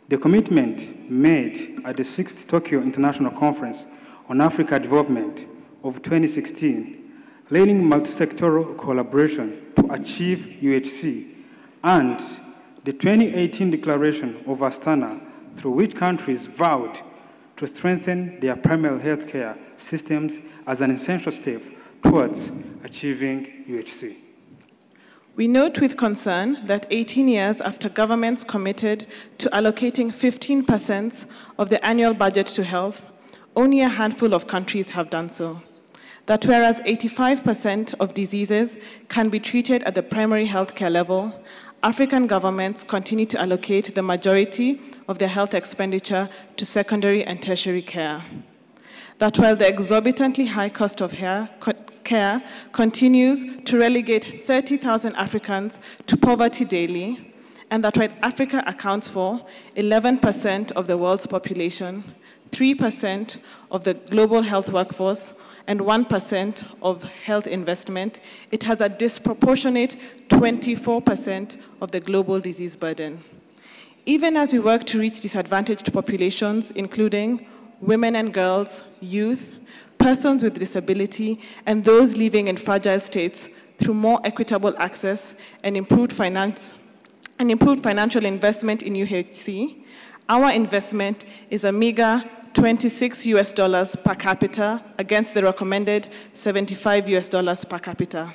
The commitment made at the 6th Tokyo International Conference on Africa Development of 2016, leading multi-sectoral collaboration to achieve UHC, and the 2018 Declaration of Astana, through which countries vowed to strengthen their primary healthcare systems as an essential step towards achieving UHC. We note with concern that 18 years after governments committed to allocating 15% of the annual budget to health, only a handful of countries have done so. That whereas 85% of diseases can be treated at the primary healthcare level, African governments continue to allocate the majority of their health expenditure to secondary and tertiary care. That while the exorbitantly high cost of care continues to relegate 30,000 Africans to poverty daily, and that while Africa accounts for 11% of the world's population, 3% of the global health workforce, and 1% of health investment, it has a disproportionate 24% of the global disease burden. Even as we work to reach disadvantaged populations, including women and girls, youth, persons with disability, and those living in fragile states through more equitable access and improved financial investment in UHC, our investment is a meager $26 per capita against the recommended $75 per capita,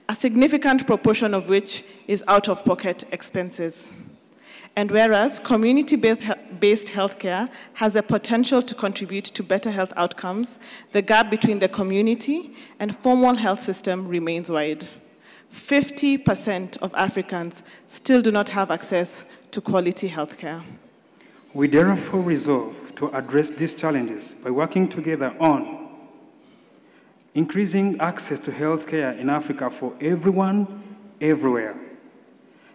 a significant proportion of which is out-of-pocket expenses. And whereas community-based healthcare has the potential to contribute to better health outcomes, the gap between the community and formal health system remains wide. 50% of Africans still do not have access to quality healthcare. We therefore resolve to address these challenges by working together on increasing access to healthcare in Africa for everyone, everywhere,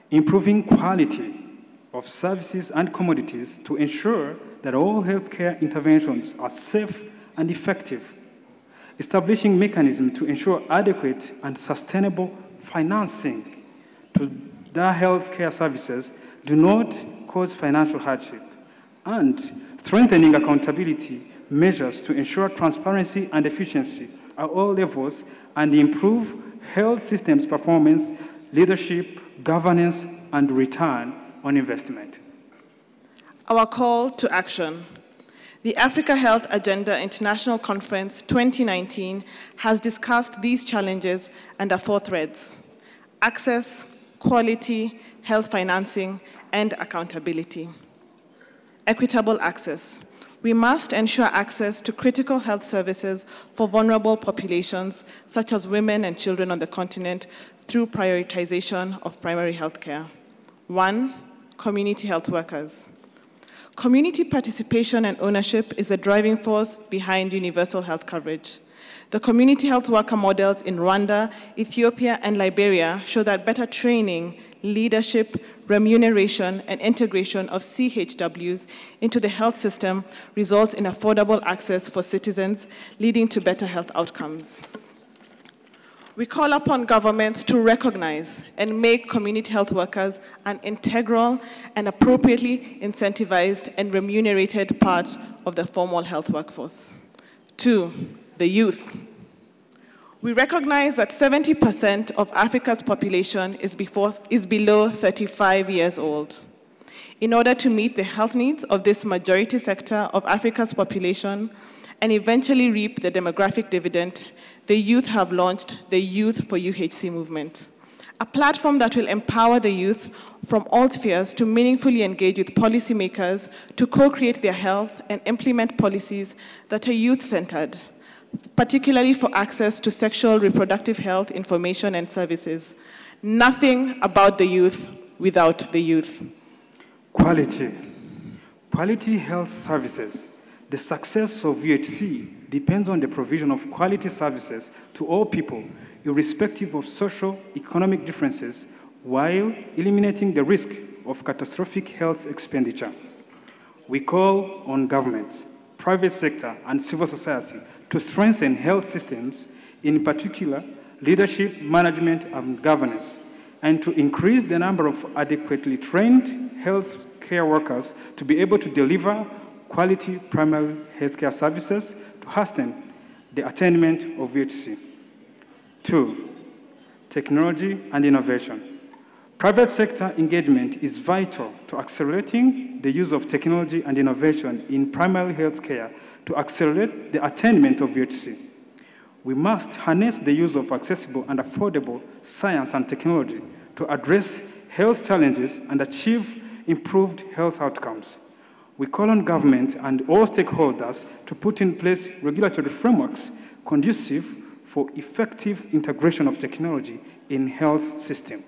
improving quality of services and commodities to ensure that all healthcare interventions are safe and effective, establishing mechanisms to ensure adequate and sustainable financing to their healthcare services do not cause financial hardship, and strengthening accountability measures to ensure transparency and efficiency at all levels and improve health systems performance, leadership, governance, and return on investment. Our call to action. The Africa Health Agenda International Conference 2019 has discussed these challenges under 4 threads: access, quality, health financing, and accountability. Equitable access. We must ensure access to critical health services for vulnerable populations, such as women and children on the continent, through prioritization of primary health care. 1, community health workers. Community participation and ownership is the driving force behind universal health coverage. The community health worker models in Rwanda, Ethiopia, and Liberia show that better training, leadership, remuneration, and integration of CHWs into the health system results in affordable access for citizens, leading to better health outcomes. We call upon governments to recognize and make community health workers an integral and appropriately incentivized and remunerated part of the formal health workforce. 2, the youth. We recognize that 70% of Africa's population is below 35 years old. In order to meet the health needs of this majority sector of Africa's population and eventually reap the demographic dividend, the youth have launched the Youth for UHC movement, a platform that will empower the youth from all spheres to meaningfully engage with policymakers to co-create their health and implement policies that are youth-centered, particularly for access to sexual reproductive health information and services. Nothing about the youth without the youth. Quality. Quality health services. The success of UHC depends on the provision of quality services to all people, irrespective of social, economic differences, while eliminating the risk of catastrophic health expenditure. We call on government, private sector, and civil society to strengthen health systems, in particular, leadership, management, and governance, and to increase the number of adequately trained health care workers to be able to deliver quality primary healthcare services to hasten the attainment of UHC. 2, technology and innovation. Private sector engagement is vital to accelerating the use of technology and innovation in primary healthcare to accelerate the attainment of UHC. We must harness the use of accessible and affordable science and technology to address health challenges and achieve improved health outcomes. We call on government and all stakeholders to put in place regulatory frameworks conducive for effective integration of technology in health system.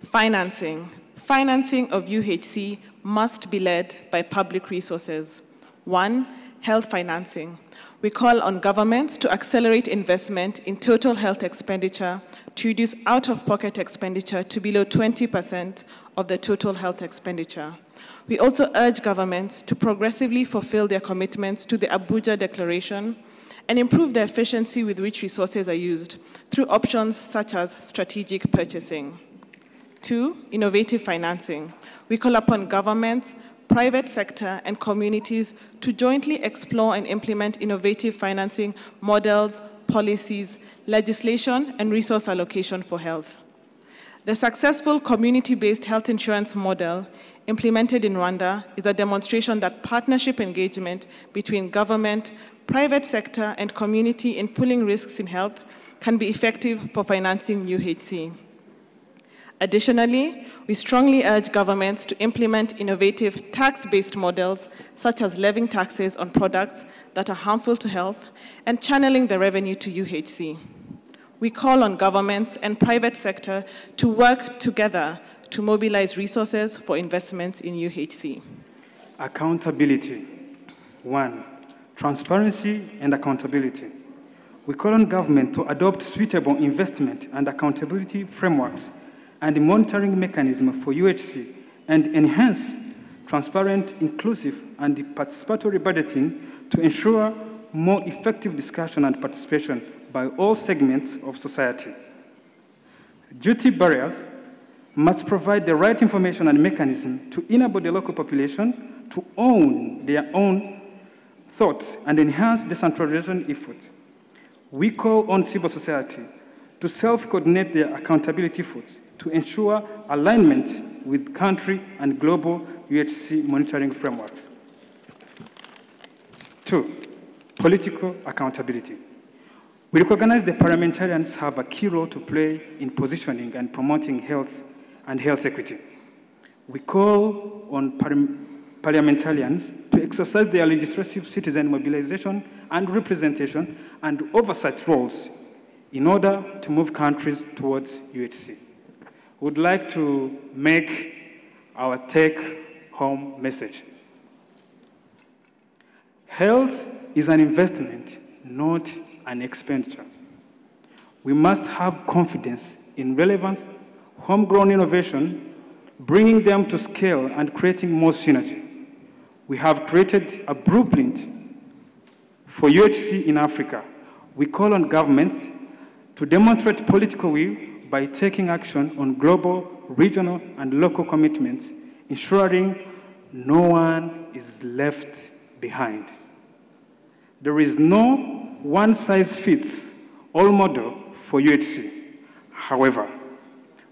Financing. Financing of UHC must be led by public resources. 1, health financing. We call on governments to accelerate investment in total health expenditure to reduce out-of-pocket expenditure to below 20% of the total health expenditure. We also urge governments to progressively fulfill their commitments to the Abuja Declaration and improve the efficiency with which resources are used through options such as strategic purchasing. 2, innovative financing. We call upon governments, private sector, and communities to jointly explore and implement innovative financing models, policies, legislation, and resource allocation for health. The successful community-based health insurance model implemented in Rwanda is a demonstration that partnership engagement between government, private sector, and community in pooling risks in health can be effective for financing UHC. Additionally, we strongly urge governments to implement innovative tax-based models, such as levying taxes on products that are harmful to health and channeling the revenue to UHC. We call on governments and private sector to work together to mobilize resources for investments in UHC. Accountability. 1, transparency and accountability. We call on government to adopt suitable investment and accountability frameworks and monitoring mechanism for UHC and enhance transparent, inclusive, and participatory budgeting to ensure more effective discussion and participation by all segments of society. Duty barriers must provide the right information and mechanism to enable the local population to own their own thoughts and enhance decentralization efforts. We call on civil society to self-coordinate their accountability efforts to ensure alignment with country and global UHC monitoring frameworks. 2, political accountability. We recognize that parliamentarians have a key role to play in positioning and promoting health and health equity. We call on parliamentarians to exercise their legislative citizen mobilization and representation and oversight roles in order to move countries towards UHC. We would like to make our take-home message. Health is an investment, not an expenditure. We must have confidence in relevance, homegrown innovation, bringing them to scale and creating more synergy. We have created a blueprint for UHC in Africa. We call on governments to demonstrate political will by taking action on global, regional, and local commitments, ensuring no one is left behind. There is no one-size-fits-all model for UHC. However,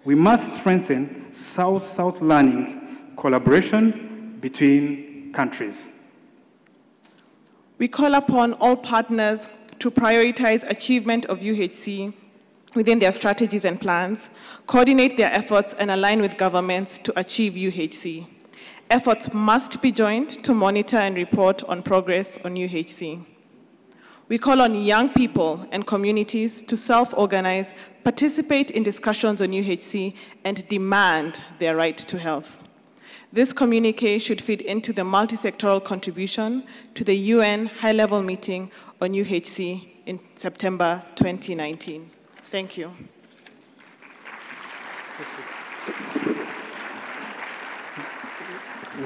we must strengthen South-South learning collaboration between countries. We call upon all partners to prioritize achievement of UHC within their strategies and plans, coordinate their efforts, and align with governments to achieve UHC. Efforts must be joined to monitor and report on progress on UHC. We call on young people and communities to self-organize, participate in discussions on UHC, and demand their right to health. This communique should feed into the multi-sectoral contribution to the UN high-level meeting on UHC in September 2019. Thank you.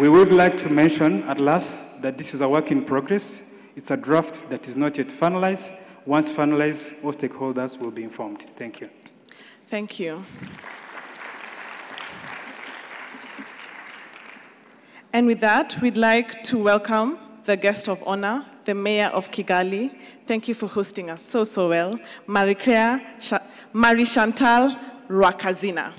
We would like to mention at last that this is a work in progress. It's a draft that is not yet finalized. Once finalized, all stakeholders will be informed. Thank you. Thank you. And with that, we'd like to welcome the guest of honor, the Mayor of Kigali. Thank you for hosting us so well, Marie Chantal Rwakazina.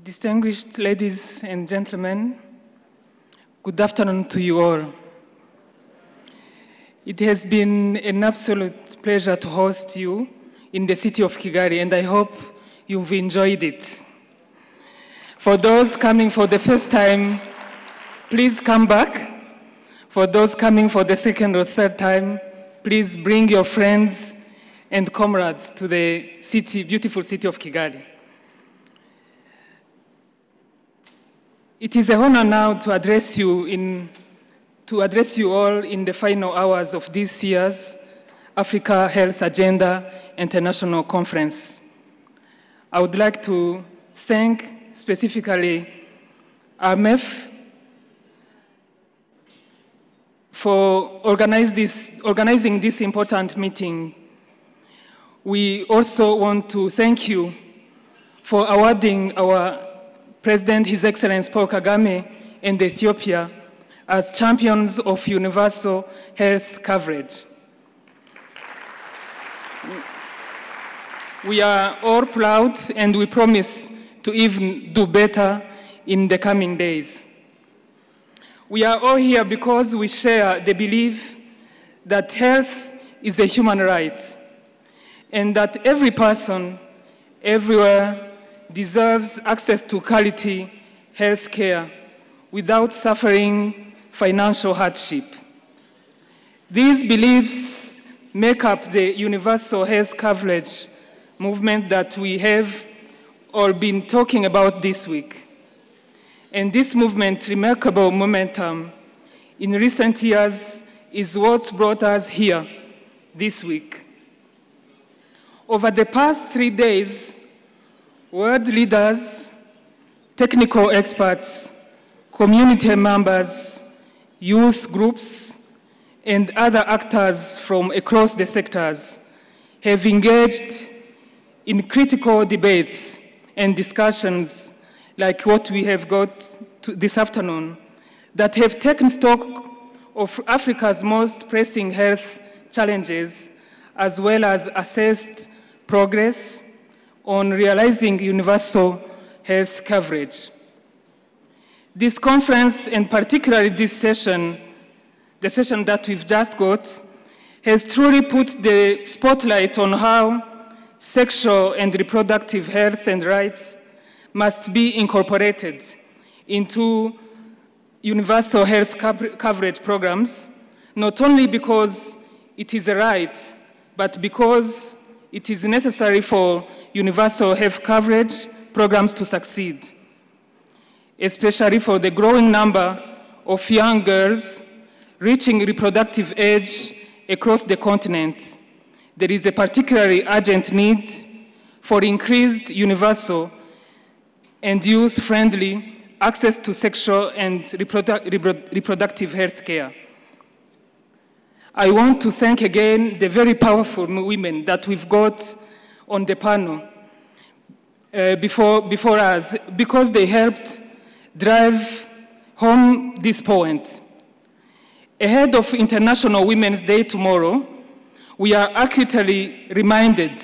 Distinguished ladies and gentlemen, good afternoon to you all. It has been an absolute pleasure to host you in the city of Kigali, and I hope you've enjoyed it. For those coming for the first time, please come back. For those coming for the second or third time, please bring your friends and comrades to the city, beautiful city of Kigali. It is an honor now to address you all in the final hours of this year's Africa Health Agenda International Conference. I would like to thank specifically AMEF for organizing this important meeting. We also want to thank you for awarding our President, His Excellency Paul Kagame, and Ethiopia as champions of universal health coverage. We are all proud, and we promise to even do better in the coming days. We are all here because we share the belief that health is a human right, and that every person, everywhere, deserves access to quality health care without suffering financial hardship. These beliefs make up the universal health coverage movement that we have all been talking about this week. And this movement, remarkable momentum in recent years, is what brought us here this week. Over the past 3 days, world leaders, technical experts, community members, youth groups, and other actors from across the sectors have engaged in critical debates and discussions like what we have got this afternoon that have taken stock of Africa's most pressing health challenges, as well as assessed progress on realizing universal health coverage. This conference, and particularly this session, the session that we've just got, has truly put the spotlight on how sexual and reproductive health and rights must be incorporated into universal health coverage programs, not only because it is a right, but because it is necessary for universal health coverage programs to succeed, especially for the growing number of young girls reaching reproductive age across the continent. There is a particularly urgent need for increased universal and youth-friendly access to sexual and reproductive health care. I want to thank again the very powerful women that we've got on the panel before us, because they helped drive home this point. Ahead of International Women's Day tomorrow, we are acutely reminded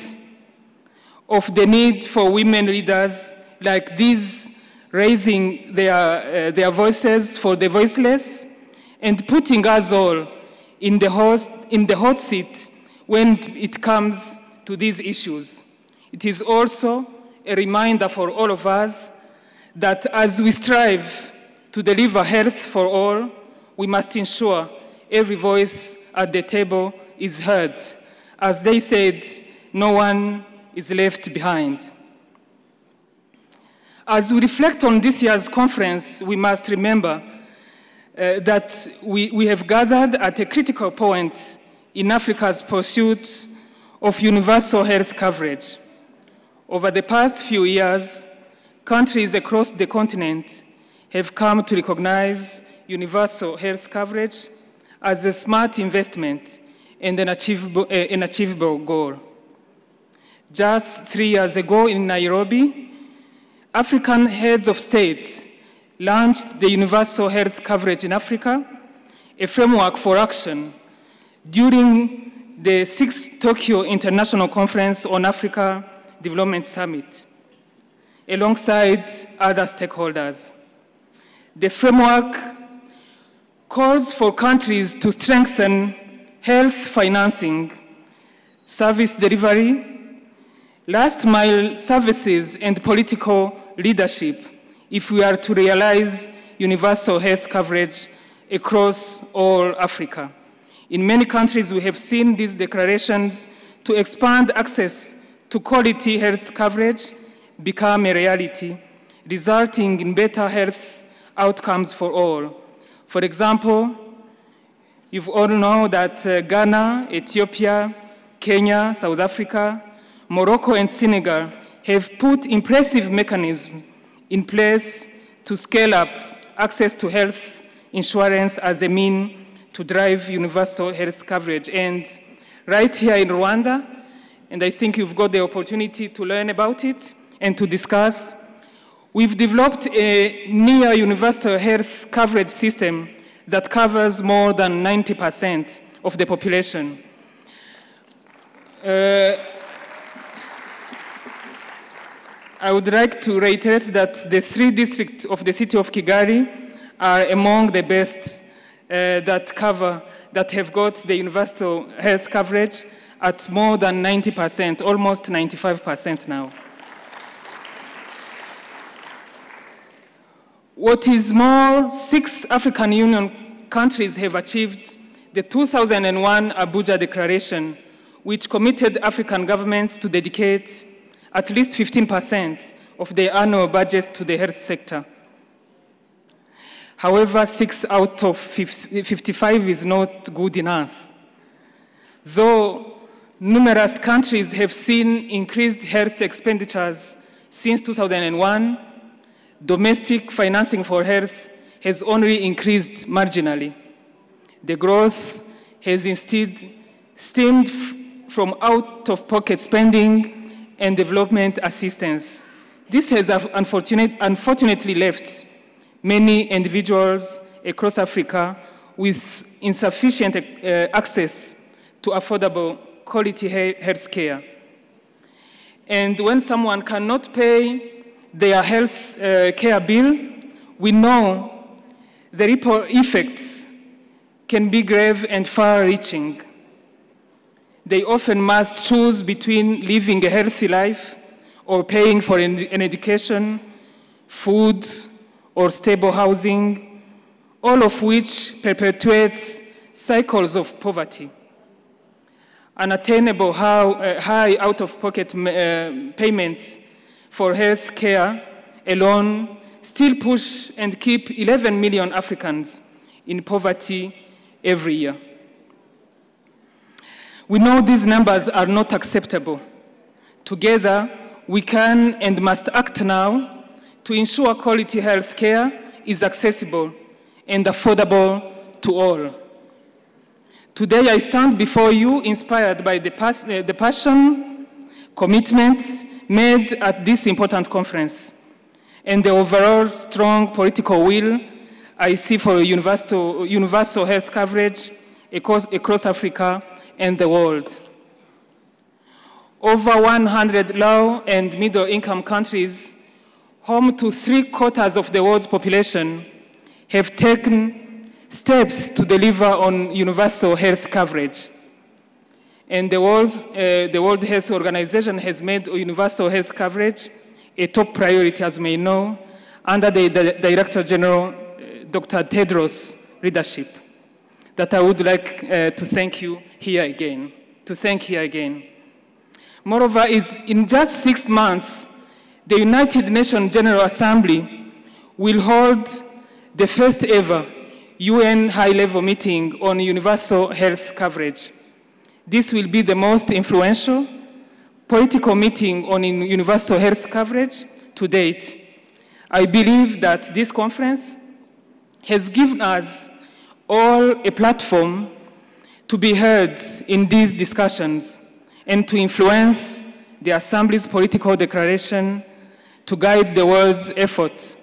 of the need for women leaders like these raising their voices for the voiceless, and putting us all in the hot seat when it comes to these issues. It is also a reminder for all of us that as we strive to deliver health for all, we must ensure every voice at the table is heard. As they said, no one is left behind. As we reflect on this year's conference, we must remember that we have gathered at a critical point in Africa's pursuit of universal health coverage. Over the past few years, countries across the continent have come to recognize universal health coverage as a smart investment and an achievable goal. Just 3 years ago in Nairobi, African heads of state launched the Universal Health Coverage in Africa, a framework for action during the 6th Tokyo International Conference on Africa Development Summit, alongside other stakeholders. The framework calls for countries to strengthen health financing, service delivery, last-mile services, and political leadership if we are to realize universal health coverage across all Africa. In many countries, we have seen these declarations to expand access to quality health coverage become a reality, resulting in better health outcomes for all. For example, you all know that Ghana, Ethiopia, Kenya, South Africa, Morocco, and Senegal have put impressive mechanisms in place to scale up access to health insurance as a means to drive universal health coverage. And right here in Rwanda, and I think you've got the opportunity to learn about it and to discuss, we've developed a near universal health coverage system that covers more than 90% of the population. I would like to reiterate that the 3 districts of the city of Kigali are among the best that have got the universal health coverage at more than 90%, almost 95% now. What is more, 6 African Union countries have achieved the 2001 Abuja Declaration, which committed African governments to dedicate at least 15% of their annual budgets to the health sector. However, 6 out of 55 is not good enough. Though numerous countries have seen increased health expenditures since 2001, domestic financing for health has only increased marginally. The growth has instead stemmed from out-of-pocket spending and development assistance. This has unfortunately left many individuals across Africa with insufficient access to affordable quality health care. And when someone cannot pay their health care bill, we know the ripple effects can be grave and far-reaching. They often must choose between living a healthy life or paying for an education, food, or stable housing, all of which perpetuates cycles of poverty. Unattainable high out-of-pocket payments for health care alone still push and keep 11 million Africans in poverty every year. We know these numbers are not acceptable. Together, we can and must act now to ensure quality health care is accessible and affordable to all. Today, I stand before you inspired by the passion, commitment made at this important conference, and the overall strong political will I see for universal health coverage across Africa and the world. Over 100 low and middle income countries home to 3/4 of the world's population, have taken steps to deliver on universal health coverage. And the World Health Organization has made universal health coverage a top priority, as you may know, under the Director General, Dr. Tedros' leadership, that I would like to thank you here again, Moreover, in just 6 months, the United Nations General Assembly will hold the first ever UN high-level meeting on universal health coverage. This will be the most influential political meeting on universal health coverage to date. I believe that this conference has given us all a platform to be heard in these discussions and to influence the Assembly's political declaration to guide the world's efforts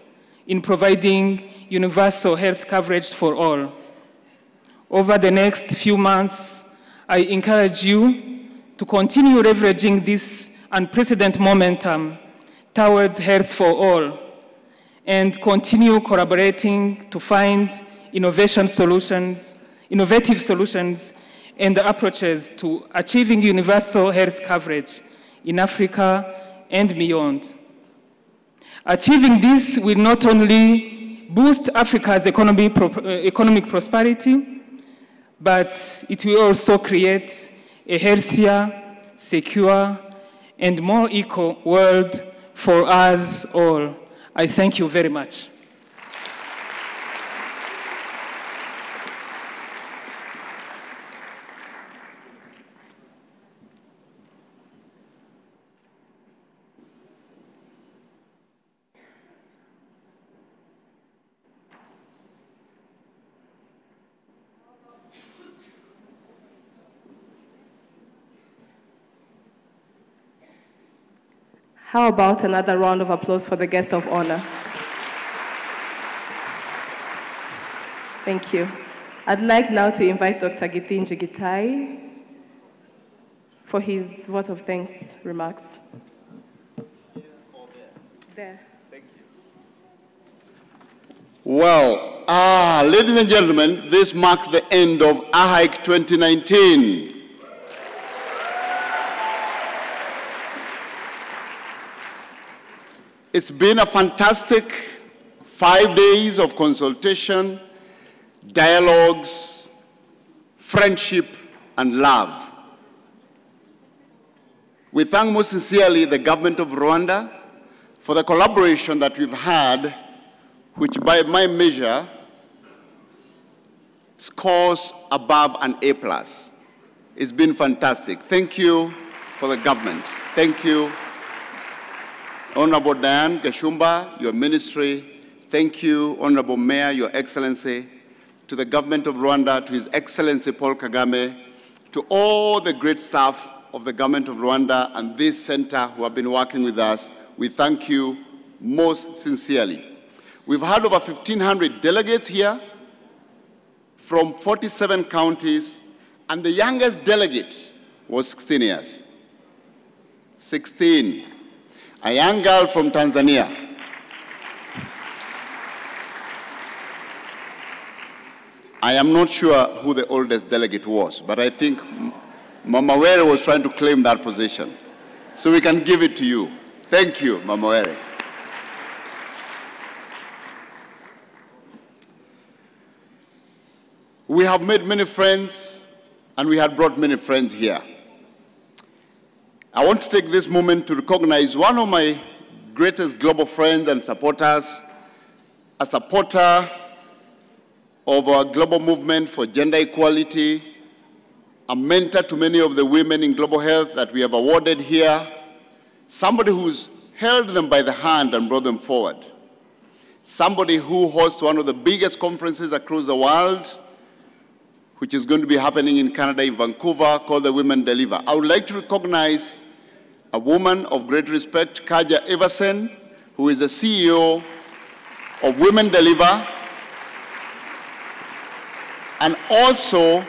in providing universal health coverage for all. Over the next few months, I encourage you to continue leveraging this unprecedented momentum towards health for all and continue collaborating to find innovative solutions and approaches to achieving universal health coverage in Africa and beyond. Achieving this will not only boost Africa's economic prosperity, but it will also create a healthier, secure, and more equal world for us all. I thank you very much. How about another round of applause for the guest of honor? Thank you. I'd like now to invite Dr. Githinji Gitai for his vote of thanks remarks. There. Well, ladies and gentlemen, this marks the end of AHAIC 2019. It's been a fantastic 5 days of consultation, dialogues, friendship, and love. We thank most sincerely the government of Rwanda for the collaboration that we've had, which by my measure scores above an A+. It's been fantastic. Thank you for the government. Thank you. Honorable Diane Gashumba, your ministry. Thank you, Honorable Mayor, Your Excellency, to the government of Rwanda, to His Excellency Paul Kagame, to all the great staff of the government of Rwanda and this center who have been working with us. We thank you most sincerely. We've had over 1,500 delegates here from 47 counties, and the youngest delegate was 16 years. 16. A young girl from Tanzania. I am not sure who the oldest delegate was, but I think Mama Were was trying to claim that position. So we can give it to you. Thank you, Mama Were. We have made many friends, and we had brought many friends here. I want to take this moment to recognize one of my greatest global friends and supporters, a supporter of our global movement for gender equality, a mentor to many of the women in global health that we have awarded here, somebody who's held them by the hand and brought them forward, somebody who hosts one of the biggest conferences across the world, which is going to be happening in Canada, in Vancouver, called the Women Deliver. I would like to recognize a woman of great respect, Kaja Everson, who is the CEO of Women Deliver, and also,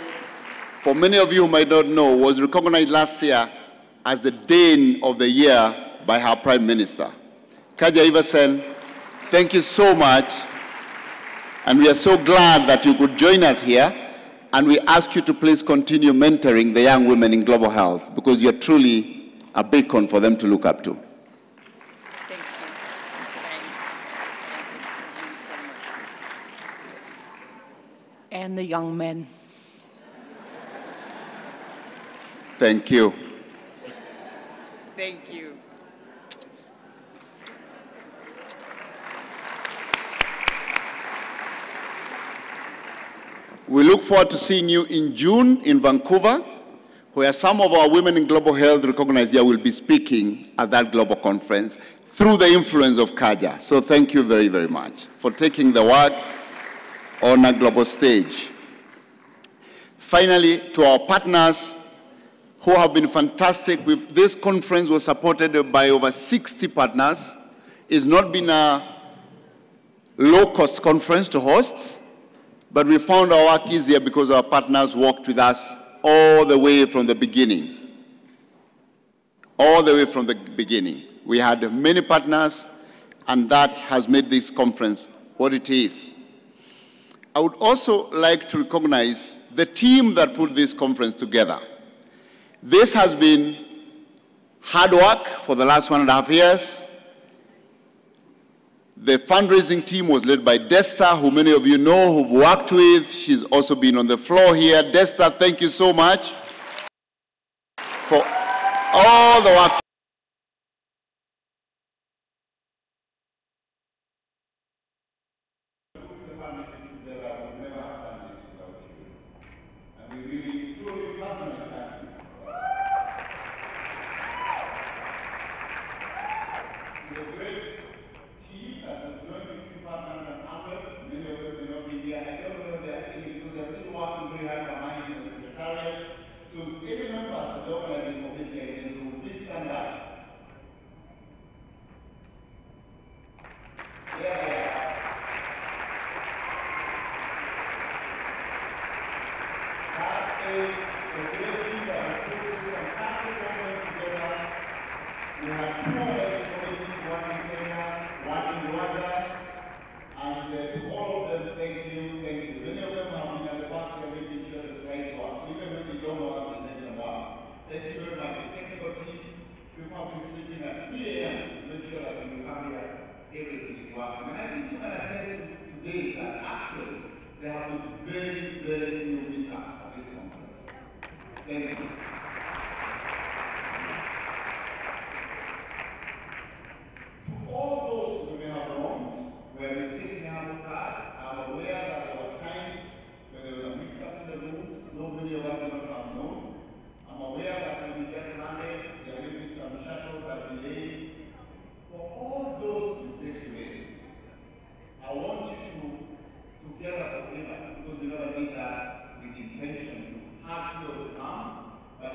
for many of you who might not know, was recognized last year as the Dane of the Year by her Prime Minister. Kaja Iversen, thank you so much. And we are so glad that you could join us here. And we ask you to please continue mentoring the young women in global health, because you're truly a beacon for them to look up to. And the young men. Thank you. Thank you. We look forward to seeing you in June in Vancouver, where some of our women in global health recognized here will be speaking at that global conference through the influence of Kaja. So thank you very, very much for taking the work on a global stage. Finally, to our partners who have been fantastic. This conference was supported by over 60 partners. It's not been a low-cost conference to host, but we found our work easier because our partners worked with us all the way from the beginning. All the way from the beginning. We had many partners, and that has made this conference what it is. I would also like to recognize the team that put this conference together. This has been hard work for the last 1.5 years. The fundraising team was led by Desta, who many of you know, who've worked with. She's also been on the floor here. Desta, thank you so much for all the work. But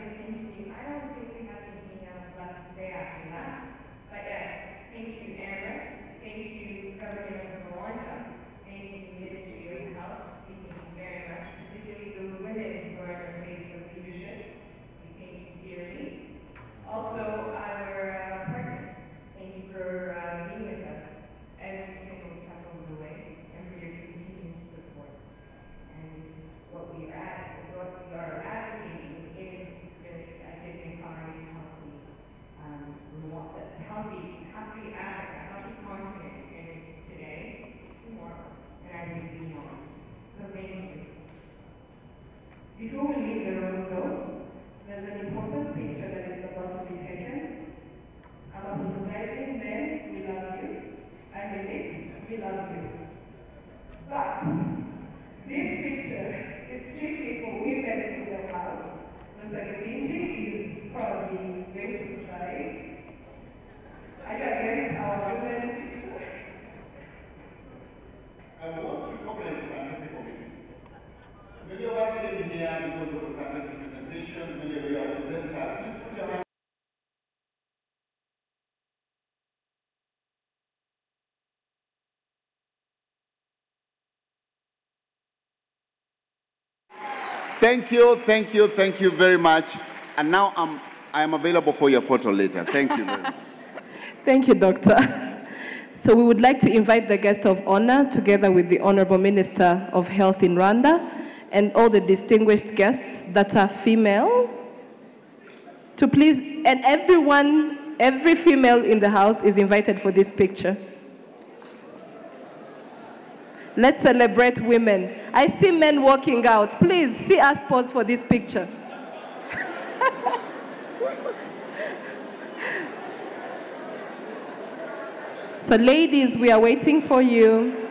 been mentioning, I don't think we have anything else left to say after that. But yes, thank you, Amber. Thank you, Government of Rwanda. Thank you, Ministry of Health. We thank you very much, particularly those women who are in the face of leadership. We thank you dearly. Also, our partners, thank you for being with us every single step of the way and for your continued support. And what we are advocating is really a dignified, healthy Africa, healthy continent, and it's today, tomorrow, and I believe beyond. So thank you. Before we leave the room, though, there's an important picture that is about to be taken. I'm apologizing, men, we love you. I mean it, we love you. But this picture is strictly for women in the house. Dr. Kibinji is probably going to strike. Are you against our women picture? I want to recognize the scientific committee. Many of us came here because of the scientific presentation. Many of you are presenters. Please put your hands. Thank you very much. And now I am available for your photo later. Thank you very much. Thank you, Doctor. So we would like to invite the guest of honor, together with the Honorable Minister of Health in Rwanda, and all the distinguished guests that are females, to please, and every female in the house is invited for this picture. Let's celebrate women. I see men walking out. Please, see us pose for this picture. So ladies, we are waiting for you.